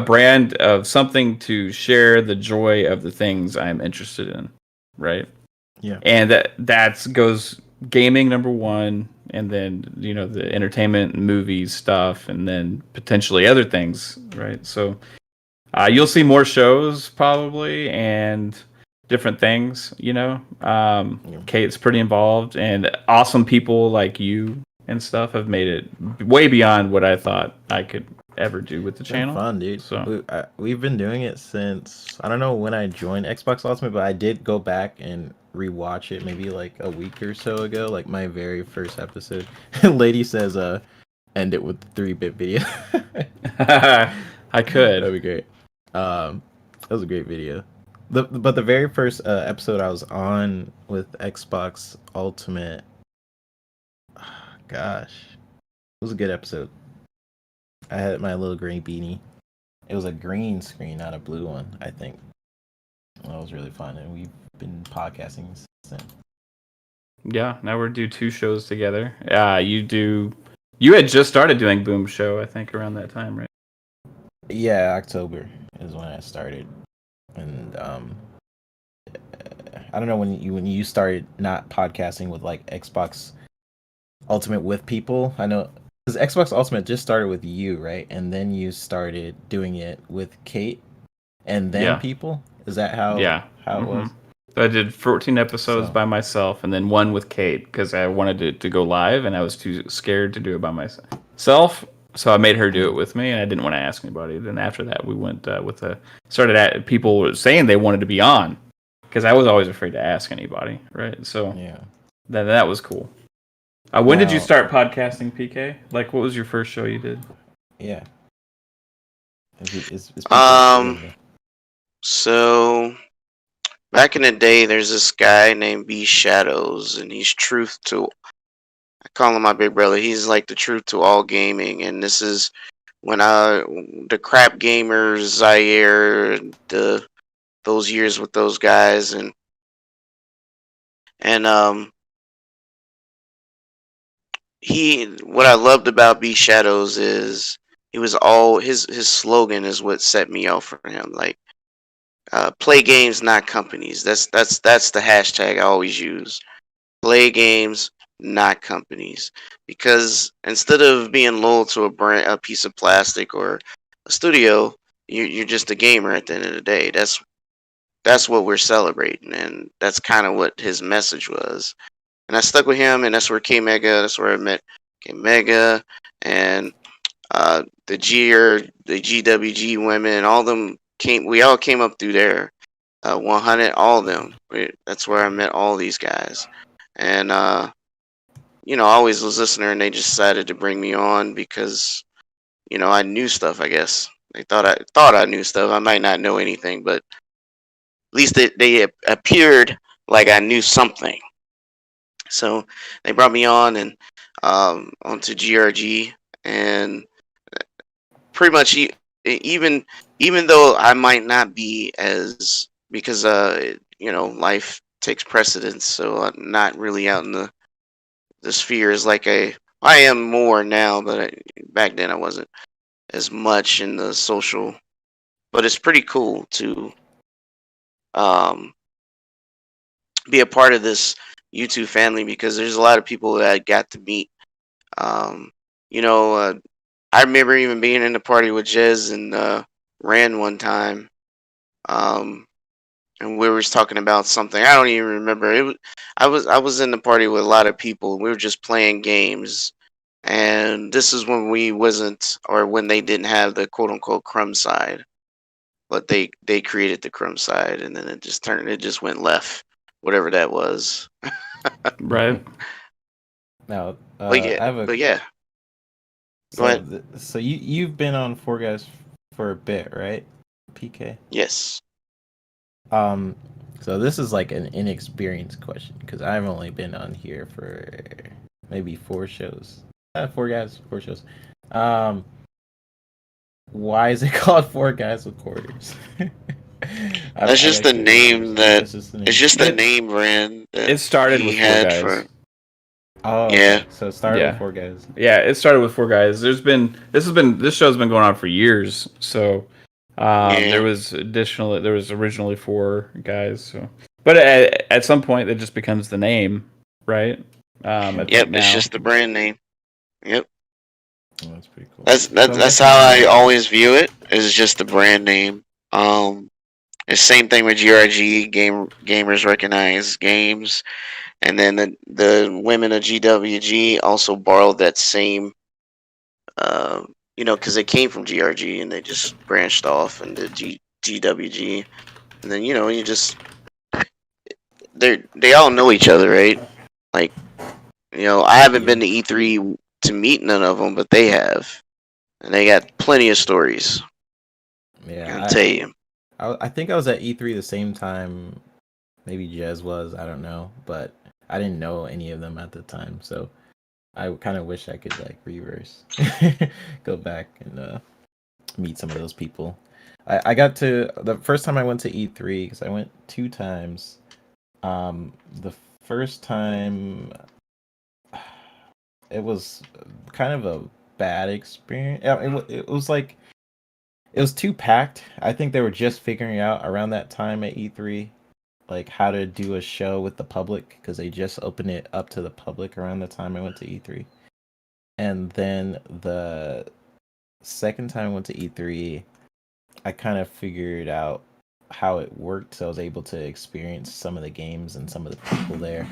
J: brand of something to share the joy of the things I'm interested in, right?
G: Yeah.
J: And that goes gaming number one, and then the entertainment and movies stuff, and then potentially other things, right? So you'll see more shows probably and different things, Kate's pretty involved, and awesome people like you and stuff have made it way beyond what I thought I could ever do with the
G: It's
J: channel.
G: been fun, dude.
J: So
G: We've been doing it since, I don't know when I joined Xbox Ultimate, but I did go back and rewatch it maybe like a week or so ago, like my very first episode. Lady says, end it with the 3-bit video.
J: I could.
G: That'd be great. That was a great video. But the very first episode I was on with Xbox Ultimate, gosh, it was a good episode. I had my little green beanie. It was a green screen, not a blue one, I think. That was really fun, and we've been podcasting since then.
J: Yeah, now we're do 2 shows together. You had just started doing Boom Show, I think, around that time, right?
G: Yeah, October is when I started, and I don't know when you started not podcasting with like Xbox Ultimate with people. I know because Xbox Ultimate just started with you, right? And then you started doing it with Kate, and then people. Is that how?
J: Yeah.
G: How it was?
J: So I did 14 episodes by myself, and then 1 with Kate because I wanted it to go live, and I was too scared to do it by myself. So I made her do it with me, and I didn't want to ask anybody. Then after that, we went started at people saying they wanted to be on, because I was always afraid to ask anybody, right? So
G: yeah,
J: that was cool. When did you start podcasting, PK? Like, what was your first show you did?
G: Yeah.
L: So back in the day, there's this guy named B Shadows, and he's truth to. I call him my big brother. He's like the truth to all gaming, and this is when the crap gamers, Zaire, those years with those guys, and what I loved about B Shadows is he was all his slogan is what set me off for him. Like, play games, not companies. That's the hashtag I always use. Play games, not companies. Because instead of being loyal to a piece of plastic or a studio, you're just a gamer at the end of the day. That's what we're celebrating, and that's kind of what his message was. And I stuck with him, and that's where that's where I met K Mega and the GWG women, all them we all came up through there. 100, all of them. That's where I met all these guys. And I always was listening, and they just decided to bring me on because I knew stuff, I guess. They thought I knew stuff. I might not know anything, but at least they appeared like I knew something. So they brought me on and onto GRG, and pretty much even though I might not be as, because life takes precedence, so I'm not really out in the spheres like I am more now, but back then I wasn't as much in the social. But it's pretty cool to be a part of this YouTube family, because there's a lot of people that I got to meet. I remember even being in the party with Jez and Rand one time, and we were talking about something. I don't even remember. I was in the party with a lot of people. We were just playing games, and this is when when they didn't have the quote unquote crumb side, but they created the crumb side, and then it just went left, whatever that was.
J: Right.
G: Now,
L: but yeah. Go ahead.
G: So you've been on Four Guys for a bit, right, PK?
L: Yes.
G: So this is like an inexperienced question because I've only been on here for maybe 4 shows. 4 guys, 4 shows. Why is it called 4 Guys with Quarters?
L: That's just the name that. It's just the name brand.
J: It started with 4 guys.
G: Oh
L: yeah.
G: Okay. So it started with 4 guys.
J: Yeah, it started with 4 guys. This show's been going on for years. So there was originally 4 guys. So, but at some point it just becomes the name, right?
L: Yep, it's just the brand name. Yep.
G: Oh, that's pretty cool.
L: That's how I always view it. Is just the brand name. It's the same thing with GRG. Gamers Recognize Games, and then the women of GWG also borrowed that same. Because they came from GRG and they just branched off into GWG, and then you just they all know each other, right? Like, I haven't been to E3 to meet none of them, but they have, and they got plenty of stories.
G: Yeah,
L: I'll tell you.
G: I think I was at E3 the same time maybe Jez was, I don't know, but I didn't know any of them at the time, so I kind of wish I could like reverse, go back and meet some of those people. I got to the first time I went to E3 because I went 2 times. The first time it was kind of a bad experience. It was like it was too packed. I think they were just figuring out around that time at E3 like how to do a show with the public because they just opened it up to the public around the time I went to E3. And then the second time I went to E3, I kind of figured out how it worked, so I was able to experience some of the games and some of the people there,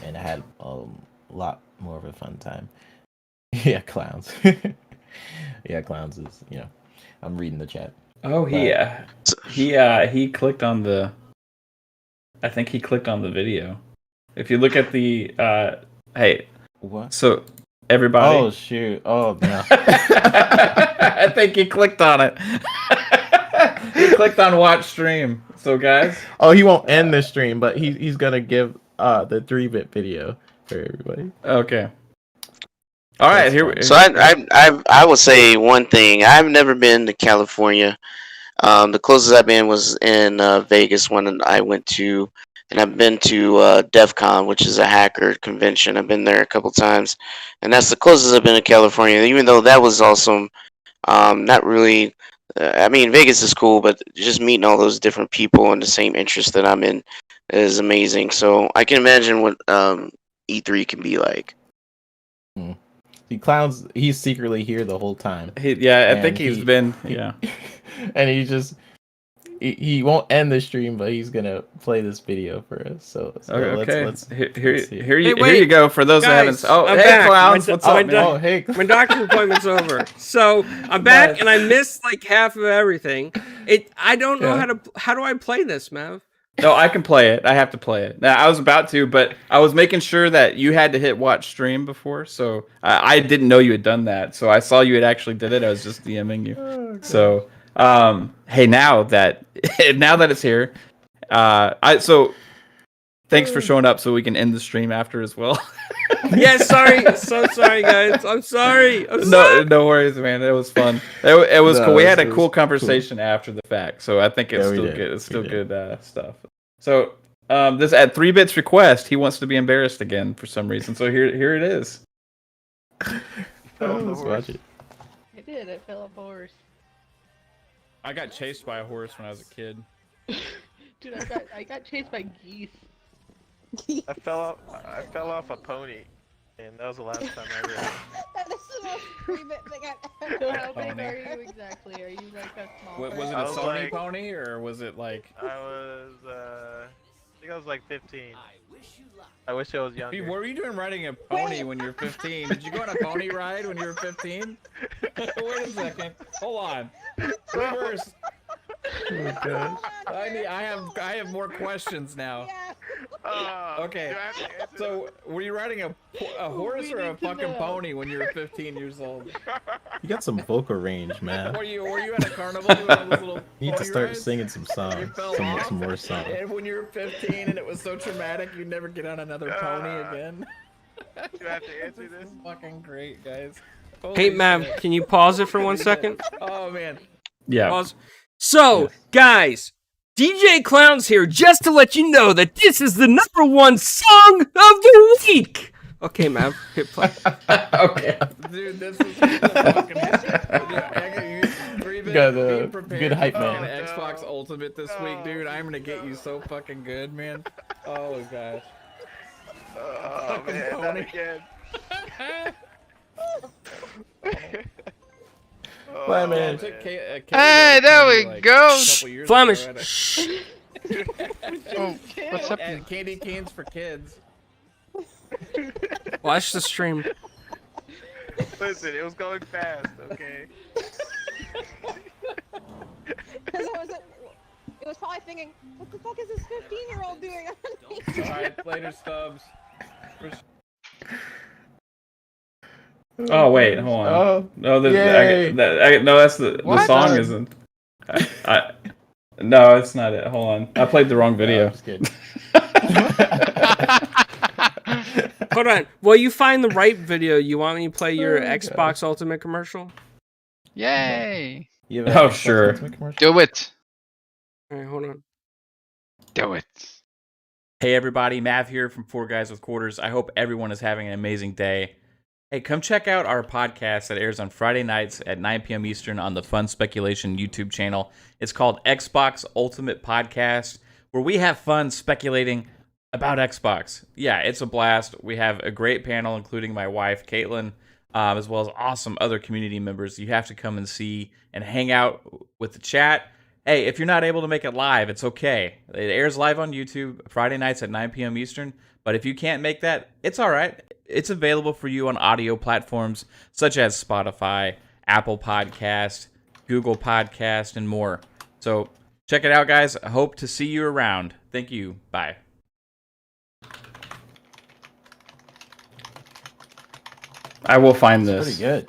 G: and I had a lot more of a fun time. Yeah, clowns. Yeah, clowns is, I'm reading the chat.
J: Oh, he clicked on the. I think he clicked on the video. If you look at the hey,
G: what?
J: So everybody.
G: Oh shoot! Oh no!
J: I think he clicked on it. He clicked on watch stream. So guys.
G: Oh, he won't end the stream, but he's gonna give the 3-bit video for everybody.
J: Okay. All right.
L: So I will say one thing. I've never been to California. The closest I've been was in Vegas when I went to, and I've been to DEF CON, which is a hacker convention. I've been there a couple times, and that's the closest I've been to California. Even though that was awesome, not really. I mean, Vegas is cool, but just meeting all those different people and the same interest that I'm in is amazing. So I can imagine what E3 can be like.
G: The clowns, he's secretly here the whole time.
J: I think he's been. Yeah.
G: And he won't end the stream, but he's gonna play this video for us. So
J: okay.
G: Let's
J: here you go for those
E: guys,
J: that haven't. Oh,
E: I'm
J: hey
E: back.
J: clowns, what's up? Man?
G: Hey,
E: my doctor's appointment's over, so I'm back and I missed like half of everything. I don't know how do I play this, Mav?
J: No, I can play it. I have to play it. Now, I was about to, but I was making sure that you had to hit watch stream before, so I didn't know you had done that. So I saw you had actually did it. I was just DMing you. Oh, so, hey, now that it's here, so thanks for showing up so we can end the stream after as well.
E: Yeah, sorry. So sorry, guys. I'm sorry.
J: No worries, man. It was fun. It was cool. We had a cool conversation after the fact, so I think it's still good. It's still good stuff. So, this at 3-Bit's request, he wants to be embarrassed again for some reason. So here it is.
G: Let's watch it.
C: I did. I fell off a horse.
J: I got chased by a horse when I was a kid.
C: Dude, I got chased by geese.
M: I fell off a pony, and that was the last time I ever.
N: That is the most 3-bit thing I've ever
C: So
N: heard.
C: how big are you exactly? Are you like a small?
J: Was it a Sony pony or was it like?
M: I think I was like 15. I wish I was younger.
J: What were you doing riding a pony when you were 15? Did you go on a pony ride when you were 15? Wait a second. Hold on. Reverse.
G: Oh gosh.
J: I have more questions now. Okay. So, were you riding a horse or a fucking pony when you were 15 years old?
G: You got some vocal range, man.
J: Were you at a carnival doing all those little
G: You need to
J: pony
G: start
J: rides?
G: singing some songs,
J: You fell off?
G: some more songs.
J: And when you were 15 and it was so traumatic, you'd never get on another pony again.
M: You have to answer this.
J: Fucking great, guys.
E: Hey, Mav, can you pause it for 1 second?
J: Oh man.
E: Yeah. Pause. So, guys, DJ Clown's here just to let you know that this is the #1 song of the week. Okay, Mav, hit play.
J: Okay. Dude, this is fucking
G: Got a good hype man.
J: Xbox Ultimate this week, dude. I'm gonna get you so fucking good, man. Oh gosh.
M: Oh man, not again.
G: Bye, man.
H: Hey, there we go.
E: Flemish.
H: Oh, what's up?
J: And candy canes for kids.
E: Watch the stream.
M: Listen, it was going fast, okay?
N: Because it was probably thinking, what the fuck is this 15-year-old doing?
J: Alright, later, Stubz.
G: Oh
J: wait, hold on.
G: Oh,
J: No,
G: yay.
J: no, that's the
G: What?
J: song isn't. No, it's not it. Hold on, I played the wrong video.
G: I'm just kidding.
E: Hold on. While you find the right video, you want me to play your Xbox Ultimate commercial?
H: Yay!
G: You
J: have an Oh, Xbox sure.
G: Ultimate commercial?
H: Do it.
E: All right, hold on.
H: Do it.
J: Hey everybody, Mav here from 4 Guys with Quarters. I hope everyone is having an amazing day. Hey, come check out our podcast that airs on Friday nights at 9 p.m. Eastern on the Fun Speculation YouTube channel. It's called Xbox Ultimate Podcast, where we have fun speculating about Xbox. Yeah, it's a blast. We have a great panel, including my wife, Caitlin, as well as awesome other community members. You have to come and see and hang out with the chat. Hey, if you're not able to make it live, it's okay. It airs live on YouTube Friday nights at 9 p.m. Eastern. But if you can't make that, it's all right. It's available for you on audio platforms such as Spotify, Apple Podcast, Google Podcast, and more. So check it out, guys. I hope to see you around. Thank you. Bye. I will find this.
G: Pretty good.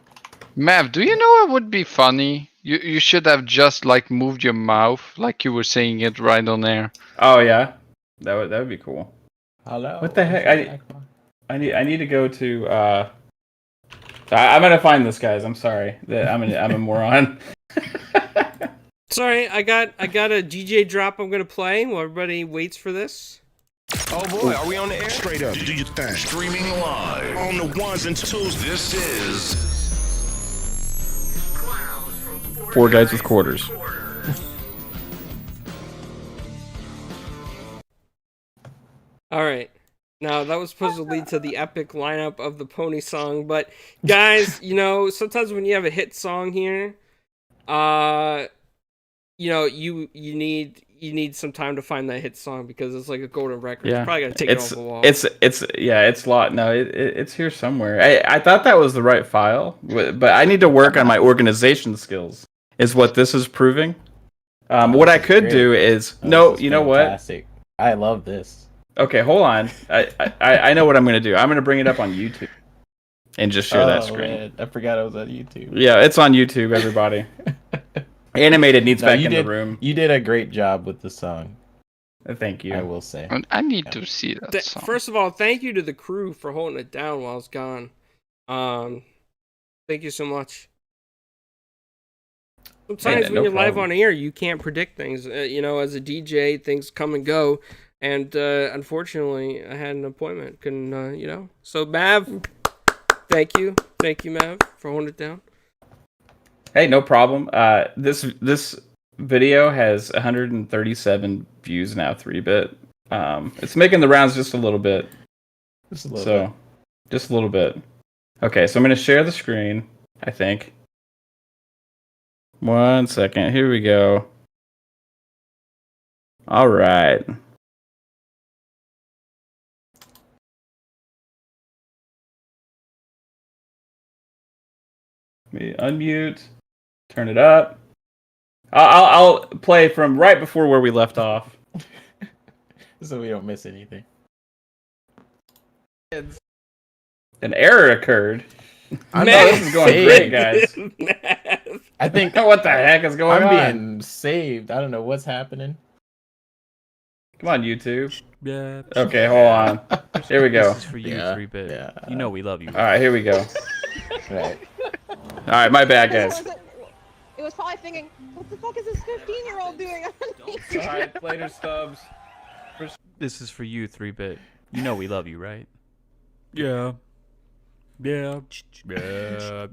H: Mav, do you know what would be funny? You should have just like moved your mouth like you were saying it right on air.
J: Oh yeah, that would be cool.
G: Hello.
J: What the heck? I need to go to. I'm gonna find this, guys. I'm sorry. I'm a moron.
E: Sorry, I got a DJ drop I'm gonna play while everybody waits for this.
A: Oh boy, are we on the air? Straight up, do your thing. Streaming live on the ones and twos. This is
J: 4 Guys with Quarters.
E: All right. Now, that was supposed to lead to the epic lineup of the Pony song, but guys, you know, sometimes when you have a hit song here, you know, you need some time to find that hit song because it's like a golden record.
J: Yeah,
E: You probably got to take it off the wall.
J: It's lot. No, it's here somewhere. I thought that was the right file, but I need to work on my organization skills. Is what this is proving. What I could do is you know what?
G: Fantastic. I love this.
J: Okay, hold on. I know what I'm gonna do. I'm gonna bring it up on YouTube and just share that screen.
G: Man, I forgot I was on YouTube.
J: Yeah, it's on YouTube, everybody. Animated needs back in the room.
G: You did a great job with the song.
J: Thank you.
G: I will say.
H: I need to see that song.
E: First of all, thank you to the crew for holding it down while I was gone. Thank you so much. Sometimes when you're live on air, you can't predict things. You know, as a DJ, things come and go. And unfortunately, I had an appointment. Couldn't, you know. So, Mav, thank you. Thank you, Mav, for holding it down.
J: Hey, no problem. This video has 137 views now, 3-bit. It's making the rounds just a little bit.
G: Just a little bit.
J: Just a little bit. Okay, so I'm going to share the screen, I think. 1 second. Here we go. All right. Let me unmute. Turn it up. I'll play from right before where we left off.
G: So we don't miss anything.
J: An error occurred. I know this is going great, guys.
G: I think
J: what the heck is going on?
G: I'm being saved. I don't know what's happening.
J: Come on, YouTube.
O: Yeah.
J: Okay, hold on. Here we go.
O: This is for you, 3-bit. Yeah. You know we love you.
J: All right, here we go.
G: Right.
J: All right, my bad, guys.
N: It was probably thinking, what the fuck is this 15-year-old doing?
J: All right, later, Stubz.
O: This is for you, 3-bit. You know we love you, right?
P: Yeah.
O: Yeah.
P: Yeah.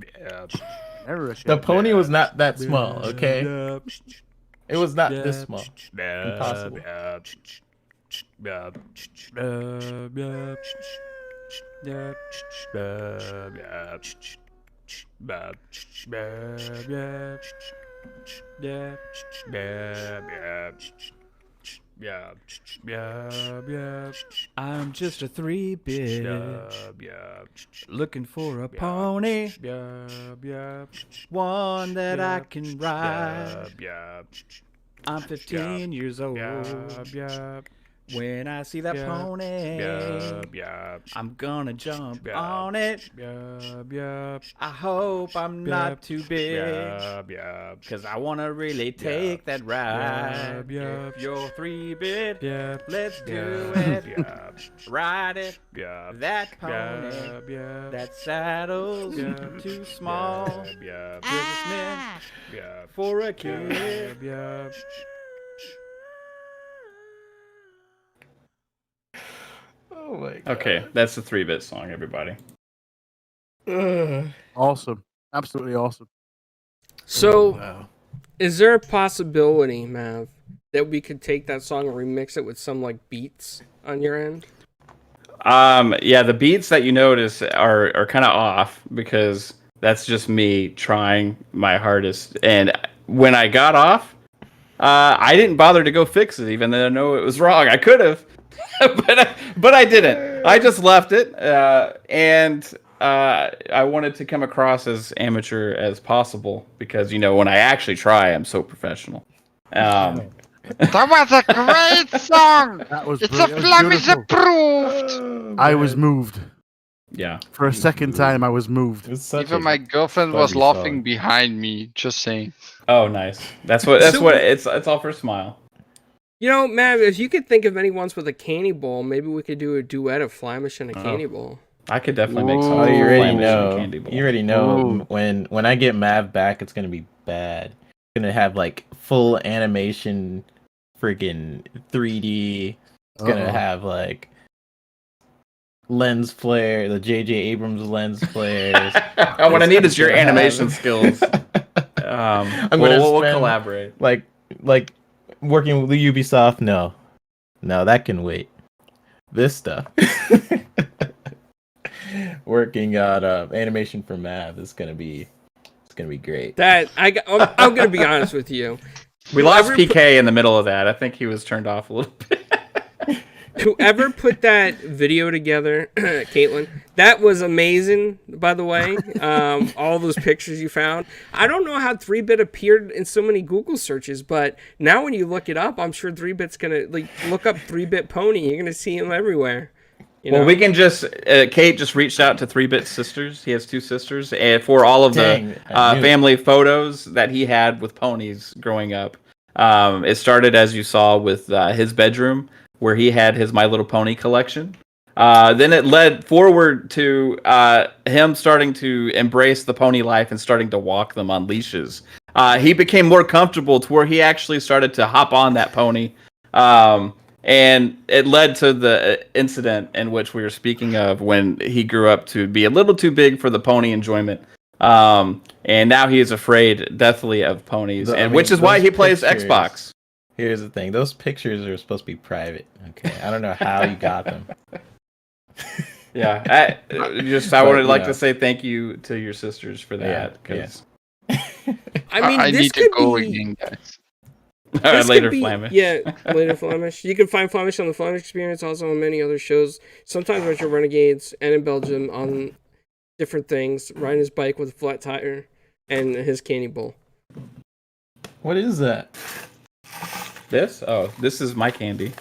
G: The pony was not that small, okay? It was not this small. Impossible.
P: I'm just a 3-bit looking for a pony, one that I can ride. I'm 15 years old. When I see that pony, I'm gonna jump on it. I hope I'm not too big, cause I wanna really take that ride. If you're 3-bit, let's do it. Ride it, that pony. That saddle's too small. Just meant for a kid.
G: Oh my God.
J: Okay, that's the 3-bit song, everybody.
I: Awesome. Absolutely awesome.
E: So, is there a possibility, Mav, that we could take that song and remix it with some like beats on your end?
J: Yeah, the beats that you notice are kind of off because that's just me trying my hardest. And when I got off, I didn't bother to go fix it, even though I know it was wrong. I could have, but I didn't. I just left it, and I wanted to come across as amateur as possible because when I actually try, I'm so professional.
H: That was a great song. It's a Flemish approved.
I: I was moved.
J: Yeah.
I: For a second time, I was moved.
H: Even my girlfriend was laughing behind me. Just saying.
J: Oh, nice. That's what it's all for a smile.
E: Mav, if you could think of any ones with a candy ball, maybe we could do a duet of Flemish and a candy ball.
J: I could definitely make some.
G: Oh, you already
J: Flemish
G: know.
J: and candy ball.
G: You already know when I get Mav back, it's gonna be bad. It's gonna have like full animation, freaking 3D. It's gonna have like lens flare, the J.J. Abrams lens flares.
J: What I need is your animation skills.
G: I'm gonna
J: we'll collaborate.
G: Like working with the Ubisoft. No, that can wait. This stuff. Working on animation for Mav is gonna be great.
E: I'm gonna be honest with you.
J: We lost PK in the middle of that. I think he was turned off a little bit.
E: Whoever put that video together, Caitlin, that was amazing, by the way. All those pictures you found. I don't know how 3-bit appeared in so many Google searches, but now when you look it up, I'm sure 3-bit's going to look up 3-bit pony. You're going to see him everywhere.
J: Well, we can just... Kate just reached out to 3-bit's sisters. He has 2 sisters. And for all of the family photos that he had with ponies growing up. It started, as you saw, with his bedroom, where he had his My Little Pony collection. Then it led forward to him starting to embrace the pony life and starting to walk them on leashes. He became more comfortable to where he actually started to hop on that pony. And it led to the incident in which we were speaking of when he grew up to be a little too big for the pony enjoyment. And now he is afraid deathly of ponies, which is why he plays Xbox.
G: Here's the thing. Those pictures are supposed to be private. Okay. I don't know how you got them.
J: Yeah. I would like to say thank you to your sisters for that.
E: I
H: need to go again, guys.
J: Later Flemish.
E: Yeah, later Flemish. You can find Flemish on the Flemish Experience, also on many other shows. Sometimes RetroRenegades and in Belgium on different things. Riding his bike with a flat tire and his candy bowl.
G: What is that?
J: This? Oh, this is my candy.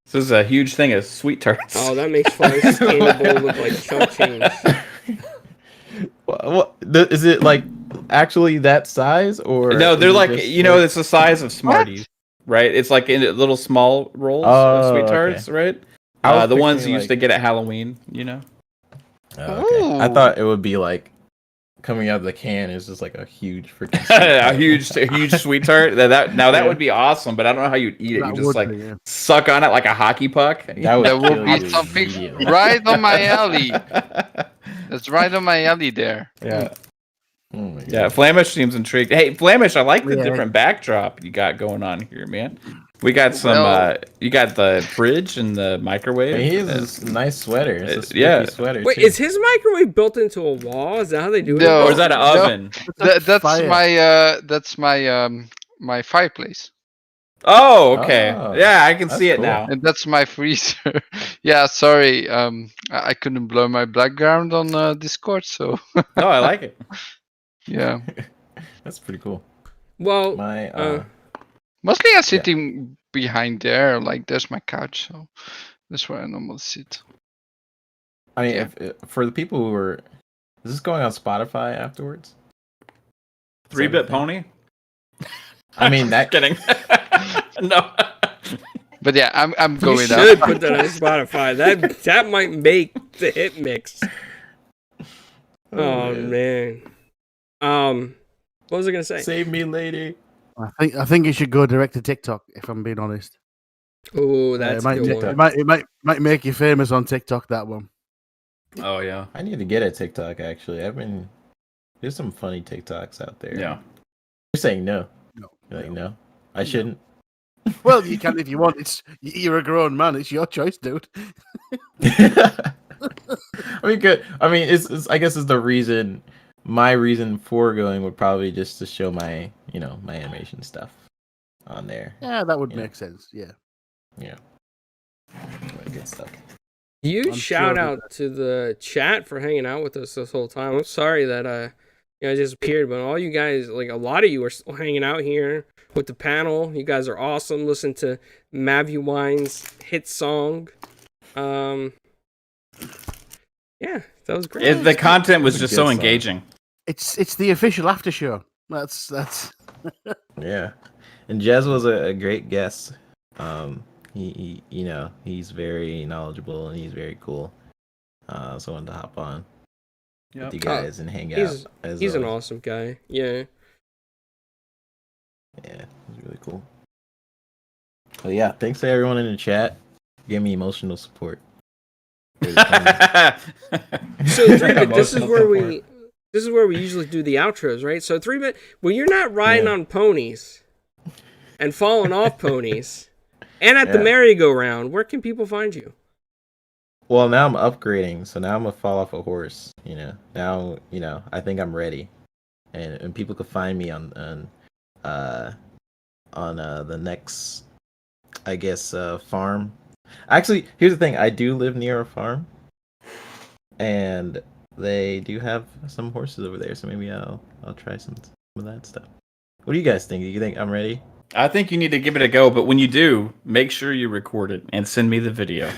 J: This is a huge thing of sweet tarts.
E: Oh, that makes Flemish's candy bowl look like chump change.
G: is it like actually that size or
J: No, they're
G: is it
J: like
G: just,
J: it's the size of Smarties, right? It's like in little small rolls of sweet tarts, right? The ones you used to get at Halloween,
G: Okay. I thought it would be like coming out of the can is just like a huge freaking
J: a huge sweet tart. That would be awesome, but I don't know how you'd eat it. You just like suck on it like a hockey puck.
H: That would be something right on my alley. That's right on my alley there.
J: Yeah. Yeah, Flamish seems intrigued. Hey, Flamish, I like the different backdrop you got going on here, man. We got some. You got the fridge and the microwave.
G: He has a nice sweater. It's a
J: yeah.
G: sweater.
E: Wait,
G: too.
E: is his microwave built into a wall? Is that how they do it?
H: No,
J: or is that an oven?
H: That's my fireplace.
J: Oh, okay. Yeah, I can see it
G: cool.
J: now.
H: And that's my freezer. Yeah, sorry. I couldn't blur my background on Discord, so.
J: Oh, I like it.
H: Yeah.
G: That's pretty cool.
E: Well,
H: mostly I'm sitting behind there. Like, there's my couch, so that's where I normally sit.
G: I mean, for the people who are, is this going on Spotify afterwards?
J: 3-Bit Pony.
G: I mean, that
J: kidding. No.
H: But yeah, I'm going.
E: You should put that on Spotify. That might make the hit mix. Oh man. What was I gonna say?
G: Save me, lady.
I: I think you should go direct to TikTok. If I'm being honest.
E: Oh, that's
I: a good one. It might make you famous on TikTok. That one.
J: Oh yeah.
G: I need to get a TikTok. Actually, there's some funny TikToks out there.
J: Yeah.
G: You're saying no.
I: No.
G: You're like no. I shouldn't.
I: Well, you can if you want. You're a grown man. It's your choice, dude.
G: I mean, good. I mean, it's I guess is the reason. My reason for going would probably just to show my, my animation stuff on there.
I: Yeah, that would make sense. Yeah.
G: Yeah. Good stuff.
E: Huge shout out to the chat for hanging out with us this whole time. I'm sorry that I just appeared, but all you guys, like a lot of you, are still hanging out here with the panel. You guys are awesome. Listen to Mavu Wine's hit song. Yeah, that was great.
J: The content was just so engaging.
I: It's the official after show. That's.
G: Yeah, and Jez was a great guest. He's very knowledgeable and he's very cool. So I wanted to hop on with you guys and hang out.
E: He's an awesome guy. Yeah.
G: Yeah, he's really cool. But yeah, thanks to everyone in the chat. Give me emotional support.
E: So this is where we usually do the outros, right? So 3-Bit, when you're not riding on ponies and falling off ponies and at the merry-go-round, where can people find you?
G: Well, now I'm upgrading, so now I'm gonna fall off a horse. Now I think I'm ready, and people can find me on the next, I guess, farm. Actually, here's the thing: I do live near a farm, and they do have some horses over there. So maybe I'll try some of that stuff. What do you guys think? Do you think I'm ready?
J: I think you need to give it a go, but when you do, make sure you record it and send me the video.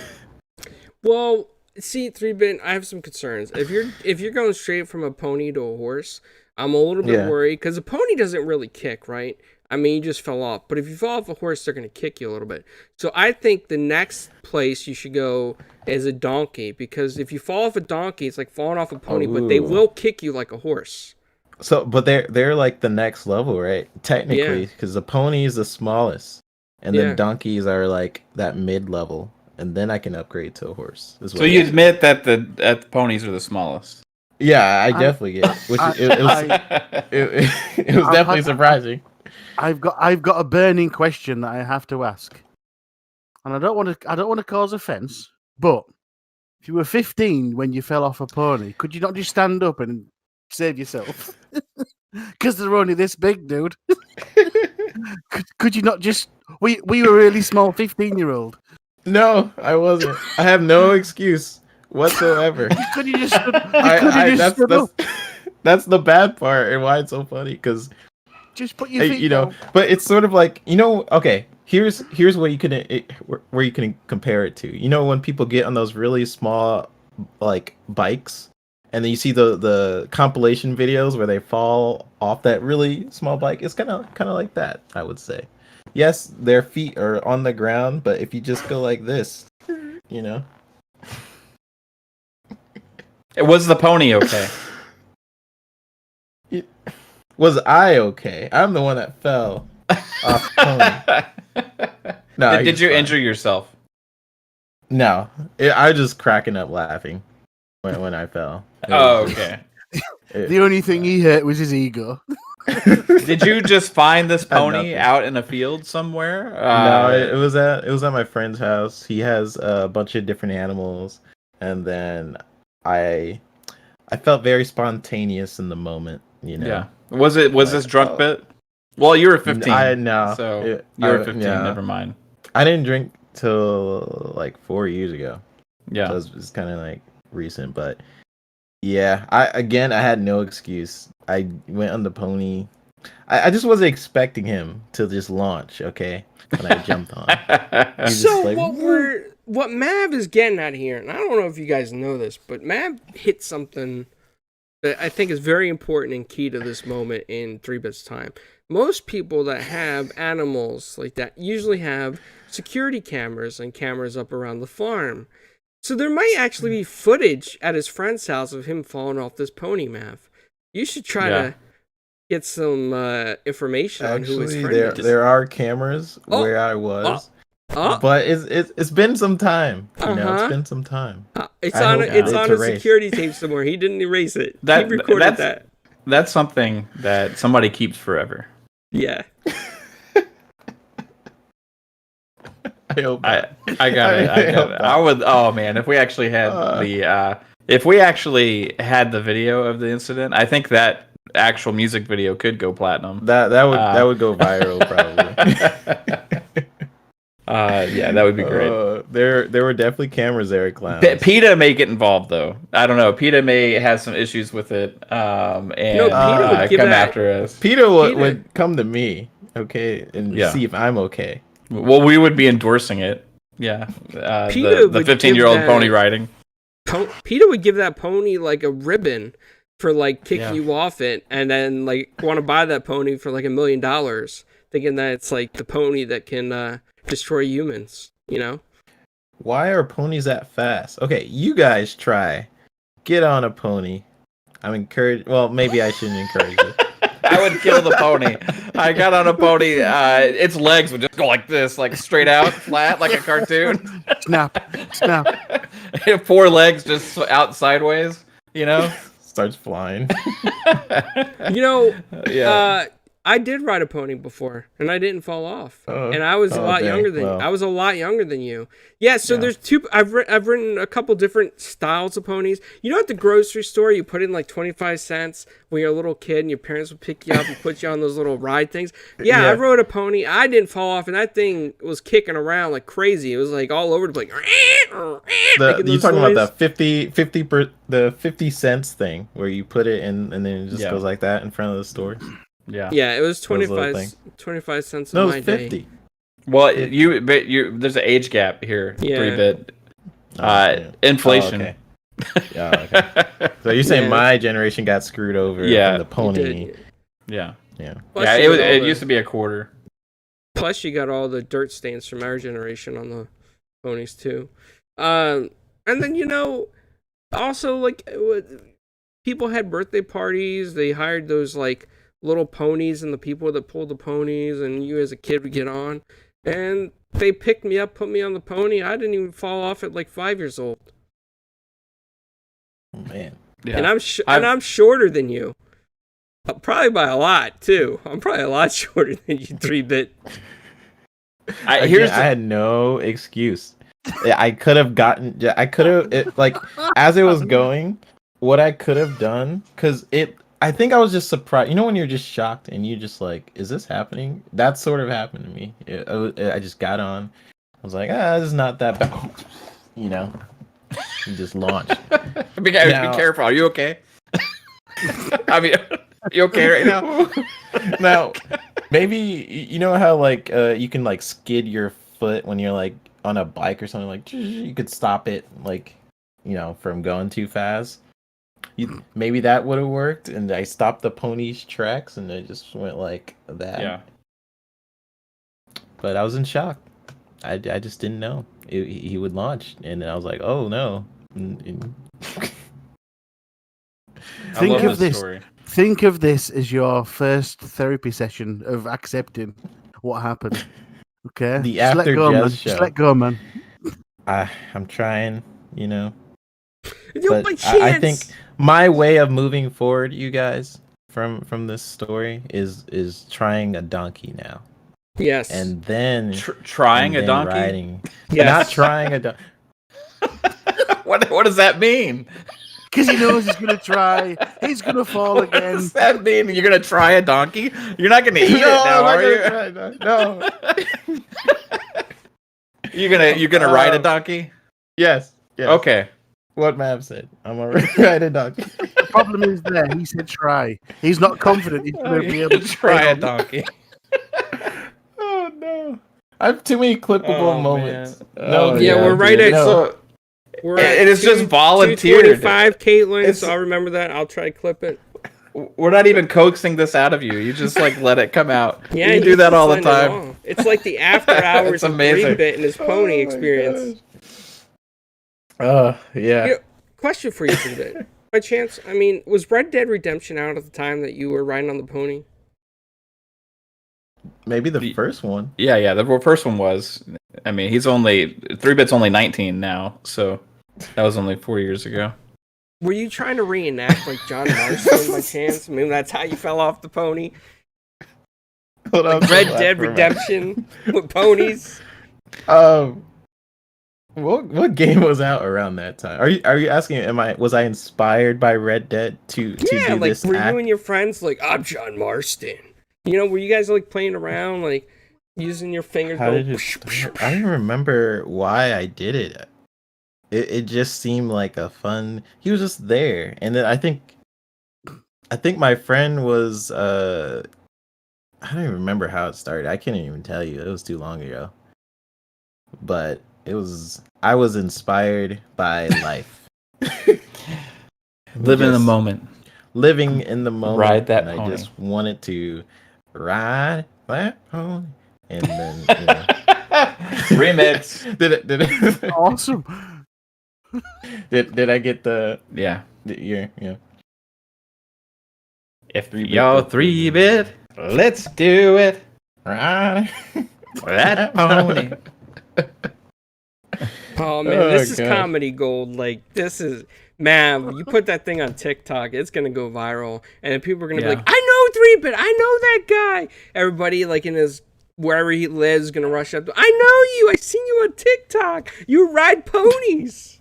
E: Well, see, 3-Bit, I have some concerns. If you're going straight from a pony to a horse, I'm a little bit worried because a pony doesn't really kick, right? I mean, you just fell off. But if you fall off a horse, they're going to kick you a little bit. So I think the next place you should go is a donkey, because if you fall off a donkey, it's like falling off a pony, but they will kick you like a horse.
G: So, but they're like the next level, right? Technically, because the pony is the smallest, and then donkeys are like that mid level, and then I can upgrade to a horse.
J: So you admit that the ponies are the smallest?
G: Yeah, I definitely get it. Which it was definitely surprising.
I: I've got a burning question that I have to ask, and I don't want to cause offense, but if you were 15 when you fell off a pony, could you not just stand up and save yourself? Because they're only this big, dude. could you not just? We were a really small 15-year-old.
G: No, I wasn't. I have no excuse whatsoever.
I: Could you just?
G: That's the bad part, and why it's so funny. Because
I: just put your feet down.
G: But it's sort of like Okay, here's where you can compare it to. When people get on those really small like bikes, and then you see the compilation videos where they fall off that really small bike. It's kind of like that, I would say. Yes, their feet are on the ground, but if you just go like this, you know.
J: Was the pony okay?
G: Was I okay? I'm the one that fell off the pony. No,
J: Did you injure yourself?
G: No, I was just cracking up laughing when I fell.
J: Oh, okay.
I: The only thing he hurt was his ego.
J: Did you just find this pony out in a field somewhere?
G: No, it was at my friend's house. He has a bunch of different animals, and then I felt very spontaneous in the moment. You know.
J: Yeah. Was this drunk bit? Well, you were 15.
G: No.
J: So you were 15.
G: Yeah.
J: Never mind.
G: I didn't drink till like 4 years ago.
J: Yeah.
G: So it's kind of like recent, but yeah, I had no excuse. I went on the pony. I just wasn't expecting him to just launch, okay? When I jumped on.
E: So what Mav is getting at here, and I don't know if you guys know this, but Mav hit something that I think is very important and key to this moment in 3-Bit's time. Most people that have animals like that usually have security cameras and cameras up around the farm. So there might actually be footage at his friend's house of him falling off this pony, Mav. You should try to get some information on who his friend is.
G: There are cameras where I was. But it's been some time. You know, it's been some time.
E: It's on a security tape somewhere. He didn't erase it. He recorded that.
J: That's something that somebody keeps forever.
E: Yeah.
G: I hope.
J: I got it. I would. Oh man, if we actually had the video of the incident, I think that actual music video could go platinum.
G: That would go viral probably.
J: Yeah, that would be great.
G: There were definitely cameras there at Clowns.
J: PETA may get involved though. I don't know. PETA may have some issues with it. And
E: PETA would
J: come after us.
G: PETA would come to me, okay, and see if I'm okay.
J: Well, we would be endorsing it. Yeah. The 15-year-old pony riding.
E: PETA would give that pony like a ribbon for like kicking you off it, and then like want to buy that pony for like $1 million, thinking that it's like the pony that can destroy humans, you know?
G: Why are ponies that fast? Okay, you guys try. Get on a pony. I'm encouraged. Well, maybe I shouldn't encourage it.
J: I would kill the pony. I got on a pony. Its legs would just go like this, like straight out, flat, like a cartoon.
I: Snap.
J: 4 legs just out sideways, you know?
G: Starts flying.
E: You know, I did ride a pony before, and I didn't fall off. And I was a lot younger than you. Yeah, so there's two. I've ridden a couple different styles of ponies. You know, at the grocery store, you put in like 25 cents when you're a little kid, and your parents would pick you up and put you on those little ride things. Yeah, I rode a pony. I didn't fall off, and that thing was kicking around like crazy. It was like all over the place.
G: You're talking about the 50 cents thing where you put it in, and then it just goes like that in front of the store.
E: Yeah, it was 25 cents in my
G: 50.
E: day.
J: Well, there's an age gap here.
E: Yeah.
J: 3-bit. Inflation.
G: Okay. Okay. So you're saying my generation got screwed over from the pony?
J: Yeah.
E: Plus
J: It used to be a quarter.
E: Plus, you got all the dirt stains from our generation on the ponies too. And then also like people had birthday parties. They hired those like little ponies and the people that pulled the ponies, and you as a kid would get on, and they picked me up, put me on the pony. I didn't even fall off at like 5 years old.
G: Oh, man.
E: And I'm shorter than you, probably by a lot too. I'm probably a lot shorter than you, 3-bit.
G: I had no excuse. I could have as it was going, what I could have done, because I think I was just surprised. You know when you're just shocked and you just like, is this happening? That sort of happened to me. I just got on. I was like, this is not that bad. You know? You just launched.
J: Be careful. Are you okay? I mean, you okay right now?
G: Now, maybe, you know how like you can like skid your foot when you're like on a bike or something, like you could stop it, like, from going too fast. maybe that would have worked, and I stopped the pony's tracks, and I just went like that.
J: Yeah.
G: But I was in shock. I just didn't know he would launch, and I was like, oh no.
I: Think of this. Think of this as your first therapy session of accepting what happened. Okay,
G: The
I: just
G: after
I: let go,
G: Jez
I: man.
G: show.
I: Just let go, man.
G: I'm trying,
E: Yo,
G: but
E: my
G: I
E: chance!
G: think my way of moving forward, you guys, from this story is trying a donkey now.
E: Yes.
G: And then
J: trying a donkey?
G: riding.
E: Yes.
G: Not trying a donkey.
J: What does that mean?
I: Because he knows he's gonna try. He's gonna fall
J: What
I: again.
J: does that mean? You're gonna try a donkey? You're not gonna eat it now, are you?
G: No.
J: You're gonna ride a donkey?
G: Yes.
J: Okay.
G: What Mav said. I'm gonna ride a donkey.
I: The problem is there. He said try. He's not confident he's gonna be able to
J: try a
I: stay on.
J: donkey.
G: Oh no. I have too many clippable moments.
J: Oh,
E: yeah, we're right at.
J: So
E: We're at
J: it is just volunteered.
E: 225 Caitlin,
J: It's-
E: so I'll remember that. I'll try to clip it.
J: We're not even coaxing this out of you. You just like let it come out.
E: Yeah,
J: you do that all the
E: send it
J: time.
E: along. It's like the after hours
J: It's
E: of
J: amazing.
E: 3-bit and his pony experience.
G: Yeah.
E: You know, question for you, 3-bit. By chance, I mean, was Red Dead Redemption out at the time that you were riding on the pony?
G: Maybe the first one.
J: Yeah. The first one was. I mean, 3-bit's only 19 now, so that was only 4 years ago.
E: Were you trying to reenact like John Marston by chance? I mean, that's how you fell off the pony.
G: Hold on,
E: Like Red
G: hold on
E: Dead
G: for a minute.
E: Redemption with ponies.
G: What game was out around that time? Are you asking? Was I inspired by Red Dead to
E: Yeah,
G: do
E: like
G: this
E: were
G: act?
E: you and your friends like, I'm John Marston? You know, were you guys like playing around, like using your fingers?
G: How
E: Go,
G: did it? I don't remember why I did it. It just seemed like a fun. He was just there, and then I think my friend was. I don't even remember how it started. I can't even tell you. It was too long ago. But it was. I was inspired by life.
J: Live in the moment.
G: Living in the moment.
J: Ride that
G: and
J: pony.
G: I just wanted to ride that pony, and then
J: Remix.
G: Did it?
I: Awesome.
G: Did I get the
J: yeah?
G: Yeah.
J: If y'all 3-bit, let's do it.
G: Right.
J: That pony.
E: Oh man, this is comedy gold. Like this is man. You put that thing on TikTok, it's gonna go viral, and people are gonna be like, "I know 3-bit. I know that guy." Everybody like in his wherever he lives is gonna rush up. I know you. I seen you on TikTok. You ride ponies.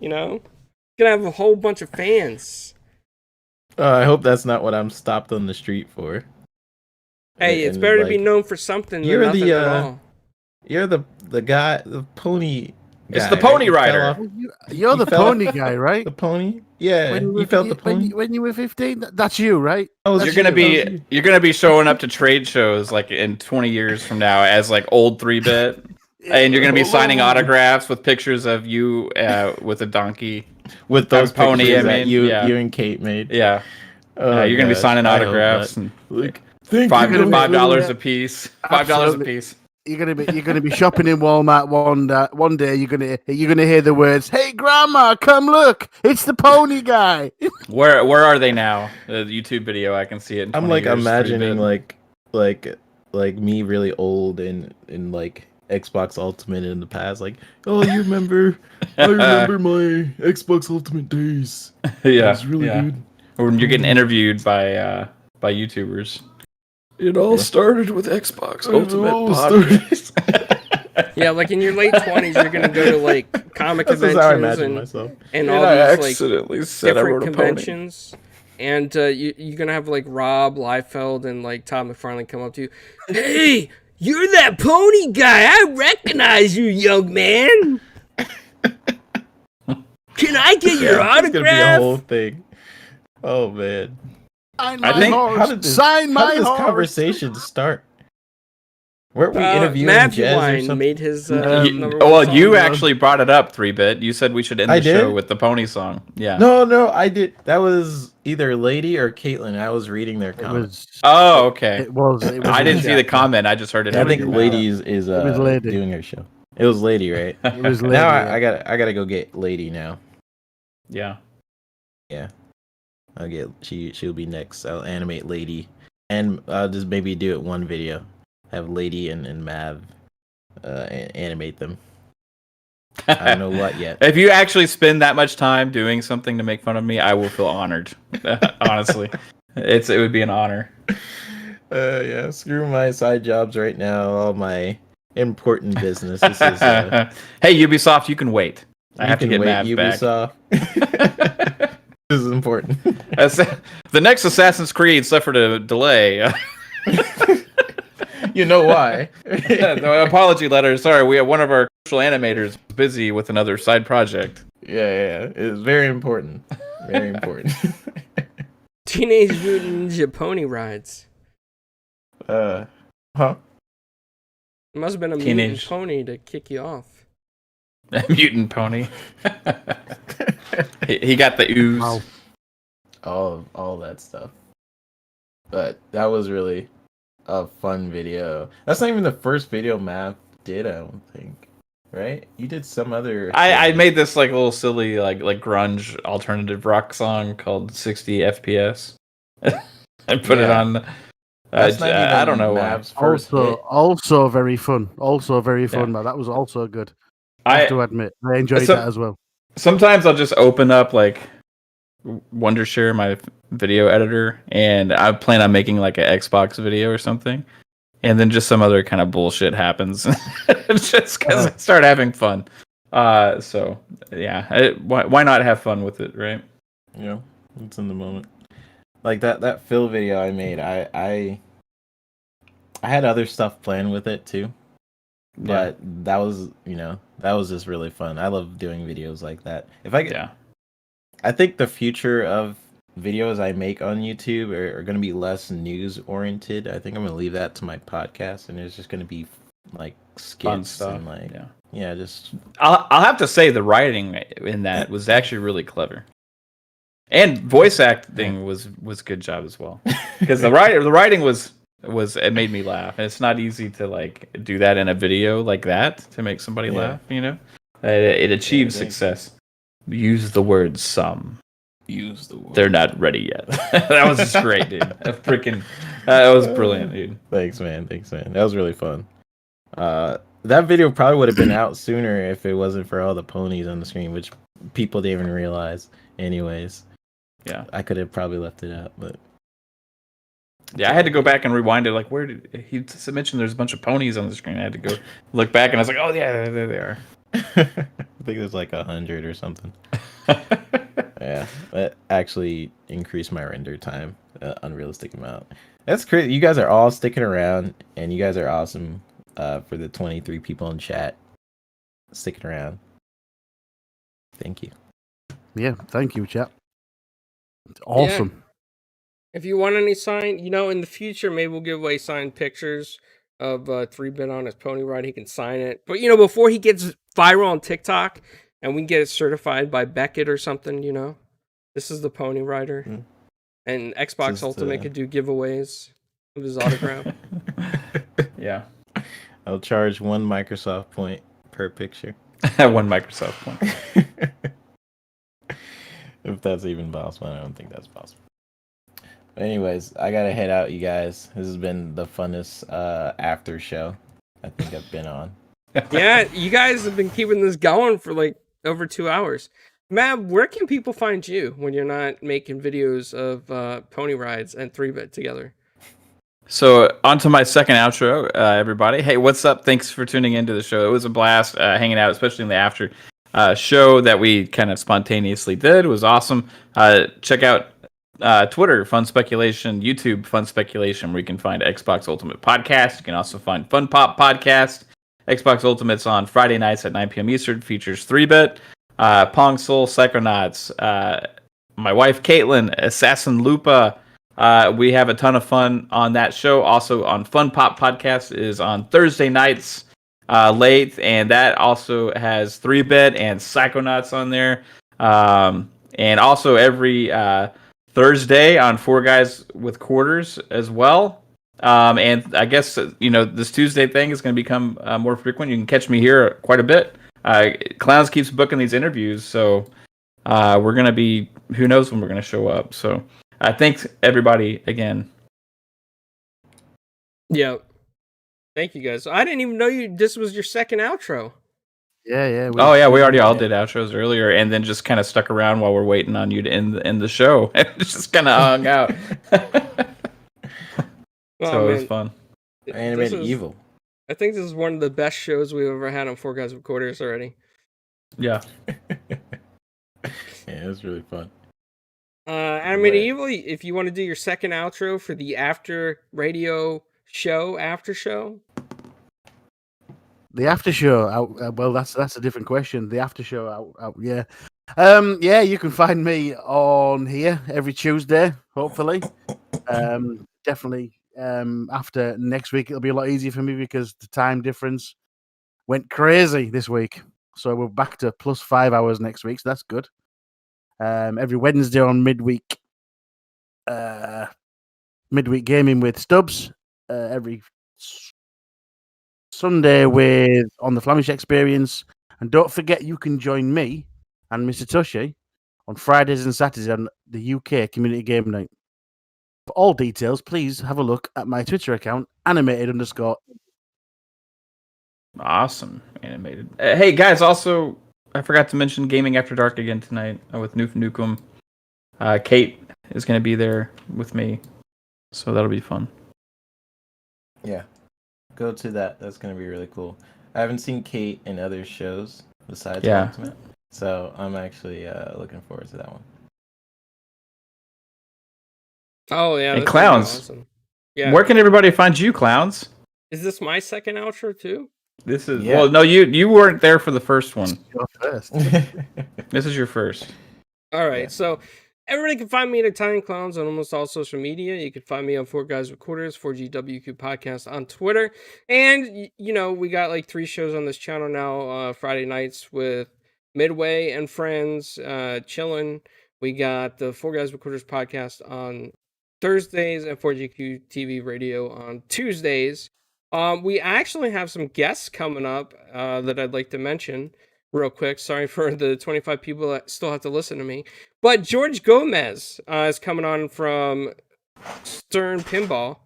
E: You know, gonna have a whole bunch of fans.
G: I hope that's not what I'm stopped on the street for.
E: Hey, it's
G: And,
E: better to
G: like,
E: be known for something than
G: You're
E: nothing at all.
G: You're the guy, the pony.
J: It's
G: guy,
J: the pony
G: right?
J: rider.
I: You're the pony guy, right?
G: The pony. Yeah, you felt the pony.
I: When you were 15. That's you, right?
J: You're gonna be showing up to trade shows like in 20 years from now as like old 3-bit, and you're gonna be signing autographs with pictures of you with a donkey,
G: with those
J: pony.
G: pictures
J: I
G: that
J: mean,
G: you
J: yeah.
G: and Kate made.
J: Yeah,
G: Oh,
J: you're gonna be
G: gosh,
J: signing
G: I hope
J: autographs
G: not.
J: and
G: Like,
J: $5 a piece. $5 a
I: Absolutely.
J: piece.
I: You're gonna be shopping in Walmart one day. You're gonna hear the words, "Hey, Grandma, come look! It's the pony guy."
J: Where are they now? The YouTube video, I can see it. In
G: I'm
J: 20
G: like
J: years,
G: imagining
J: 3-bit.
G: like me really old and in like Xbox Ultimate in the past. Like, oh, you remember? I remember my Xbox Ultimate days.
J: Yeah,
G: it was really good.
J: Or when you're getting interviewed by YouTubers.
F: It all started with Xbox Ultimate
G: all
F: Podcast.
E: Yeah, like in your late 20s, you're gonna go to like comic
G: This is how I
E: conventions
G: imagine myself.
E: and
F: And
E: all
F: I
E: these
F: accidentally
E: like
F: said I
E: different
F: wrote a pony.
E: conventions. And you're gonna have like Rob Liefeld and like Todd McFarlane come up to you. Hey, you're that pony guy. I recognize you, young man. Can I get your
G: It's gonna be a
E: autograph?
G: whole thing. Oh man.
I: Sign
G: I
I: my
G: think
I: horse.
G: how did this
I: Sign my
G: horse.
I: horse.
G: Conversation start? Weren't we interviewing
E: Matthew
G: Jez or
E: Wine
G: something?
E: made his number
J: well,
E: one song.
J: you actually brought it up, 3-Bit. You said we should end
G: I
J: the show
G: did?
J: with the pony song. Yeah.
G: No, I did. That was either Lady or Caitlin. I was reading their comments.
J: Oh, okay.
I: It was
J: I didn't see the comment. I just heard it.
G: I think
J: in the
G: Lady is
I: was Lady.
G: doing her show. It was Lady, right?
I: It was Lady.
G: Now
I: yeah.
G: I gotta go get Lady now.
J: Yeah.
G: Yeah. She'll be next. I'll animate Lady, and I'll just maybe do it one video. Have Lady and Mav animate them. I don't know what yet.
J: If you actually spend that much time doing something to make fun of me, I will feel honored. Honestly, it would be an honor.
G: Yeah. Screw my side jobs right now. All my important business. This is,
J: hey, Ubisoft, you can wait. I have to get Mav
G: Ubisoft.
J: back.
G: This is important.
J: The next Assassin's Creed suffered a delay.
G: You know why?
J: No, apology letter. Sorry, we have one of our crucial animators busy with another side project.
G: Yeah. It's very important. Very important.
E: Teenage Mutant Ninja Pony Rides.
G: Huh?
E: It must have been a mutant
J: Teenage-
E: pony to kick you off.
J: Mutant pony. he got the ooze.
G: Wow. All that stuff. But that was really a fun video. That's not even the first video Mav did, I don't think. Right? You did some other.
J: I made this like little silly like grunge alternative rock song called 60 FPS. I put it on.
G: That's not even
J: I don't know
G: Mav's
J: why.
G: first hit.
I: Also very fun. Also very fun, man. That was also good. I have to admit, I enjoyed that as well.
J: Sometimes I'll just open up like Wondershare, my video editor, and I plan on making like an Xbox video or something, and then just some other kind of bullshit happens. It's just because I start having fun. So yeah, why not have fun with it, right?
G: Yeah, it's in the moment. Like that Phil video I made, I had other stuff planned with it too, but that was just really fun. I love doing videos like that. I think the future of videos I make on YouTube are going to be less news oriented. I think I'm going to leave that to my podcast, and it's just going to be like
J: Fun
G: skits
J: stuff.
G: and like just.
J: I'll have to say the writing in that was actually really clever, and voice acting was good job as well. Because the writing was it made me laugh, and it's not easy to like do that in a video like that to make somebody laugh. You know, it achieves success. Use the word some.
G: Use the word.
J: They're not ready yet. That was just great, dude. That was brilliant, dude.
G: Thanks, man. That was really fun. That video probably would have been out sooner if it wasn't for all the ponies on the screen, which people didn't even realize. Anyways,
J: yeah,
G: I could have probably left it out, but
J: yeah, I had to go back and rewind it. Like, where did he mentioned? There's a bunch of ponies on the screen. I had to go look back, and I was like, oh yeah, there they are.
G: I think there's like 100 or something. Yeah, that actually increased my render time, unrealistic amount. That's crazy. You guys are all sticking around, and you guys are awesome. For the 23 people in chat sticking around, thank you.
I: Yeah, thank you, chat. It's awesome.
E: Yeah. If you want any signed, in the future, maybe we'll give away signed pictures of 3-Bit on his pony ride. He can sign it. But, before he gets viral on TikTok and we can get it certified by Beckett or something, this is the pony rider.
G: Mm.
E: And Xbox Ultimate could do giveaways of his autograph.
J: Yeah.
G: I'll charge 1 Microsoft point per picture.
J: 1 Microsoft point.
G: If that's even possible. I don't think that's possible. But anyways, I gotta head out, you guys. This has been the funnest after show I think I've been on.
E: Yeah, you guys have been keeping this going for like over 2 hours. Matt, where can people find you when you're not making videos of pony rides and 3-Bit together?
J: So on to my second outro, everybody. Hey, what's up? Thanks for tuning into the show. It was a blast hanging out, especially in the after show that we kind of spontaneously did. It was awesome. Check out Twitter, Fun Speculation, YouTube, Fun Speculation, where you can find Xbox Ultimate Podcast. You can also find Fun Pop Podcast. Xbox Ultimate's on Friday nights at 9 p.m. Eastern. Features 3-Bit, Pong Soul, Psychonauts, my wife Caitlin, Assassin Lupa, We have a ton of fun on that show. Also on Fun Pop Podcast is on Thursday nights late, and that also has 3-Bit and Psychonauts on there. And also every Thursday on Four Guys with Quarters as well. And I guess, this Tuesday thing is going to become more frequent. You can catch me here quite a bit. Clowns keeps booking these interviews, so we're going to be, who knows when we're going to show up. So thanks everybody again.
E: Yeah. Thank you guys. I didn't even know this was your second outro.
I: Yeah.
J: We already all did outros earlier, and then just kind of stuck around while we're waiting on you to end the show. Just kind of hung out. So it was fun.
G: Animated Evil.
E: I think this is one of the best shows we've ever had on Four Guys with Quarters already.
J: Yeah.
G: Yeah, it was really fun.
E: Animated Evil, if you want to do your second outro for the after radio show, after show.
I: The after show, well, that's a different question. The after show, yeah. Yeah, you can find me on here every Tuesday, hopefully. Definitely. After next week, it'll be a lot easier for me because the time difference went crazy this week. So we're back to plus 5 hours next week, so that's good. Every Wednesday on midweek gaming with Stubz. Every Sunday with On the Flemish Experience. And don't forget, you can join me and Mr. Tushy on Fridays and Saturdays on the UK Community Game Night. For all details, please have a look at my Twitter account, animated_.
J: Awesome. Animated. Hey, guys, also, I forgot to mention Gaming After Dark again tonight with Noof Nukem. Kate is going to be there with me, so that'll be fun.
G: Yeah. Go to that. That's going to be really cool. I haven't seen Kate in other shows besides Ultimate, so I'm actually looking forward to that one.
E: Oh, yeah.
J: Hey, Clowns.
E: Awesome. Yeah.
J: Where can everybody find you, Clowns?
E: Is this my second outro, too?
J: This is... Yeah. Well, no, you weren't there for the first one.
I: Your first.
J: This is your first.
E: All right, so everybody can find me at Italian Clowns on almost all social media. You can find me on 4 Guys with Quarters, 4GWQ Podcast on Twitter. And, we got like 3 shows on this channel now. Friday nights with Midway and Friends, chilling. We got the 4 Guys with Quarters podcast on Thursdays and 4GQ TV radio on Tuesdays. We actually have some guests coming up that I'd like to mention real quick. Sorry for the 25 people that still have to listen to me. But George Gomez is coming on from Stern Pinball.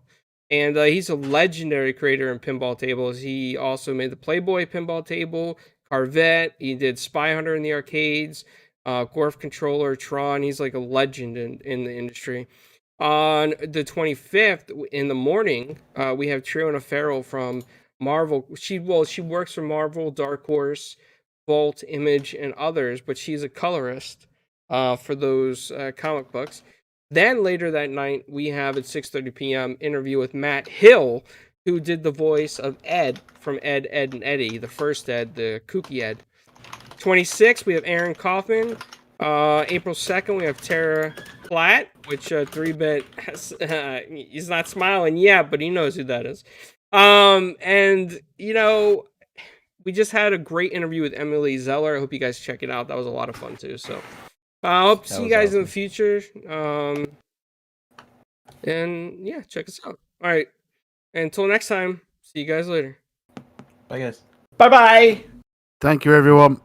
E: And he's a legendary creator in pinball tables. He also made the Playboy pinball table, Carvette. He did Spy Hunter in the arcades, Gorf Controller, Tron. He's like a legend in the industry. On the 25th in the morning, we have Triona Farrell from Marvel. She works for Marvel, Dark Horse, Bolt, Image, and others, but she's a colorist for those comic books. Then later that night, we have at 6:30 p.m. interview with Matt Hill, who did the voice of Ed from Ed, Ed, and Eddie, the first Ed, the kooky Ed. 26th, we have Aaron Kaufman. April 2nd, we have Tara Platt, which 3-Bit he's not smiling yet, but he knows who that is. And, we just had a great interview with Emily Zeller. I hope you guys check it out. That was a lot of fun, too. So I hope to see you guys in the future. And, yeah, check us out. All right. Until next time, see you guys later.
G: Bye, guys.
J: Bye-bye.
I: Thank you, everyone.